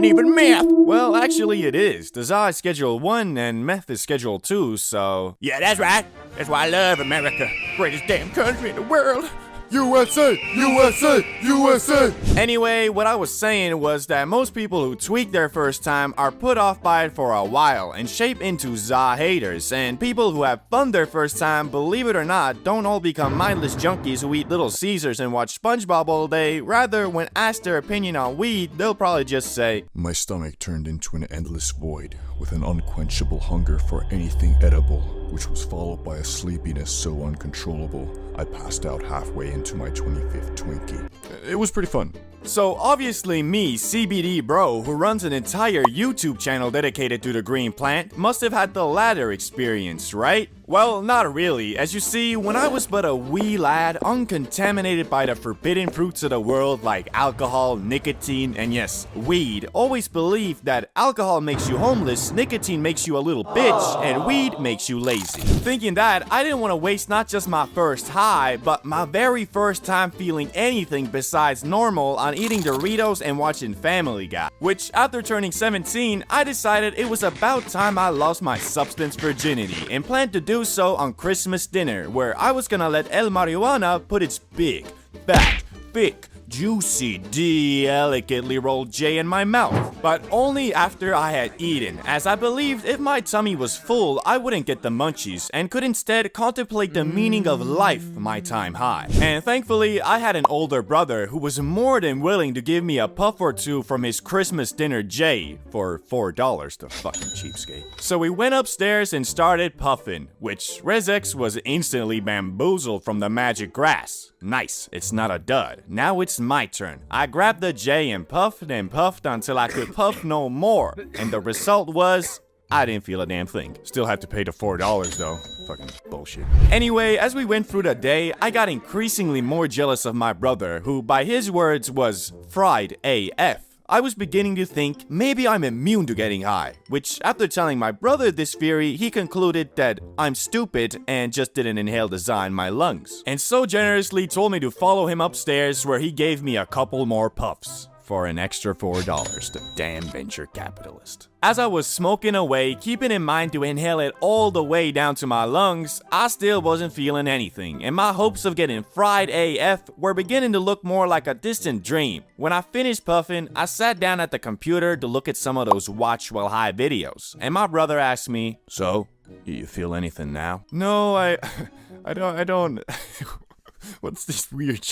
even meth." Well, actually it is. The ZA is Schedule 1 and meth is Schedule 2, so... Yeah, that's right. That's why I love America. Greatest damn country in the world. USA! USA! USA! Anyway, what I was saying was that most people who tweak their first time are put off by it for a while and shape into ZA haters, and people who have fun their first time, believe it or not, don't all become mindless junkies who eat Little Caesars and watch SpongeBob all day. Rather, when asked their opinion on weed, they'll probably just say, "My stomach turned into an endless void with an unquenchable hunger for anything edible, which was followed by a sleepiness so uncontrollable I passed out halfway into my 25th Twinkie." It was pretty fun. So obviously me, CBD bro, who runs an entire YouTube channel dedicated to the green plant, must have had the latter experience, right? Well, not really. As you see, when I was but a wee lad, uncontaminated by the forbidden fruits of the world like alcohol, nicotine, and yes, weed, always believed that alcohol makes you homeless, nicotine makes you a little bitch, and weed makes you lazy. Thinking that, I didn't want to waste not just my first high, but my very first time feeling anything besides normal on eating Doritos and watching Family Guy. Which, after turning 17, I decided it was about time I lost my substance virginity and planned to do so on Christmas dinner, where I was gonna let El Marijuana put its big, fat, thick, juicy, delicately rolled J in my mouth, but only after I had eaten, as I believed if my tummy was full, I wouldn't get the munchies, and could instead contemplate the meaning of life my time high. And thankfully, I had an older brother who was more than willing to give me a puff or two from his Christmas dinner J for $4, the fucking cheapskate. So we went upstairs and started puffing, which Rezex was instantly bamboozled from the magic grass. Nice, it's not a dud. Now it's my turn. I grabbed the J and puffed until I could puff no more. And the result was, I didn't feel a damn thing. Still had to pay the $4 though. Fucking bullshit. Anyway, as we went through the day, I got increasingly more jealous of my brother, who by his words was fried AF. I was beginning to think maybe I'm immune to getting high, which after telling my brother this theory, he concluded that I'm stupid and just didn't inhale the za in my lungs, and so generously told me to follow him upstairs, where he gave me a couple more puffs for an extra $4, the damn venture capitalist. As I was smoking away, keeping in mind to inhale it all the way down to my lungs, I still wasn't feeling anything, and my hopes of getting fried AF were beginning to look more like a distant dream. When I finished puffing, I sat down at the computer to look at some of those watch while high videos, and my brother asked me, "So, do you feel anything now?" No, I don't. What's this weird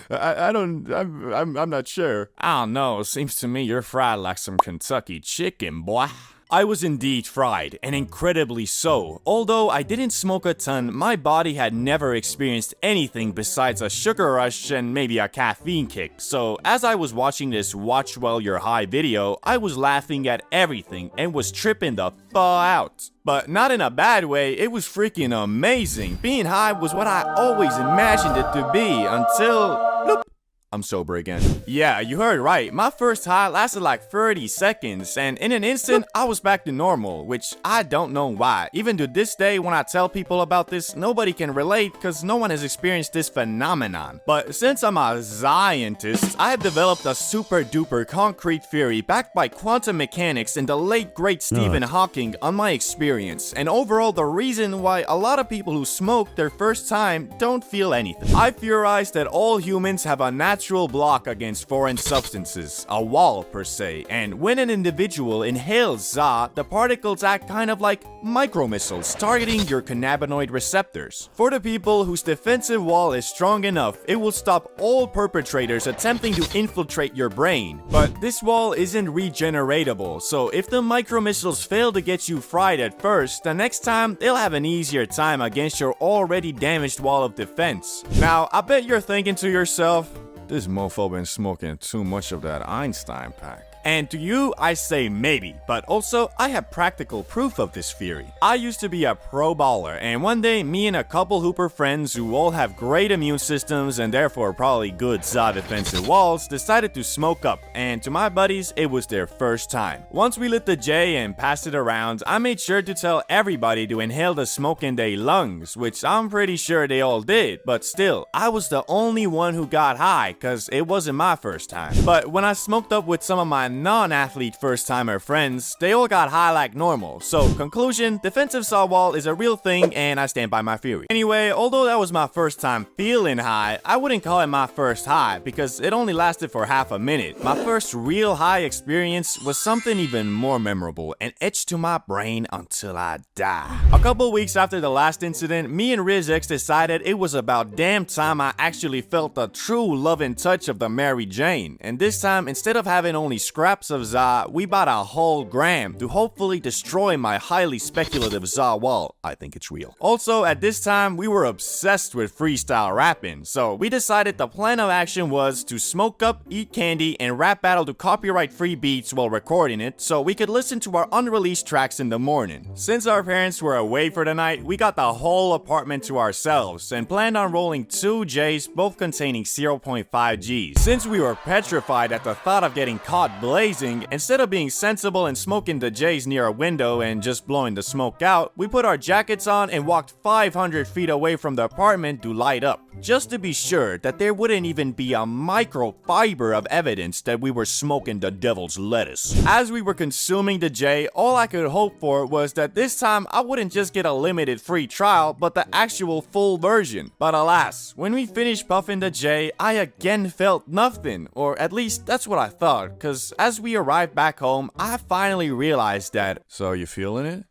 I'm not sure. I don't know, seems to me you're fried like some Kentucky chicken, boy. I was indeed fried, and incredibly so. Although I didn't smoke a ton, my body had never experienced anything besides a sugar rush and maybe a caffeine kick. So as I was watching this watch while you're high video, I was laughing at everything and was tripping the fuck out. But not in a bad way, it was freaking amazing. Being high was what I always imagined it to be until... bloop. I'm sober again. Yeah, you heard right. My first high lasted like 30 seconds, and in an instant, I was back to normal, which I don't know why. Even to this day, when I tell people about this, nobody can relate because no one has experienced this phenomenon. But since I'm a scientist, I have developed a super duper concrete theory backed by quantum mechanics and the late great Stephen Hawking on my experience, and overall the reason why a lot of people who smoke their first time don't feel anything. I theorize that all humans have a natural block against foreign substances, a wall per se, and when an individual inhales ZA, the particles act kind of like micromissiles targeting your cannabinoid receptors. For the people whose defensive wall is strong enough, it will stop all perpetrators attempting to infiltrate your brain. But this wall isn't regeneratable, so if the micromissiles fail to get you fried at first, the next time they'll have an easier time against your already damaged wall of defense. Now, I bet you're thinking to yourself, this mofo been smoking too much of that Einstein pack. And to you, I say maybe, but also I have practical proof of this theory. I used to be a pro baller, and one day me and a couple hooper friends who all have great immune systems and therefore probably good ZA defensive walls decided to smoke up, and to my buddies, it was their first time. Once we lit the J and passed it around, I made sure to tell everybody to inhale the smoke in their lungs, which I'm pretty sure they all did, but still, I was the only one who got high, cause it wasn't my first time. But when I smoked up with some of my non-athlete first-timer friends, they all got high like normal. So, conclusion, defensive ZA wall is a real thing and I stand by my theory. Anyway, although that was my first time feeling high, I wouldn't call it my first high because it only lasted for half a minute. My first real high experience was something even more memorable and etched to my brain until I die. A couple weeks after the last incident, me and Rizx decided it was about damn time I actually felt the true loving touch of the Mary Jane. And this time, instead of having only scraps of ZA, we bought a whole gram to hopefully destroy my highly speculative ZA wall. I think it's real. Also, at this time, we were obsessed with freestyle rapping, so we decided the plan of action was to smoke up, eat candy, and rap battle to copyright-free beats while recording it so we could listen to our unreleased tracks in the morning. Since our parents were away for the night, we got the whole apartment to ourselves and planned on rolling 2 Js, both containing 0.5 Gs. Since we were petrified at the thought of getting caught blazing, instead of being sensible and smoking the J's near a window and just blowing the smoke out, we put our jackets on and walked 500 feet away from the apartment to light up, just to be sure that there wouldn't even be a microfiber of evidence that we were smoking the devil's lettuce. As we were consuming the J, all I could hope for was that this time I wouldn't just get a limited free trial, but the actual full version. But alas, when we finished puffing the J, I again felt nothing, or at least that's what I thought, cause as we arrived back home, I finally realized that, so you feeling it?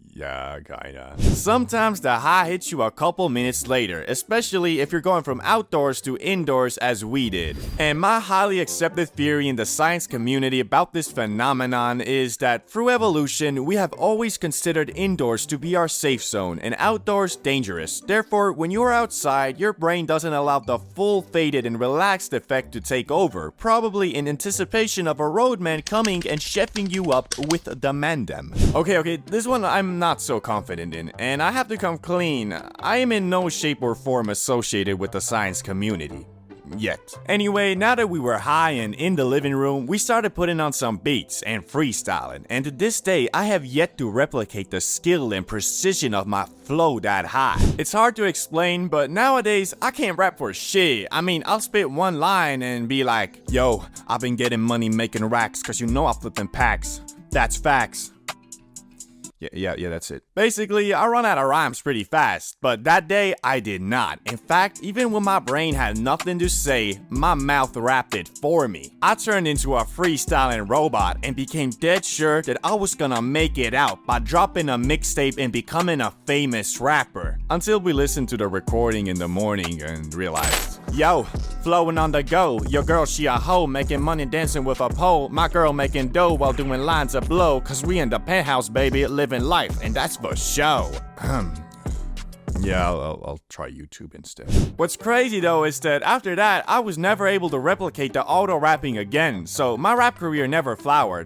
Yeah, kinda. Sometimes the high hits you a couple minutes later, especially if you're going from outdoors to indoors as we did. And my highly accepted theory in the science community about this phenomenon is that through evolution, we have always considered indoors to be our safe zone and outdoors dangerous. Therefore, when you're outside, your brain doesn't allow the full faded and relaxed effect to take over, probably in anticipation of a roadman coming and chefing you up with the mandem. Okay, this one I'm not so confident in, and I have to come clean. I am in no shape or form associated with the science community. Yet. Anyway, now that we were high and in the living room, we started putting on some beats and freestyling, and to this day, I have yet to replicate the skill and precision of my flow that high. It's hard to explain, but nowadays, I can't rap for shit. I mean, I'll spit one line and be like, yo, I've been getting money making racks, cause you know I'm flipping packs. That's facts. Yeah, that's it. Basically, I run out of rhymes pretty fast, but that day, I did not. In fact, even when my brain had nothing to say, my mouth rapped it for me. I turned into a freestyling robot and became dead sure that I was gonna make it out by dropping a mixtape and becoming a famous rapper. Until we listened to the recording in the morning and realized, yo, flowing on the go. Your girl, she a hoe, making money dancing with a pole. My girl making dough while doing lines of blow. Cause we in the penthouse, baby, living life, and that's for show. Yeah, I'll try YouTube instead. What's crazy though is that after that, I was never able to replicate the auto rapping again, so my rap career never flowered.